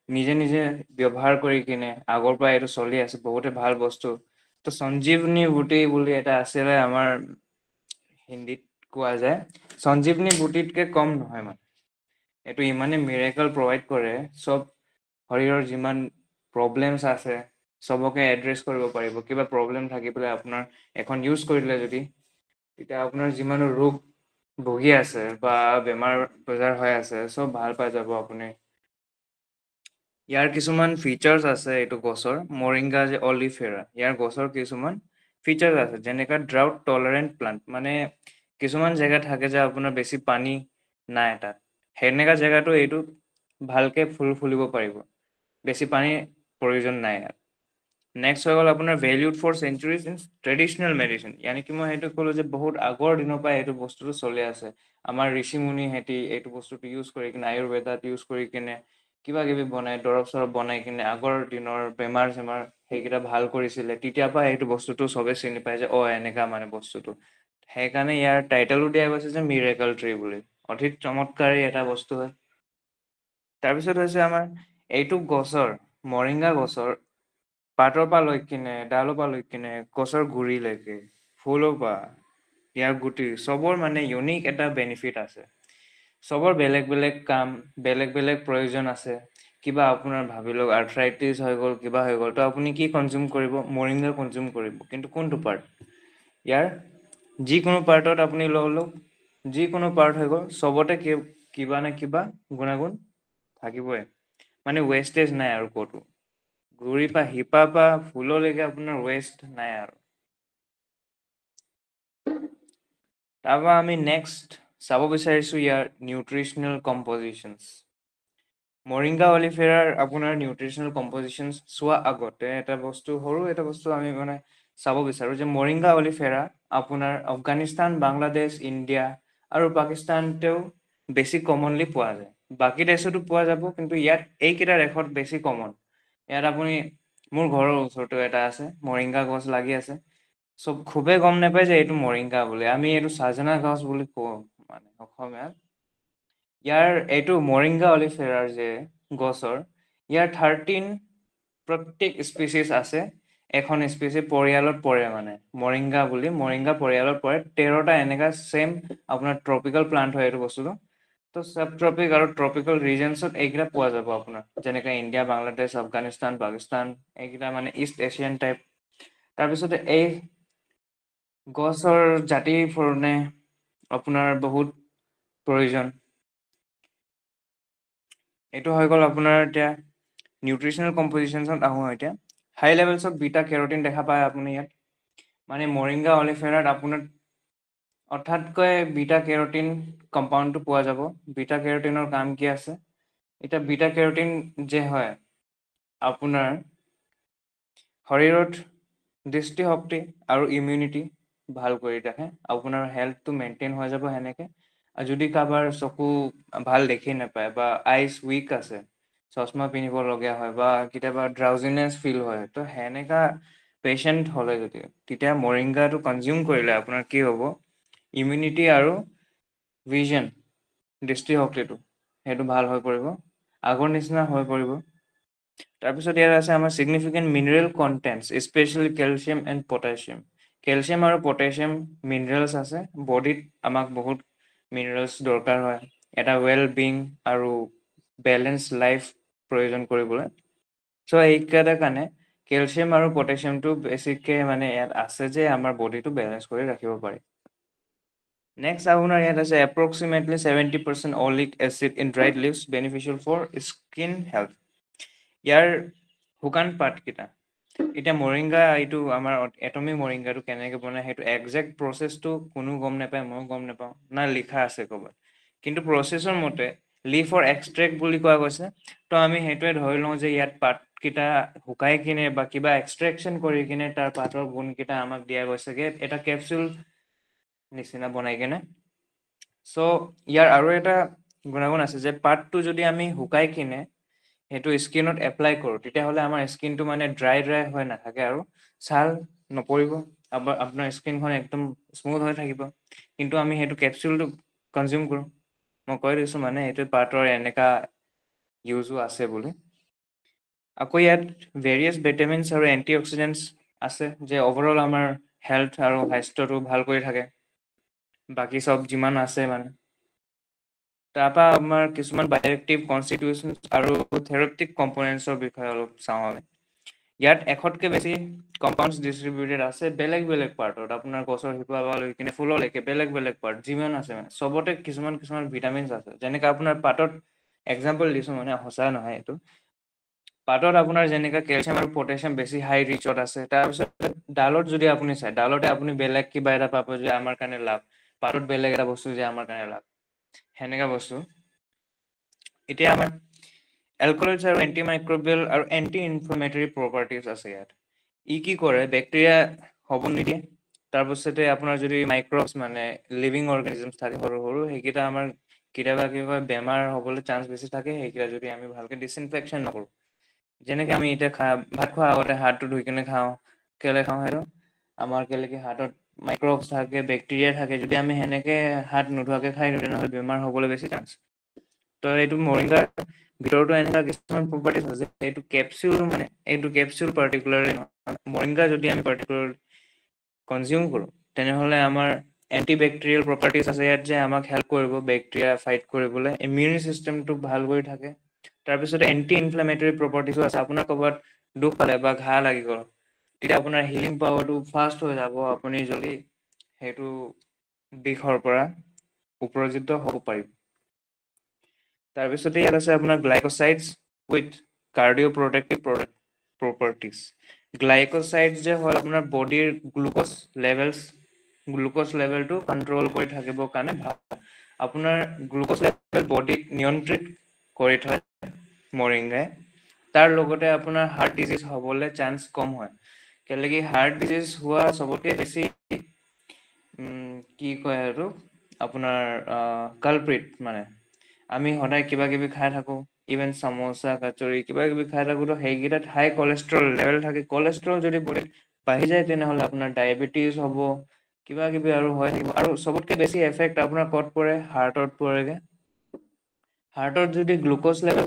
নিজে নিজে ব্যৱহাৰ কৰি কিনে আগৰ পৰা এইটো চলি আছে, বহুতে ভাল বস্তু। তো সঞ্জীৱনী বুটি বুলি এটা আছিলে, আমাৰ হিন্দীত কোৱা যায়, সঞ্জীৱনী বুটিতকে কম নহয় মানে। এইটো ইমানে মিৰেকল প্ৰভাইড কৰে, চব শৰীৰৰ যিমান প্ৰব্লেমছ আছে চবকে এড্ৰেছ কৰিব পাৰিব। কিবা প্ৰব্লেম থাকি পেলাই আপোনাৰ এখন ইউজ কৰিলে যদি, তেতিয়া আপোনাৰ যিমানো ৰোগ ভুগি আছে বা বেমাৰ বজাৰ হৈ আছে চব ভাল পাই যাব আপুনি। ইয়াৰ কিছুমান ফিচাৰ্ছ আছে এইটো গছৰ, মৰিংগা যে অলিফেৰা, ইয়াৰ গছৰ কিছুমান ফিচাৰ্ছ আছে, যেনেকা ড্ৰাউট টলাৰেণ্ট প্লান্ট, মানে কিছুমান জেগা থাকে যে আপোনাৰ বেছি পানী নাই তাত, সেনেকা জেগাতো এইটো ভালকে ফুল ফুলিব পাৰিব, বেছি পানীৰ প্ৰয়োজন নাই ইয়াত। নেক্সট হৈ গ'ল আপোনাৰ valued for centuries in traditional medicine, ইয়ানি কি মই সেইটো ক'লো যে বহুত আগৰ দিনৰ পৰা এইটো বস্তুটো চলি আছে। আমাৰ ঋষি মুনি সেহেঁতি এইটো বস্তুটো ইউজ কৰি কিনে, আয়ুৰ্বেদাত ইউজ কৰি কিনে কিবা কিবি বনাই, দৰৱ চৰব বনাই কিনে আগৰ দিনৰ বেমাৰ চেমাৰ সেইকেইটা ভাল কৰিছিলে। তেতিয়াৰ পৰা এইটো বস্তুটো চবে চিনি পায় যে এনেকা মানে বস্তুটো, সেইকাৰণে ইয়াৰ টাইটেলো দিয়া গৈছে যে মিৰেকল ট্ৰী বুলি। অধিক চমৎকাৰী এটা বস্তু হয়। তাৰপিছত হৈছে আমাৰ এইটো গছৰ মৰিংগা গছৰ পাতৰ পৰা লৈ কিনে ডালৰ পৰা লৈ কিনে গছৰ গুৰিলৈকে ফুলৰ পৰা ইয়াৰ গুটি চবৰ মানে ইউনিক এটা বেনিফিট আছে। চবৰ বেলেগ বেলেগ কাম, বেলেগ বেলেগ প্ৰয়োজন আছে। কিবা আপোনাৰ ভাবি লওক আৰ্থ্ৰাইটিছ হৈ গ'ল, কিবা হৈ গ'ল, তো আপুনি কি কনজিউম কৰিব? মৰিংগা কনজিউম কৰিব। কিন্তু কোনটো পাৰ্ট? ইয়াৰ যিকোনো পাৰ্টত আপুনি লৈ লওক, যিকোনো পাৰ্ট হৈ গ'ল, চবতে কিবা নে কিবা গুণাগুণ থাকিবই। মানে ৱেষ্টেজ নাই আৰু ক'তো। গুৰিৰ পৰা শিপা পৰা ফুললৈকে আপোনাৰ ৱেষ্ট নাই আৰু। তাৰপৰা আমি নেক্সট চাব বিচাৰিছোঁ ইয়াৰ নিউট্ৰিচনেল কম্পজিশ্যনছ। মৰিংগা অলিফেৰাৰ আপোনাৰ নিউট্ৰিচনেল কম্পজিশ্যন চোৱা আগতে এটা বস্তু আমি মানে চাব বিচাৰোঁ যে মৰিংগা অলিফেৰা আপোনাৰ আফগানিস্তান, বাংলাদেশ, ইণ্ডিয়া আৰু পাকিস্তানতেও বেছি কমনলি পোৱা যায়। বাকী দেশতো পোৱা যাব, কিন্তু ইয়াত এইকেইটা দেশত বেছি কমন। ইয়াত আপুনি মোৰ ঘৰৰ ওচৰতো এটা আছে, মৰিংগা গছ লাগি আছে। চব খুবেই গম নাপায় যে এইটো মৰিংগা বুলি। আমি এইটো ছাজনা গছ বুলি কওঁ মানে অসমীয়াত। ইয়াৰ এইটো মৰিংগা অলিফেৰাৰ যে গছৰ, ইয়াৰ 13 প্ৰত্যেক স্পিচিছ আছে। এখন স্পিচিছ পৰিয়ালত পৰে মানে মৰিংগা বুলি, মৰিংগা পৰিয়ালত পৰে। 13টা এনেকা ছেম আপোনাৰ ট্ৰপিকেল প্লান্ট হয় এইটো বস্তুটো। তো চাব ট্ৰপিক আৰু ট্ৰপিকেল ৰিজনছত এইকেইটা পোৱা যাব আপোনাৰ, যেনেকে ইণ্ডিয়া, বাংলাদেশ, আফগানিস্তান, পাকিস্তান, এইকেইটা মানে ইষ্ট এছিয়ান টাইপ। তাৰপিছতে এই গছৰ জাতিৰ কাৰণে আপোনাৰ বহুত প্ৰয়োজন। এইটো হৈ গ'ল আপোনাৰ এতিয়া নিউট্ৰিচনেল কম্পজিশ্যনছত আহোঁ এতিয়া। হাই লেভেলছত বিটা কেৰটিন দেখা পায় আপুনি ইয়াত। মানে মৰিংগা অলিফেৰাত আপোনাৰ অৰ্থাৎকৈ বিটা কেৰটিন কম্পাউণ্ডটো পোৱা যাব। বিটা কেৰটিনৰ কাম কি আছে? এতিয়া বিটা কেৰটিন যে হয় আপোনাৰ শৰীৰত দৃষ্টিশক্তি আৰু ইমিউনিটি ভাল কৰি ৰাখে। আপোনাৰ হেল্থটো মেইনটেইন হৈ যাব সেনেকে। আৰু যদি কাৰোবাৰ চকু ভাল দেখি নাপায় বা আইচ উইক আছে, চশমা পিন্ধিবলগীয়া হয় বা কেতিয়াবা ড্ৰাউজিনেছ ফিল হয়, তো সেনেকা পেচেণ্ট হ'লে যদি তেতিয়া মৰিংগাটো কনজিউম কৰিলে আপোনাৰ কি হ'ব? ইমিউনিটি আৰু ভিজন, দৃষ্টিশক্তিটো সেইটো ভাল হৈ পৰিব, আগৰ নিচিনা হৈ পৰিব। তাৰপিছত ইয়াত আছে আমাৰ significant mineral contents, specially calcium and potassium. Calcium আৰু পটাছিয়াম মিনাৰেলছ আছে। বডিত আমাক বহুত মিনাৰেলছ দৰকাৰ হয় এটা ৱেল বিং আৰু বেলেঞ্চ লাইফ প্ৰয়োজন কৰিবলৈ। চ' এইকেইটাৰ কাৰণে কেলছিয়াম আৰু পটাছিয়ামটো বেছিকৈ মানে ইয়াত আছে যে আমাৰ বডিটো বেলেঞ্চ কৰি ৰাখিব পাৰে। নেক্সট আপোনাৰ ইয়াত আছে approximately 70% oleic acid in dried leaves beneficial for skin health. ইয়াৰ শুকান পাতকেইটা, এতিয়া মৰিংগা এইটো আমাৰ এটমিক মৰিংগাটো কেনেকৈ বনায় সেইটো একজেক্ট প্ৰচেছটো কোনো গম নাপায়, ময়ো গম নাপাওঁ, না লিখা আছে ক'ৰবাত। কিন্তু প্ৰচেছৰ মতে লিফৰ এক্সট্ৰেক্ট বুলি কোৱা গৈছে। তো আমি সেইটোৱে ধৰি লওঁ যে ইয়াত পাতকেইটা শুকাই কিনে বা কিবা এক্সট্ৰেকশ্যন কৰি কিনে তাৰ পাতৰ গুণকেইটা আমাক দিয়া গৈছেগে এটা কেপচুল নিচিনা বনাই কেনে। চ' ইয়াৰ আৰু এটা গুণাগুণ আছে যে পাতটো যদি আমি শুকাই কিনে সেইটো স্কিনত এপ্লাই কৰোঁ, তেতিয়াহ'লে আমাৰ স্কিনটো মানে ড্ৰাই হৈ নাথাকে আৰু ছাল নপৰিব, আপোনাৰ স্কিনখন একদম স্মুথ হৈ থাকিব। কিন্তু আমি সেইটো কেপচুলটো কনজিউম কৰোঁ। মই কৈ দিছোঁ মানে এইটো পাৰ্টৰ এনেকা ইউজো আছে বুলি। আকৌ ইয়াত ভেৰিয়াছ ভিটামিনছ আৰু এণ্টি অক্সিডেণ্টছ আছে যে অভাৰঅল আমাৰ হেল্থ আৰু স্বাস্থ্যটো ভাল কৰি থাকে। বাকী চব যিমান আছে মানে তাৰপৰা আমাৰ কিছুমান বায়'এক্টিভ কনষ্টিটিউচন আৰু থেৰপটিক কম্পনেণ্টছৰ বিষয়ে অলপ চাওঁ আমি। ইয়াত 100তকৈ বেছি কম্পাউণ্ডছ ডিষ্ট্ৰিবিউটেড আছে বেলেগ বেলেগ পাৰ্টত। আপোনাৰ গছৰ শিপা পৰা লৈ কিনে ফুললৈকে বেলেগ বেলেগ পাৰ্ট যিমান আছে মানে চবতে কিছুমান কিছুমান ভিটামিনছ আছে। যেনেকৈ আপোনাৰ পাতত এক্সাম্পল দিছোঁ, মানে সঁচা নহয় এইটো। পাতত আপোনাৰ যেনেকৈ কেলছিয়াম আৰু পটাছিয়াম বেছি হাই ৰিচত আছে। তাৰপিছত ডালত যদি আপুনি চাই, ডালতে আপুনি বেলেগ কিবা এটা পাব যে আমাৰ কাৰণে লাভ, পাতত বেলেগ এটা বস্তু যে আমাৰ কাৰণে লাভ, সেনেকা বস্তু। এতিয়া আমাৰ এলকলইডছ আৰু এণ্টিমাইক্ৰবিয়েল আৰু এণ্টি ইনফ্লেমেটৰী প্ৰপাৰ্টিজ আছে ইয়াত। ই কি কৰে? বেক্টেৰিয়া হ'ব নিদিয়ে। তাৰপিছতে আপোনাৰ যদি মাইক্ৰবছ মানে লিভিং অৰ্গেনিজমছ থাকে সৰু সৰু, সেইকেইটা আমাৰ কেতিয়াবা কিবা বেমাৰ হ'বলৈ চান্স বেছি থাকে সেইকেইটা যদি আমি ভালকৈ ডিছইনফেকশ্যন নকৰোঁ। যেনেকৈ আমি এতিয়া ভাত খোৱাৰ আগতে হাতটো ধুই কিনে খাওঁ। কেলৈ খাওঁ সেইটো? আমাৰ কেলেকি হাতত মাইক্ৰবছ থাকে, বেক্টেৰিয়া থাকে। যদি আমি সেনেকৈ হাত নোধোৱাকৈ খাই দিওঁ তেনেহ'লে বেমাৰ হ'বলৈ বেছি চান্স। তো এইটো মৰিংগাৰ ভিতৰতো এনেকুৱা কিছুমান প্ৰপাৰ্টিজ আছে এইটো কেপচুল মানে এইটো কেপচুল পাৰ্টিকুলাৰলি মৰিংগা যদি আমি পাৰ্টিকুলাৰ কনজিউম কৰোঁ তেনেহ'লে আমাৰ এণ্টিবেক্টেৰিয়েল প্ৰপাৰ্টিজ আছে ইয়াত যে আমাক হেল্প কৰিব বেক্টেৰিয়া ফাইট কৰিবলৈ ইমিউন চিষ্টেমটো ভাল কৰি থাকে তাৰপিছত এণ্টি ইনফ্লেমেটৰী প্ৰপাৰ্টিজো আছে আপোনাৰ ক'ৰবাত দুখ পালে বা ঘাঁ লাগি গ'ল তেতিয়া আপোনাৰ হিলিং পাৱাৰটো ফাষ্ট হৈ যাব আপুনি যদি সেইটো বিষৰ পৰা উপৰাজিত হ'ব পাৰিব তাৰপিছতে ইয়াত আছে আপোনাৰ গ্লাইক'চাইডছ উইথ কাৰ্ডিঅ' প্ৰটেক্টিভ প্ৰপাৰ্টিজ গ্লাইক'চাইডছ যে হয় আপোনাৰ বডিৰ গ্লুক'জ লেভেলটো কণ্ট্ৰল কৰি থাকিবৰ কাৰণে ভাল আপোনাৰ গ্লুক'জ লেভেল বডিত নিয়ন্ত্ৰিত কৰি থয় মৰিংগাই তাৰ লগতে আপোনাৰ হাৰ্ট ডিজিজ হ'বলৈ চান্স কম হয় কেলৈ কি হাৰ্ট ডিজিজ হোৱা চবতকৈ বেছি কি কয় আৰু আপোনাৰ কালপ্ৰিট মানে আমি সদায় কিবা কিবি খাই থাকোঁ ইভেন চামোচা কচৰি কিবা কিবি খাই থাকোঁতো সেইকেইটাত হাই কলেষ্ট্ৰল লেভেল থাকে কলেষ্ট্ৰল যদি বডিত বাঢ়ি যায় তেনেহ'লে আপোনাৰ ডায়েবেটিছ হ'ব কিবা কিবি আৰু হৈ থাকিব আৰু চবতকৈ বেছি এফেক্ট আপোনাৰ ক'ত পৰে হাৰ্টত পৰেগৈ হাৰ্টত যদি গ্লুক'জ লেভেল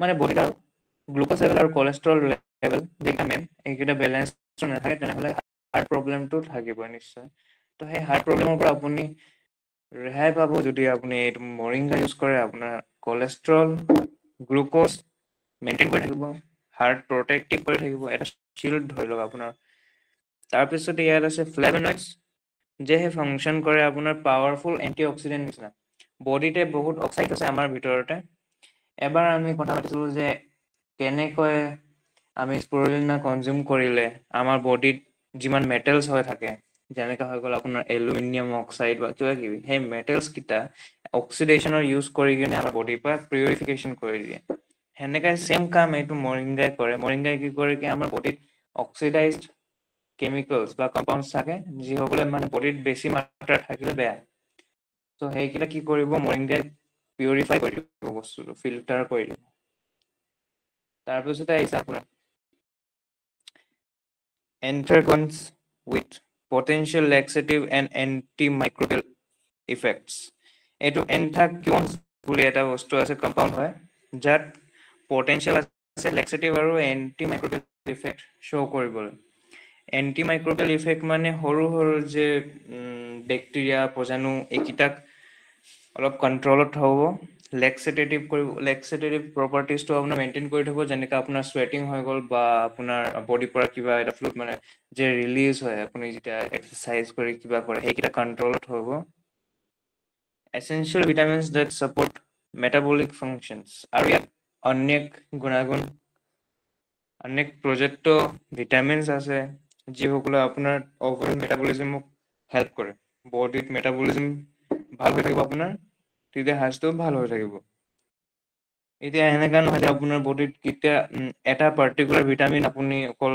মানে বডিত আৰু গ্লুক'জ লেভেল আৰু কলেষ্ট্ৰল লেভেল যিকেইটা মেইন এইকেইটা বেলেঞ্চ নাথাকে তেনেহ'লে হাৰ্ট প্ৰব্লেমটো থাকিবই নিশ্চয় তো সেই হাৰ্ট প্ৰব্লেমৰ পৰা আপুনি ৰেহাই পাব যদি আপুনি এইটো মৰিংগা ইউজ কৰে আপোনাৰ কলেষ্ট্ৰল গ্লুক'জ মেইনটেইন কৰি থাকিব হাৰ্ট প্ৰটেক্টিভ কৰি থাকিব এটা চিল্ড ধৰি লওক আপোনাৰ তাৰপিছতে ইয়াত আছে ফ্লেভনইডছ যে সেই ফাংচন কৰে আপোনাৰ পাৱাৰফুল এণ্টি অক্সিডেণ্ট নিচিনা বডিতে বহুত অক্সাইড আছে আমাৰ ভিতৰতে এবাৰ আমি কথা পাতিছিলোঁ যে কেনেকৈ আমি স্পিৰুলিনা কনজিউম কৰিলে আমাৰ বডিত যিমান মেটেলছ হৈ থাকে যেনেকৈ হৈ গ'ল আপোনাৰ এলুমিনিয়াম অক্সাইড বা কিবা কিবি সেই মেটেলছকেইটা অক্সিডেশ্যনৰ ইউজ কৰি কিনে আমাৰ বডিৰ পৰা পিউৰিফিকেশ্যন কৰি দিয়ে সেনেকৈ ছেম কাম এইটো মৰিংগাই কৰে মৰিংগাই কি কৰে কি আমাৰ বডিত অক্সিডাইজড কেমিকেলছ বা কম্পাউণ্ডছ থাকে যিসকলে মানে বডিত বেছি মাত্ৰাত থাকিলে বেয়া ত' সেইকেইটা কি কৰিব মৰিংগাই পিউৰিফাই কৰি দিব বস্তুটো ফিল্টাৰ কৰি দিব তাৰপিছতে আহিছে আপোনাৰ anthraquinones with potential laxative and anti microbial effects এইটো এন্থাকিউনছ বুলি এটা বস্তু আছে কম্পাউণ্ড হয় যাত পটেনচিয়েল আছে লেক্সেটিভ আৰু এণ্টি মাইক্ৰবিয়েল ইফেক্ট শ্ব' কৰিবলৈ এণ্টি মাইক্ৰবিয়েল ইফেক্ট মানে সৰু সৰু যে বেক্টেৰিয়া প্ৰজাণু এইকেইটাক অলপ কণ্ট্ৰলত থ'ব লেক্সেটেটিভ প্ৰপাৰ্টিজটো আপোনাৰ মেইনটেইন কৰি থ'ব যেনেকৈ আপোনাৰ চুৱেটিং হৈ গ'ল বা আপোনাৰ বডিৰ পৰা কিবা এটা ফ্লুইড মানে যে ৰিলিজ হয় আপুনি যেতিয়া এক্সাৰচাইজ কৰি কিবা কৰে সেইকেইটা কণ্ট্ৰলত হ'ব essential vitamins that support metabolic functions আৰু ইয়াত অনেক গুণাগুণ অনেক প্ৰজেক্ট ভিটামিনছ আছে যিসকলে আপোনাৰ অভাৰঅল মেটাবলিজিমক হেল্প কৰে বডিত মেটাবলিজিম ভাল হৈ থাকিব আপোনাৰ তেতিয়া হাৰ্টটো ভাল হৈ থাকিব এতিয়া এনেকুৱা নহয় যে আপোনাৰ বডিত কেতিয়া এটা পাৰ্টিকুলাৰ ভিটামিন আপুনি অকল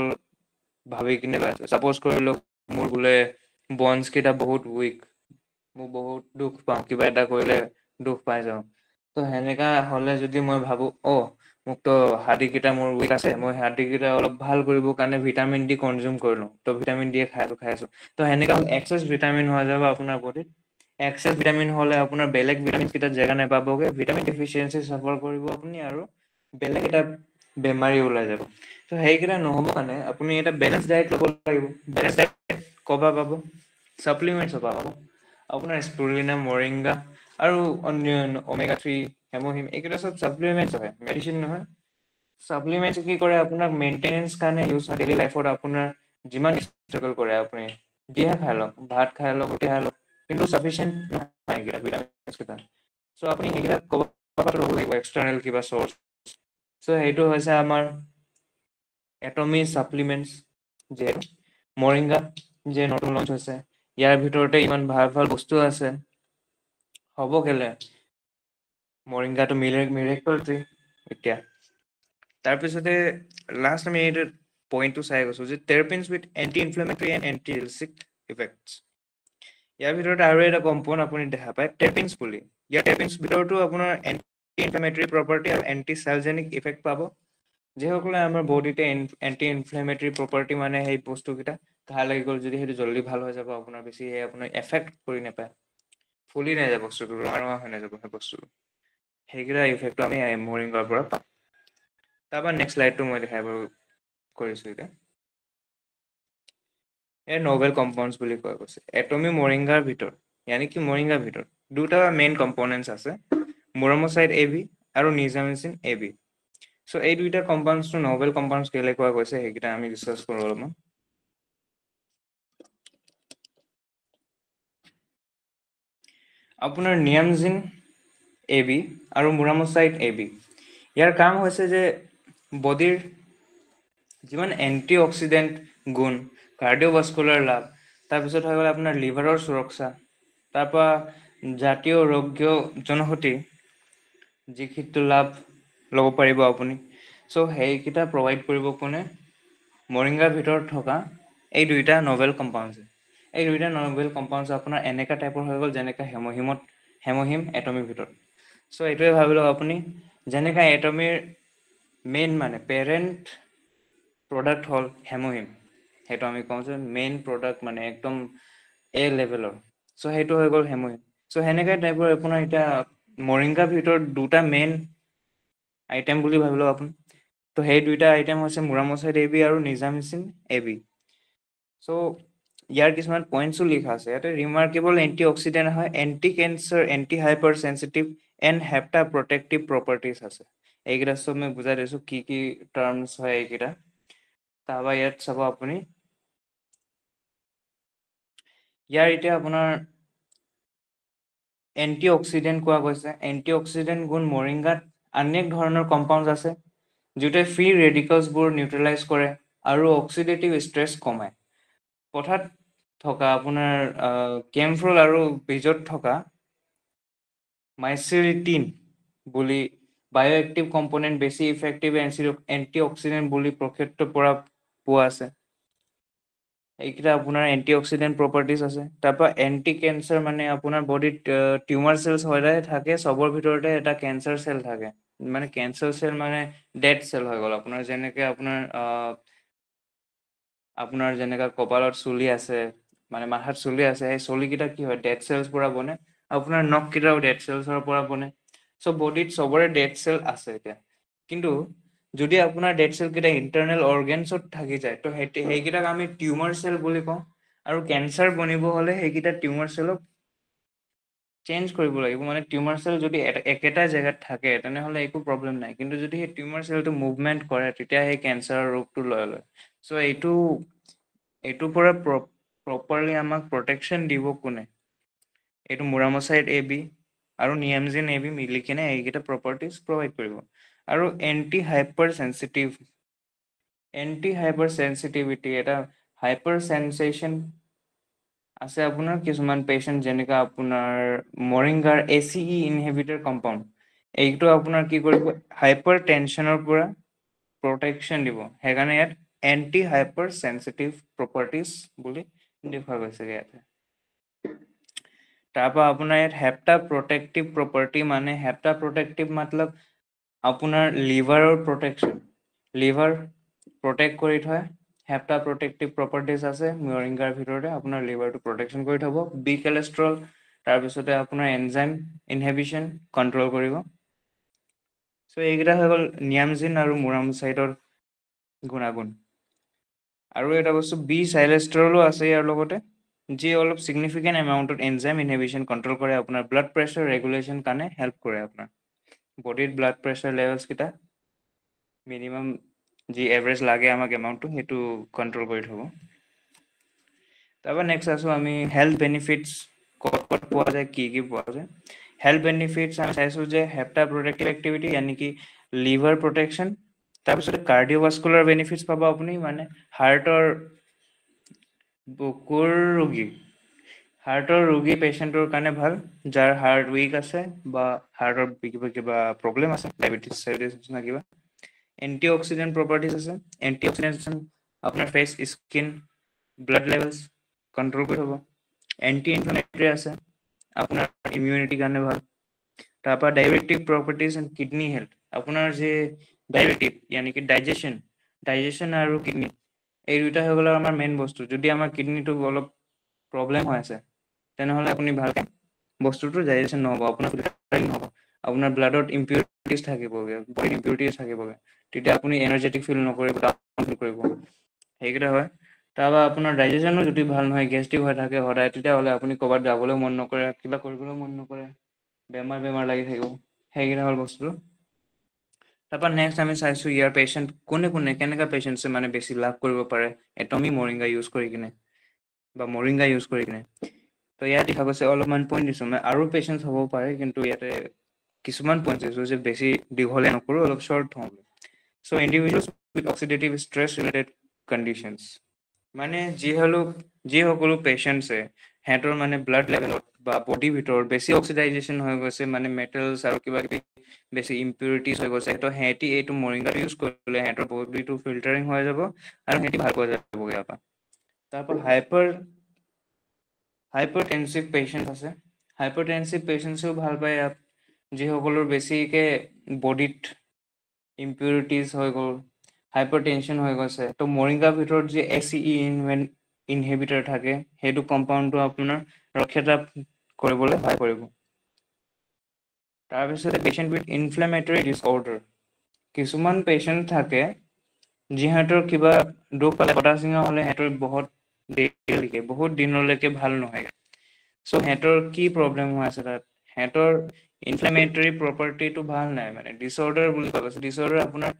ভাবি কিনে ছাপ'জ কৰি লওক মোৰ বোলে বনছ কেইটা বহুত উইক মোৰ বহুত দুখ পাওঁ কিবা এটা কৰিলে দুখ পাই যাওঁ তো সেনেকা হ'লে যদি মই ভাবোঁ মোকতো হাৰ্ডিকেইটা মোৰ উইক আছে মই হাৰ্ডিকেইটা অলপ ভাল কৰিবৰ কাৰণে ভিটামিন ডি কনজিউম কৰিলোঁ তো ভিটামিন ডি খাই আছোঁ তো সেনেকা এক্সেছ ভিটামিন হৈ যাব আপোনাৰ বডিত এক্সেছ ভিটামিন হ'লে আপোনাৰ বেলেগ ভিটামিন কেইটাত জেগা নাপাবগৈ ভিটামিন ডেফিচিয়েঞ্চি চাফাৰ কৰিব আপুনি আৰু বেলেগ এটা বেমাৰী ওলাই যাব তো সেইকেইটা নহ'ব কাৰণে আপুনি এটা বেলেঞ্চ ডায়েট ল'ব লাগিব বেলেঞ্চ ডায়েট ক'ৰ পৰা পাব ছাপ্লিমেণ্টছৰ পৰা পাব আপোনাৰ স্পিৰুলিনা মৰিংগা আৰু অন্য ওমেগা 3 হেম'হিম এইকেইটা চব ছাপ্লিমেণ্টছ হয় মেডিচিন নহয় ছাপ্লিমেণ্টছ কি কৰে আপোনাক মেইনটেনেঞ্চ কাৰণে ইউজ হয় ডেইলি লাইফত আপোনাৰ যিমান ষ্ট্ৰাগল কৰে আপুনি যিহে খাই লওক ভাত খাই লওক ৰুটি খাই লওক কিন্তু চাফিচিয়েণ্ট নহয় এইকেইটা ভিটামিনছ কেইটা চ' আপুনি সেইকেইটা ক'ব ল'ব লাগিব এক্সটাৰ্নেল কিবা চ'ৰ্চ চ' সেইটো হৈছে আমাৰ এটমি ছাপ্লিমেণ্টছ যে মৰিংগা যে নতুন লঞ্চ হৈছে ইয়াৰ ভিতৰতে ইমান ভাল ভাল বস্তু আছে হ'ব কেলে মৰিংগাটো মিৰেকল ট্ৰি এতিয়া তাৰপিছতে লাষ্ট আমি এইটো পইণ্টটো চাই গৈছোঁ যে terpenes with anti inflammatory and anti analgesic effects ইয়াৰ ভিতৰত আৰু এটা কম্পাউণ্ড আপুনি দেখা পায় টেৰপিনছ বুলি ইয়াৰ টেৰপিনছ ভিতৰতো আপোনাৰ এণ্টি ইনফ্লেমেটৰী প্ৰপাৰ্টি আৰু এণ্টি চেলজেনিক ইফেক্ট পাব যিসকলে আমাৰ বডিতে এণ্টি ইনফ্লেমেটৰী প্ৰপাৰ্টি মানে সেই বস্তুকেইটা ঘাঁ লাগি গ'ল যদি সেইটো জল্দি ভাল হৈ যাব আপোনাৰ বেছি আপোনাৰ এফেক্ট কৰি নাপায় ফুলি নাযায় বস্তুটো ৰঙা ৰঙা হৈ নাযাব সেই বস্তুটো সেইকেইটা ইফেক্টটো আমি মৰিংগাৰ পৰা পাম। তাৰপৰা নেক্সট স্লাইডটো মই দেখাব কৰিছোঁ এতিয়া। এই নভেল কম্পাউণ্ডছ বুলি কোৱা গৈছে। এটমি মৰিংগাৰ ভিতৰত কি মৰিংগাৰ ভিতৰত দুটা মেইন কম্পনেণ্টছ আছে, মুৰামোচাইড AB আৰু নিজামিচিন AB। চ' এই দুইটা কম্পাউণ্ডছটো নভেল কম্পাউণ্ডছ কেলে কোৱা গৈছে সেইকেইটা আমি ডিছকাছ কৰোঁ অলপমান। আপোনাৰ নিয়ামজিন AB আৰু মুৰামোচাইড AB, ইয়াৰ কাম হৈছে যে বডিৰ যিমান এণ্টি অক্সিডেণ্ট গুণ, কাৰ্ডিঅ'ভাস্কুলাৰ লাভ, তাৰপিছত হৈ গ'ল আপোনাৰ লিভাৰৰ সুৰক্ষা, তাৰপৰা জাতীয় ৰোগীয় জনশক্তি যিটো লাভ ল'ব পাৰিব আপুনি। চ' সেইকেইটা প্ৰভাইড কৰিব কোনে? মৰিংগাৰ ভিতৰত থকা এই দুইটা নভেল কম্পাউণ্ডছ। এই দুইটা নভেল কম্পাউণ্ডছ আপোনাৰ এনেকা টাইপৰ হৈ গ'ল যেনেকা হেমহিম এটমিৰ ভিতৰত। চ' এইটোৱে ভাবি লওক আপুনি, যেনেকা এটমিৰ মেইন পেৰেণ্ট প্ৰডাক্ট হ'ল হেমহিম, সেইটো আমি কওঁ যে মেইন প্ৰডাক্ট একদম এ লেভেলৰ। চ' সেইটো হৈ গ'ল হেমহিম। চ' সেনেকা টাইপৰ আপোনাৰ এতিয়া মৰিংগাৰ ভিতৰত দুটা মেইন আইটেম বুলি ভাবি লওক আপুনি। ত' সেই দুইটা আইটেম হৈছে মুৰামোচাইড AB আৰু নিজামিচিন AB। চ' ইয়াৰ কিছুমান পইণ্টছো লিখা আছে ইয়াতে। ৰিমাৰ্কেবল এণ্টি অক্সিডেণ্ট হয়, anti cancer, anti hyper sensitive and hepta protective properties আছে। এইকেইটা চব মই বুজাই দিছোঁ কি কি টাৰ্মছ হয় এইকেইটা। তাৰপৰা ইয়াত চাব আপুনি, ইয়াৰ এতিয়া আপোনাৰ এণ্টি অক্সিডেণ্ট কোৱা গৈছে। এণ্টি অক্সিডেণ্ট গুণ মৰিংগাত অনেক ধৰণৰ কম্পাউণ্ডছ আছে যিটোৱে ফ্ৰী ৰেডিকেলছবোৰ নিউট্ৰেলাইজ কৰে আৰু অক্সিডেটিভ ষ্ট্ৰেছ কমায়। পথাত থকা আপোনাৰ কেমফ্ৰল আৰু বীজত থকা মাইচিৰিটিন বুলি বায়' এক্টিভ কম্পনেণ্ট বেছি ইফেক্টিভ এণ্টি অক্সিডেণ্ট বুলি প্ৰক্ষেত্ৰৰ পৰা পোৱা আছে। এইকেইটা আপোনাৰ এণ্টি অক্সিডেণ্ট প্ৰপাৰ্টিজ আছে। তাৰপৰা এণ্টি কেঞ্চাৰ আপোনাৰ বডিত টিউমাৰ চেলছ সদায় থাকে, চবৰ ভিতৰতে এটা কেঞ্চাৰ চেল থাকে। কেঞ্চাৰ চেল ডেড চেল হৈ গ'ল আপোনাৰ। যেনেকে আপোনাৰ যেনেকা কপালত চুলি আছে, মাথাত চুলি আছে, সেই চুলিকেইটা কি হয় ডেড চেলছ পৰা বনে। আপোনাৰ নখকেইটাও ডেড চেলছৰ পৰা বনে। চ' বডিত চবৰে ডেড চেল আছে এতিয়া। কিন্তু যদি আপোনাৰ ডেড চেল কেইটা ইণ্টাৰনেল অৰ্গেনছত থাকি যায়, ত' সেইকেইটাক আমি টিউমাৰ চেল বুলি কওঁ। আৰু কেঞ্চাৰ বনিব হ'লে সেইকেইটা টিউমাৰ চেলক চেঞ্জ কৰিব লাগিব। টিউমাৰ চেল যদি একেটা জেগাত থাকে তেনেহ'লে একো প্ৰব্লেম নাই, কিন্তু যদি সেই টিউমাৰ চেলটো মুভমেণ্ট কৰে তেতিয়া সেই কেঞ্চাৰৰ ৰূপটো লৈ লয়। চ' এইটোৰ পৰা প্ৰপাৰলি আমাক প্ৰটেকশ্যন দিব কোনে? এইটো মুৰামোচাইড AB আৰু নিয়ামজিন AB মিলি কিনে এইকেইটা প্ৰপাৰ্টিজ প্ৰভাইড কৰিব। আৰু এণ্টি হাইপাৰ চেঞ্চিটিভিটি, এটা হাইপাৰ চেনচেশ্যন আছে আপোনাৰ কিছুমান পেচেণ্ট, যেনেকা আপোনাৰ মৰিংগাৰ ACE ইনহিবিটৰ কম্পাউণ্ড। এইটো আপোনাৰ কি কৰিব? হাইপাৰ টেনশ্যনৰ পৰা প্ৰটেকশ্যন দিব। সেইকাৰণে ইয়াত এণ্টি হাইপাৰ চেনচিটিভ প্ৰপাৰ্টিজ বুলি দেখুওৱা গৈছে ইয়াতে। তাৰপৰা আপোনাৰ ইয়াত hepta protective property, hepta protective মতলব আপোনাৰ লিভাৰৰ প্ৰটেকশ্যন, লিভাৰ প্ৰটেক্ট কৰি থয়। হেপ্টা প্ৰটেক্টিভ প্ৰপাৰ্টিজ আছে মৰিংগাৰ ভিতৰতে, আপোনাৰ লিভাৰটো প্ৰটেকশ্যন কৰি থ'ব। বি কলেষ্ট্ৰল, তাৰপিছতে আপোনাৰ এনজাইম ইনহিবিশ্যন কণ্ট্ৰল কৰিব। চ' এইকেইটা হৈ গ'ল নিয়ামজিন আৰু মুৰামোচাইডৰ গুণাগুণ। আৰু এটা বস্তু বি চাইলেষ্ট্ৰলো আছে ইয়াৰ লগতে, যি অলপ ছিগনিফিকেণ্ট এমাউণ্টত এনজাইম ইনহিবিশ্যন কণ্ট্ৰল কৰে, আপোনাৰ ব্লাড প্ৰেছাৰ ৰেগুলেশ্যন কাৰণে হেল্প কৰে। আপোনাৰ বডিত ব্লাড প্ৰেছাৰ লেভেলছকেইটা মিনিমাম যি এভাৰেজ লাগে আমাক এমাউণ্টটো, সেইটো কণ্ট্ৰল কৰি থ'ব। তাৰপৰা নেক্সট আছোঁ আমি হেল্থ বেনিফিটছ ক'ত পোৱা যায়, কি পোৱা যায়। হেল্থ বেনিফিটছ আমি চাইছোঁ যে hepta protective activity liver protection, তাৰপিছতে কাৰ্ডিঅ'ভাস্কুলাৰ বেনিফিটছ পাব আপুনি, হাৰ্টৰ বুকুৰ ৰোগী পেচেণ্টৰ কাৰণে ভাল, যাৰ হাৰ্ট উইক আছে বা হাৰ্টৰ কিবা প্ৰব্লেম আছে, ডায়েবেটিছ না কিবা। এণ্টি অক্সিডেণ্ট প্ৰপাৰ্টিজ আছে। এণ্টি অক্সিডেণ্ট আপোনাৰ face, skin, blood levels control কৰি থ'ব। এণ্টি ইনফ্লেমেটৰী আছে, আপোনাৰ ইমিউনিটিৰ কাৰণে ভাল। তাৰপৰা diabetic properties and kidney health, আপোনাৰ যে ডায়েবেটিক ডাইজেশ্যন আৰু কিডনী, এই দুইটা হৈ গ'লে আমাৰ মেইন বস্তু। যদি আমাৰ কিডনীটো অলপ প্ৰব্লেম হৈ আছে তেনেহ'লে আপুনি ভালকৈ বস্তুটো ডাইজেশ্যন নহ'ব, আপোনাৰ নহ'ব। আপোনাৰ ব্লাডত ইম্পিউৰিটিজ থাকিবগৈ, বডিত ইম্পিউৰিটিজ থাকিবগৈ, তেতিয়া আপুনি এনাৰ্জেটিক ফিল নকৰিব, ফিল কৰিব, সেইকেইটা হয়। তাৰপৰা আপোনাৰ ডাইজেশ্যনো যদি ভাল নহয়, গেষ্ট্ৰিক হৈ থাকে সদায়, তেতিয়াহ'লে আপুনি ক'ৰবাত যাবলৈ মন নকৰে, কিবা কৰিবলৈ মন নকৰে, বেমাৰ লাগি থাকিব, সেইকেইটা হ'ল বস্তু। তাৰপৰা নেক্সট আমি চাইছোঁ ইয়াৰ পেচেণ্ট কোনে কেনেকুৱা পেচেণ্টছে মানে বেছি লাভ কৰিব পাৰে এটমি মৰিংগা ইউজ কৰি কিনে বা মৰিংগা ইউজ কৰি কিনে। তো ইয়াত দেখা গৈছে অলপমান পইণ্ট দিছোঁ মই, আৰু পেচেণ্ট হ'ব পাৰে, কিন্তু ইয়াতে কিছুমান পইণ্ট দিছোঁ যে বেছি দীঘলীয়া নকৰোঁ, অলপ শ্বৰ্ট থওঁ। So' individuals with oxidative stress related conditions, মানে যিসকলো পেচেণ্টছে সিহঁতৰ মানে ব্লাড লেভেলত বা বডিৰ ভিতৰত বেছি অক্সিডাইজেশ্যন হৈ গৈছে, মানে মেটেলছ আৰু কিবা কিবি বেছি ইম্পিউৰিটিজ হৈ গৈছে, তো সিহঁতি এইটো মৰিংগা ইউজ কৰিলে সিহঁতৰ বডিটো ফিল্টাৰিং হৈ যাব আৰু সিহঁতি ভাল হৈ যাবগৈ ইয়াৰ পৰা। তাৰপৰা হাইপাৰটেনচিভ পেচেণ্ট আছে, হাইপাৰটেনচিভ পেচেণ্টছেও ভাল পায় ইয়াত, যিসকলৰ বেছিকৈ বডিত ইম্পিউৰিটিজ হৈ গ'ল, হাইপাৰ টেনশ্যন হৈ গৈছে, তো মৰিংগাৰ ভিতৰত যি ACE ইনহিবিটৰ থাকে, সেইটো কম্পাউণ্ডটো আপোনাৰ ৰক্ষতা কৰিবলৈ সহায় কৰিব। তাৰপিছতে পেচেণ্ট উইথ ইনফ্লেমেটৰী ডিছঅৰ্ডাৰ, কিছুমান পেচেণ্ট থাকে যিহঁতৰ কিবা দুখ পালে, কটা চিঙা হ'লে সিহঁতৰ বহুত দিনলৈকে ভাল নহয়। চ' সিহঁতৰ কি প্ৰব্লেম হৈ আছে তাত, সিহঁতৰ ইনফ্লেমেটৰী প্ৰপাৰ্টিটো ভাল নাই, মানে ডিছঅৰ্ডাৰ বুলি কোৱা গৈছে। ডিছঅৰ্ডাৰ আপোনাৰ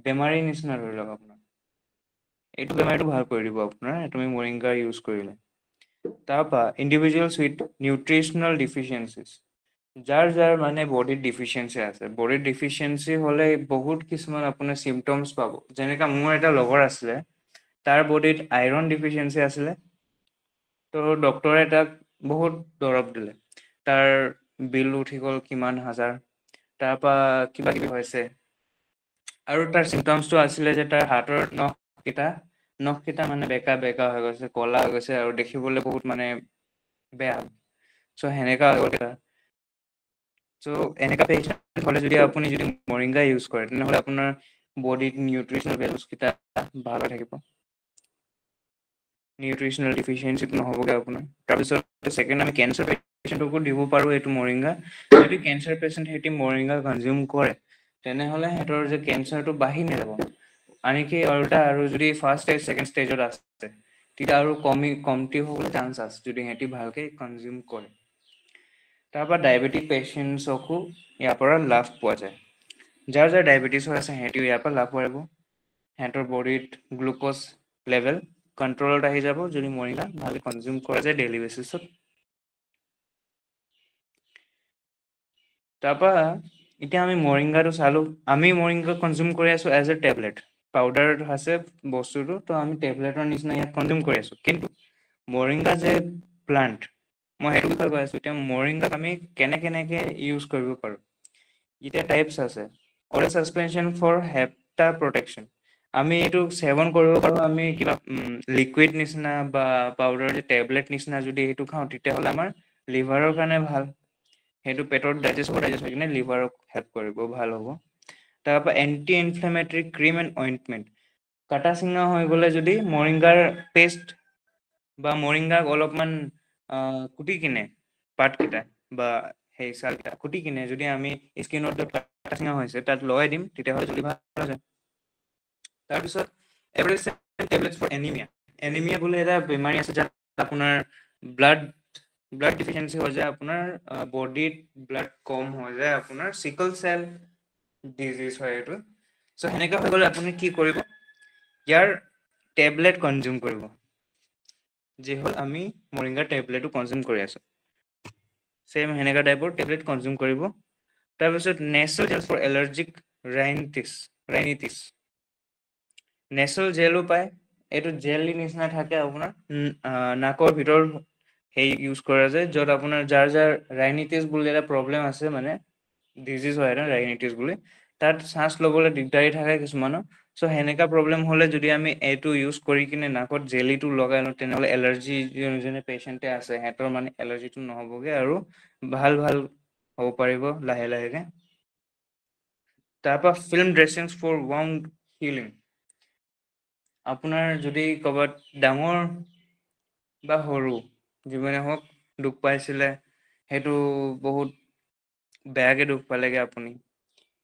বেমাৰী নিচিনা ধৰি লওক, আপোনাৰ এইটো বেমাৰটো ভাল কৰি দিব আপোনাৰ তুমি মৰিংগা ইউজ কৰিলে। তাৰপৰা ইণ্ডিভিজুৱেলছ উইথ নিউট্ৰিচনেল ডিফিচিয়েঞ্চিছ, যাৰ মানে বডিত ডিফিচিয়েঞ্চি আছে, বডিত ডিফিচিয়েঞ্চি হ'লে বহুত কিছুমান আপোনাৰ চিমটমছ পাব। যেনেকৈ মোৰ এটা লগৰ আছিলে, তাৰ বডিত আইৰণ ডিফিচিয়েঞ্চি আছিলে, তো ডক্টৰে তাক বহুত দৰৱ দিলে, তাৰ বিল উঠি গ'ল কিমান হাজাৰ, তাৰপৰা কিবা কিবি হৈছে। আৰু তাৰ চিমটমছটো আছিলে যে তাৰ হাতৰ নখকেইটা মানে বেকা বেকা হৈ গৈছে, ক'লা হৈ গৈছে, আৰু দেখিবলৈ বহুত মানে বেয়া। চ' সেনেকা হৈ গ'ল। চ' এনেকা পেচেণ্ট হ'লে যদি আপুনি মৰিংগা ইউজ কৰে, তেনেহ'লে আপোনাৰ বডিত নিউট্ৰিচনেল ভেলুছকেইটা ভাল হৈ থাকিব, নিউট্ৰিচনেল ডিফিচিয়েঞ্চিটো নহ'বগৈ আপোনাৰ। তাৰপিছত ছেকেণ্ড, আমি কেঞ্চাৰ পেচেণ্টকো দিব পাৰোঁ এইটো মৰিংগা। যদি কেঞ্চাৰ পেচেণ্ট সিহঁতি মৰিংগা কনজিউম কৰে, তেনেহ'লে সিহঁতৰ যে কেঞ্চাৰটো বাঢ়ি নাযাব, আনকি আৰু যদি ফাৰ্ষ্ট ষ্টেজ ছেকেণ্ড ষ্টেজত আছে, তেতিয়া আৰু কমটি হ'বলৈ চান্স আছে যদি সিহঁতি ভালকৈ কনজিউম কৰে। তাৰপৰা ডায়েবেটিক পেচেণ্টছকো ইয়াৰ পৰা লাভ পোৱা যায়। যাৰ ডায়েবেটিছ হৈ আছে সিহঁতিও ইয়াৰ পৰা লাভ পাৰিব, সিহঁতৰ বডিত গ্লুক'জ লেভেল কণ্ট্ৰলত আহি যাব যদি মৰিংগা ভালকৈ কনজিউম কৰা যায় ডেইলি বেচিছত। তাৰপৰা এতিয়া আমি মৰিংগাটো চালোঁ, আমি মৰিংগা কনজিউম কৰি আছোঁ এজ এ টেবলেট, পাউডাৰ আছে বস্তুটো, তো আমি টেবলেটৰ নিচিনা ইয়াত কনজিউম কৰি আছোঁ। কিন্তু মৰিংগা যে প্লান্ট, মই সেইটো বিষয়ে কৈ আছোঁ। এতিয়া মৰিংগাক আমি কেনেকৈ ইউজ কৰিব পাৰোঁ। এতিয়া টাইপছ আছে, oral suspension for hepato protection, আমি এইটো সেৱন কৰিব পাৰোঁ। আমি কিবা লিকুইড নিচিনা বা পাউডাৰ টেবলেট নিচিনা যদি সেইটো খাওঁ, তেতিয়াহ'লে আমাৰ লিভাৰৰ কাৰণে ভাল, সেইটো পেটত ডাইজেষ্ট হৈ কিনে লিভাৰক হেল্প কৰিব, ভাল হ'ব। তাৰপৰা এণ্টি ইনফ্লেমেটৰী ক্ৰীম এণ্ড অইণ্টমেণ্ট, কাটা চিঙা হৈ গ'লে যদি মৰিংগাৰ পেষ্ট বা মৰিংগাক অলপমান কুটি কিনে, পাতকেইটা বা সেই ছালকেইটা কুটি কিনে যদি আমি স্কিনত কাটা চিঙা হৈছে তাত লগাই দিম, তেতিয়াহ'লে জল্দি ভাল হৈ যায়। তাৰপিছত টেবলেটছ ফৰ এনিমিয়া বুলি এটা বেমাৰী আছে, যাত আপোনাৰ ব্লাড ডিফিচিয়েঞ্চি হৈ যায়, আপোনাৰ বডিত ব্লাড কম হৈ যায়, আপোনাৰ চিকল চেল ডিজিজ হয় এইটো। চ' সেনেকৈ হৈ গ'লে আপুনি কি কৰিব, ইয়াৰ টেবলেট কনজিউম কৰিব, যি হ'ল আমি মৰিংগাৰ টেবলেটো কনজিউম কৰি আছোঁ, ছেম সেনেকুৱা টাইপৰ টেবলেট কনজিউম কৰিব। তাৰপিছত nasal gel for allergic rhinitis, nasal জেলো পায়, এইটো জেলি নিচিনা থাকে আপোনাৰ নাকৰ ভিতৰত, সেই ইউজ কৰা যায়, য'ত আপোনাৰ যাৰ ৰাইনিটিছ বুলি এটা প্ৰব্লেম আছে, মানে ডিজিজ হয় এটা ৰাইনিটিছ বুলি, তাত শ্বাস ল'বলৈ দিগদাৰী থাকে কিছুমানৰ। চ' সেনেকা প্ৰব্লেম হ'লে যদি আমি এইটো ইউজ কৰি কিনে নাকত জেলিটো লগাই লওঁ, তেনেহ'লে এলাৰ্জি যোনে পেচেণ্টে আছে সিহঁতৰ মানে এলাৰ্জিটো নহ'বগৈ আৰু ভাল হ'ব পাৰিব লাহে লাহেকৈ। তাৰপৰা ফিল্ম ড্ৰেছিংছ ফৰ wound হিলিং, আপোনাৰ যদি ক'ৰবাত ডাঙৰ বা সৰু যিমানে হওক দুখ পাইছিলে, সেইটো বহুত বেয়াকে দুখ পালেগে আপুনি,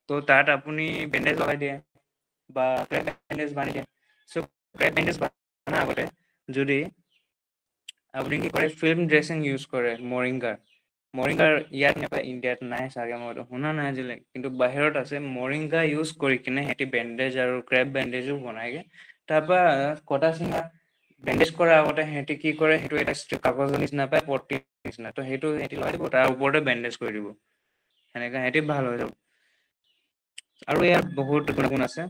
তো তাত আপুনি বেণ্ডেজ লগাই দিয়ে বা ক্ৰেপ বেণ্ডেজ বান্ধি দিয়ে। চ' ক্ৰেপ বেণ্ডেজ বান্ধাৰ আগতে যদি আপুনি কি কৰে, ফিল্ম ড্ৰেছিং ইউজ কৰে মৰিংগাৰ ইয়াত নাপায়, ইণ্ডিয়াত নাই চাগে, মইতো শুনা নাই আজিলৈকে, কিন্তু বাহিৰত আছে। মৰিংগা ইউজ কৰি কিনে সিহঁতি বেণ্ডেজ আৰু ক্ৰেপ বেণ্ডেজো বনায়গে। তাৰপৰা কটা চিঙা বেণ্ডেজ কৰাৰ আগতে সিহঁতি কি কৰে, সেইটো এটা কাগজৰ নিচিনা পায়, পট্টিৰ নিচিনা, তো সেইটো সিহঁতি লগাই দিব, তাৰ ওপৰতে বেণ্ডেজ কৰি দিব, সেনেকৈ সিহঁতি ভাল হৈ যাব। আৰু ইয়াত বহুত গুণ আছে।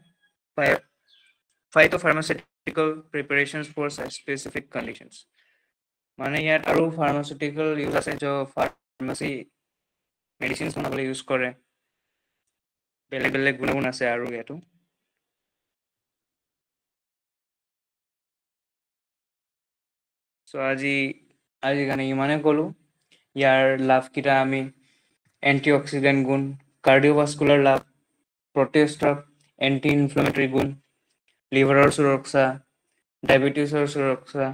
Phytopharmaceutical preparations for specific conditions, মানে ইয়াত আৰু ফাৰ্মাচিউটিকেল ইউজ আছে, য'ত ফাৰ্মাচী মেডিচিনছ বনাবলৈ ইউজ কৰে। বেলেগ বেলেগ গুণাগুণ আছে আৰু ইয়াতো। চ' আজিৰ কাৰণে ইমানেই ক'লোঁ। ইয়াৰ লাভকেইটা আমি এণ্টি অক্সিডেণ্ট গুণ, কাৰ্ডিঅ'ভাস্কুলাৰ লাভ, প্ৰটেষ্টৰ এণ্টি ইনফ্লেমেটৰী গুণ, লিভাৰৰ সুৰক্ষা, ডায়েবেটিছৰ সুৰক্ষা,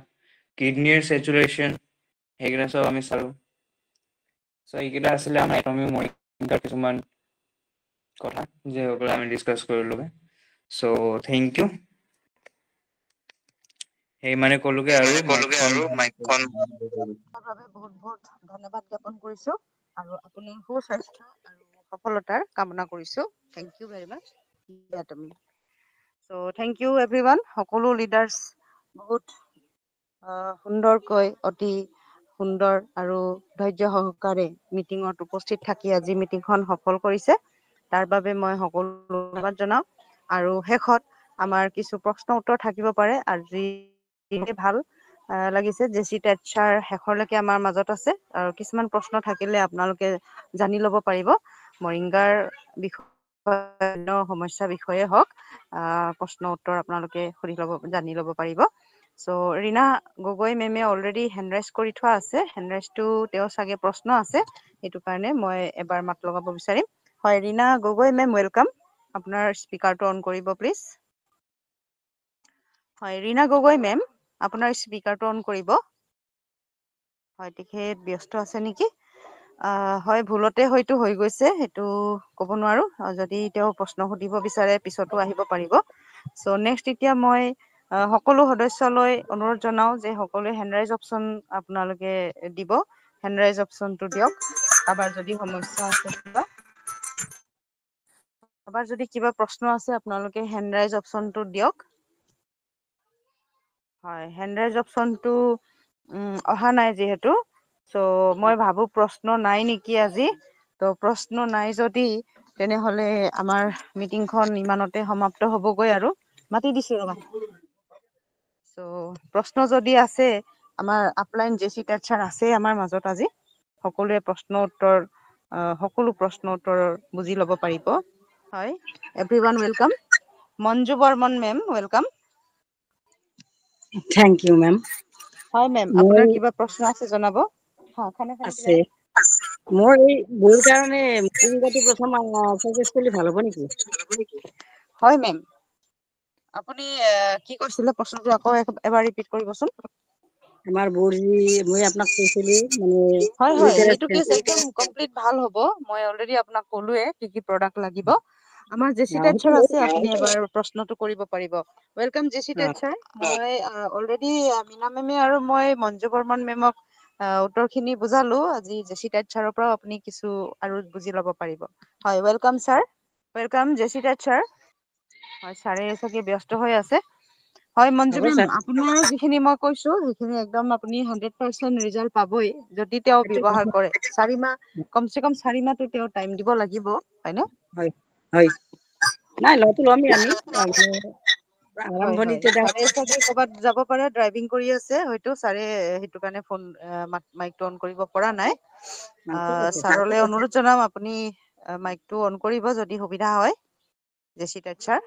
কিডনীৰ চেচুৰেশ্যন, সেইকেইটা চব আমি চালোঁ। চ' এইকেইটা আছিলে আমাৰ এটমিক মৰিংগাৰ কিছুমান কথা, যিসকলে আমি ডিছকাছ কৰিলোঁ। চ' থেংক ইউ। সেই মানে ক'লোগে আৰু মাইকখন বাবে বহুত বহুত ধন্যবাদ জ্ঞাপন কৰিছো আৰু আপোনাৰ সুস্বাস্থ্য আৰু সফলতাৰ কামনা কৰিছো। Thank you very much. So' thank you everyone. সকলো লিডাৰ্ছ বহুত সুন্দৰকৈ, অতি সুন্দৰ আৰু ধৈৰ্য সহকাৰে মিটিঙত উপস্থিত থাকি আজি মিটিংখন সফল কৰিছে, তাৰ বাবে মই সকলো ধন্যবাদ জনাওঁ। আৰু শেষত আমাৰ কিছু প্ৰশ্ন উত্তৰ থাকিব পাৰে। আজি ভাল লাগিছে, জেচি টেটছাৰ শেষৰলৈকে আমাৰ মাজত আছে, আৰু কিছুমান প্ৰশ্ন থাকিলে আপোনালোকে জানি ল'ব পাৰিব। মৰিংগাৰ বিষয়ে, সমস্যাৰ বিষয়ে হওক, প্ৰশ্ন উত্তৰ আপোনালোকে জানি ল'ব পাৰিব। চ' ৰীনা গগৈ মেমে অলৰেডি হেণ্ড ৰাইজ কৰি থোৱা আছে। হেণ্ড ৰাইজটো তেওঁ চাগে প্ৰশ্ন আছে, সেইটো কাৰণে মই এবাৰ মাত লগাব বিচাৰিম। হয়, ৰীনা গগৈ মেম, ৱেলকাম। আপোনাৰ স্পীকাৰটো অন কৰিব প্লিজ। হয়, ৰীনা গগৈ মেম, আপোনাৰ স্পীকাৰটো অন কৰিব। হয়, তেখেত ব্যস্ত আছে নেকি? হয়, ভুলতে হয়তো হৈ গৈছে, সেইটো ক'ব নোৱাৰো। যদি তেওঁ প্ৰশ্ন সুধিব বিচাৰে পিছতো আহিব পাৰিব। চ' নেক্সট এতিয়া মই সকলো সদস্যলৈ অনুৰোধ জনাওঁ যে সকলোৱে হেণ্ডৰাইজ অপশ্যন আপোনালোকে দিব। হেণ্ডৰাইজ অপশ্যনটো দিয়ক। কাৰোবাৰ যদি সমস্যা আছে, কাৰোবাৰ যদি কিবা প্ৰশ্ন আছে, আপোনালোকে হেণ্ডৰাইজ অপশ্যনটো দিয়ক। হয়, হেণ্ডৰাইজ অপশ্যনটো অহা নাই যিহেতু, চ' মই ভাবো প্ৰশ্ন নাই নেকি আজি। তো প্ৰশ্ন নাই যদি তেনেহ'লে আমাৰ মিটিংখন ইমানতে সমাপ্ত হ'বগৈ আৰু। মাতি দিছো ৰ'বা। চ' প্ৰশ্ন যদি আছে, আমাৰ আপলাইন জেচি টেটছাৰ আছে আমাৰ মাজত আজি। সকলোৱে সকলো প্ৰশ্ন উত্তৰ বুজি ল'ব পাৰিব। হয়, everyone welcome. Manju Barman ma'am, welcome. Thank you ma'am. হয় মেম, মোৰ আপোনাৰ কিবা প্ৰশ্ন আছে জনাব। আছে, মোৰ এই বইৰ কাৰণে মৰিংগাটো প্ৰথম চাজেষ্ট কৰিলে ভাল হ'ব নেকি? হয় মেম, আপুনি কি কৈছিলে প্ৰশ্নটো আকৌ এবাৰ ৰিপিট কৰিবচোন। আমাৰ বৌৰ মই আপোনাক কৈছিলো মানে হয় হয়, ইউটেৰাছ সেইটো কেছ একদম কমপ্লিট ভাল হ'ব। মই অলৰেডি আপোনাক ক'লোৱে কি কি প্ৰডাক্ট লাগিব। আমাৰ জেচি টেটছাৰ আছে, আপুনি এবাৰ প্ৰশ্নটো কৰিব পাৰিব। ৱেলকাম জেচি টেটছাৰ। মই অলৰেডি মীনা মেমে আৰু মই মঞ্জু বৰ্মন মেমক উত্তৰখিনি বুজালো। আজি জেচি টেটছাৰৰ পৰাও আপুনি কিছু আৰু বুজি ল'ব পাৰিব। হয়, ৱেলকাম ছাৰ। ৱেলকাম জেচি টেটছাৰ। হয়, ছাৰে চাগে ব্যস্ত হৈ আছে। হয়, মঞ্জু হ'ব মেম, ছাৰ। আপোনাৰ যিখিনি মই কৈছো সেইখিনি একদম আপুনি 100% ৰিজাল্ট পাবই, যদি তেওঁ ব্যৱহাৰ কৰে। 4 মাহ, কমচে কম 4 মাহটো তেওঁ টাইম দিব লাগিব, হয়নে? হয় হয়, নাই ল'ৰাটো ল'মেই আমি হয় হয়, আৰম্ভণিতে ছাৰে চাগে ক'ৰবাত যাব পাৰে, ড্ৰাইভিং কৰি আছে হয়তো, ছাৰে সেইটো কাৰণে মাইকটো অন কৰিব পৰা নাই। ঠিক আছে ছাৰলৈ অনুৰোধ জনাম, আপুনি মাইকটো অন কৰিব যদি সুবিধা হয়, জেচি টেটছাৰ।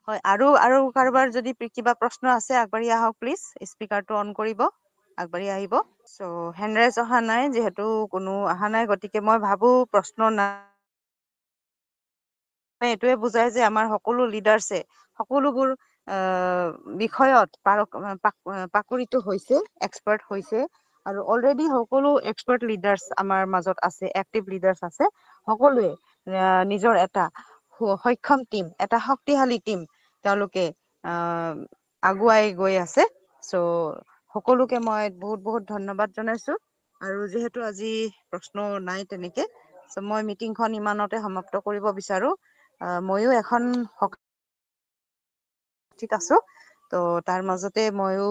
হয়, আৰু কাৰোবাৰ যদি কিবা প্ৰশ্ন আছে আগবাঢ়ি আহক প্লিজ। স্পীকাৰটো অন কৰিব, আগবাঢ়ি আহিব। চ' হেণ্ডৰাইজ অহা নাই, যিহেতু কোনো অহা নাই, গতিকে মই ভাবো প্ৰশ্ন নাই। এইটোৱে বুজাই যে আমাৰ সকলো লিডাৰ্ছে সকলোবোৰ বিষয়ত পাকৰিত হৈছে, এক্সপাৰ্ট হৈছে, আৰু অলৰেডি সকলো এক্সপাৰ্ট লিডাৰ্ছ আমাৰ মাজত আছে, এক্টিভ লিডাৰ্ছ আছে। সকলোৱে নিজৰ এটা সক্ষম টিম, এটা শক্তিশালী টিম তেওঁলোকে আগুৱাই গৈ আছে। চ' সকলোকে মই বহুত বহুত ধন্যবাদ জনাইছো। আৰু যিহেতু আজি প্ৰশ্ন নাই তেনেকে, চ' মই মিটিংখন ইমানতে সমাপ্ত কৰিব বিচাৰো। ময়ো এখন ঠিক আছো, তো তাৰ মাজতে ময়ো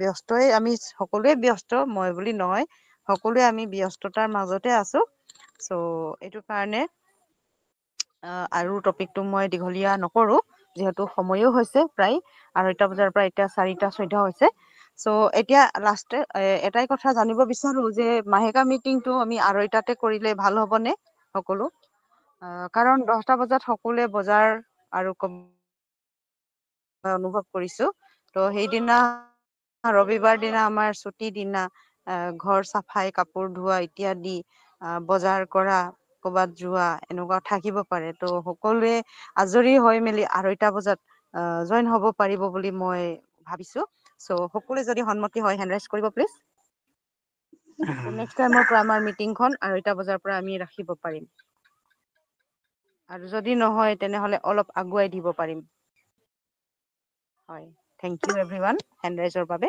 ব্যস্তই, আমি সকলোৱে ব্যস্ত, মই বুলি নহয়, সকলোৱে আমি ব্যস্ততাৰ মাজতে আছো। চ' এইটো কাৰণে আৰু টপিকটো মই দীঘলীয়া নকৰো, যিহেতু সময়ো হৈছে প্ৰায় 2:30 বজাৰ পৰা এতিয়া 4:14 হৈছে। চ' এতিয়া লাষ্টে এটাই কথা জানিব বিচাৰো যে মাহেকা মিটিংটো আমি 2:30টাতে কৰিলে ভাল হ'বনে সকলো? কাৰণ 10টা বজাত সকলোৱে বজাৰ আৰু অনুভৱ কৰিছো। তো সেইদিনা ৰবিবাৰ দিনা আমাৰ ছুটি দিনা, ঘৰ চাফাই, কাপোৰ ধোৱা ইত্যাদি, বজাৰ কৰা, ক'ৰবাত যোৱা এনেকুৱা থাকিব পাৰে। তো সকলোৱে আজৰি হৈ মেলি 2:30 বজাত জইন হ'ব পাৰিব বুলি মই ভাবিছো। চ' সকলোৱে যদি সন্মতি হয় হেণ্ড ৰাইজ কৰিব প্লিজ। নেক্সট টাইমৰ পৰা আমাৰ মিটিংখন 2:30 বজাৰ পৰা আমি ৰাখিব পাৰিম। আৰু যদি নহয় তেনেহ'লে অলপ আগুৱাই দিব পাৰিম। হয়, থেংক ইউ এভৰিৱান হেণ্ড ৰাইজৰ বাবে।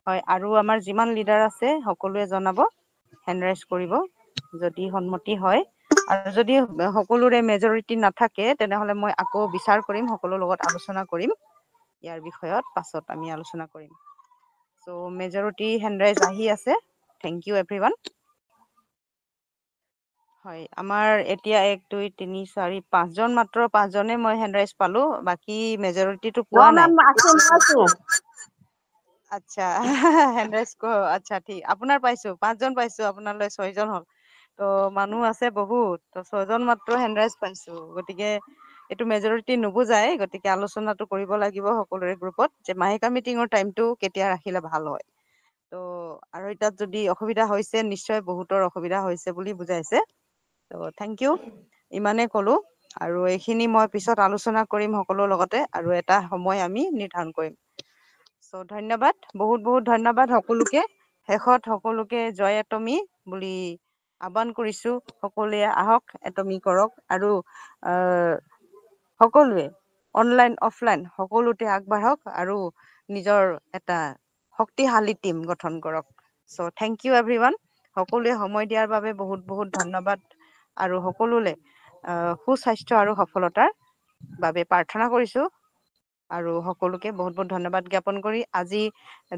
হয়, আৰু আমাৰ যিমান লিডাৰ আছে সকলোৱে জনাব, হেণ্ড ৰাইজ কৰিব যদি সন্মতি হয়। আৰু যদি সকলোৰে মেজৰিটি নাথাকে তেনেহ'লে মই আকৌ বিচাৰ কৰিম, সকলোৰ লগত আলোচনা কৰিম ইয়াৰ বিষয়ত, পাছত আমি আলোচনা কৰিম। চ' মেজৰিটি হেণ্ড ৰাইজ আহি আছে। Thank you everyone. হয়, আমাৰ এতিয়া 1 2 3 4 5জন, মাত্ৰ 5জনে মই হেণ্ড ৰাইজ পালো, বাকী মেজৰিটিটো পোৱা নাই। আচ্ছা হেণ্ড ৰাইজ আচ্ছা ঠিক, আপোনাৰ পাইছো 5জন পাইছো, আপোনালৈ 6জন হ'ল। তো মানুহ আছে বহুত, তো 6জন মাত্ৰ হেণ্ড ৰাইজ পাইছো। গতিকে এইটো মেজৰিটি নুবুজাই, গতিকে আলোচনাটো কৰিব লাগিব সকলোৰে গ্ৰুপত যে মাহেকা মিটিঙৰ টাইমটো কেতিয়া ৰাখিলে ভাল হয়। তো 2:30টাত যদি অসুবিধা হৈছে, নিশ্চয় বহুতৰ অসুবিধা হৈছে বুলি বুজাইছে। তো থেংক ইউ, ইমানে ক'লো। আৰু এইখিনি মই পিছত আলোচনা কৰিম সকলোৰ লগতে, আৰু এটা সময় আমি নিৰ্ধাৰণ কৰিম। চ' ধন্যবাদ, বহুত বহুত ধন্যবাদ সকলোকে। শেষত সকলোকে জয় এটমি বুলি আহ্বান কৰিছো। সকলোৱে আহক, এটমি কৰক, আৰু সকলোৱে অনলাইন অফলাইন সকলোতে আগবাঢ়ক আৰু নিজৰ এটা শক্তিশালী টিম গঠন কৰক। চ' থেংক ইউ এভৰিৱান। সকলোৱে সময় দিয়াৰ বাবে বহুত বহুত ধন্যবাদ, আৰু সকলোলে সুস্বাস্থ্য আৰু সফলতাৰ বাবে প্ৰাৰ্থনা কৰিছো। আৰু সকলোকে বহুত বহুত ধন্যবাদ জ্ঞাপন কৰি আজি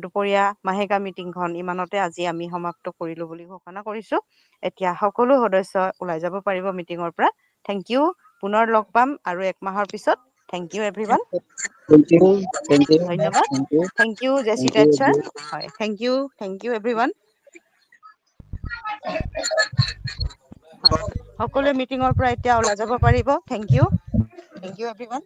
দুপৰীয়া মাহেকা মিটিংখন ইমানতে আজি আমি সমাপ্ত কৰিলো বুলি ঘোষণা কৰিছো। এতিয়া সকলো সদস্য ওলাই যাব পাৰিব মিটিঙৰ পৰা। থেংক ইউ, পুনৰ লগ পাম আৰু 1 মাহৰ পিছত। থেংক ইউ এভৰিৱান, ধন্যবাদ। থেংক ইউ জেচি টাইট ছাৰ। হয়, থেংক ইউ এভৰিৱান। হয়, সকলোৱে মিটিঙৰ পৰা এতিয়া ওলাই যাব পাৰিব। Thank you everyone.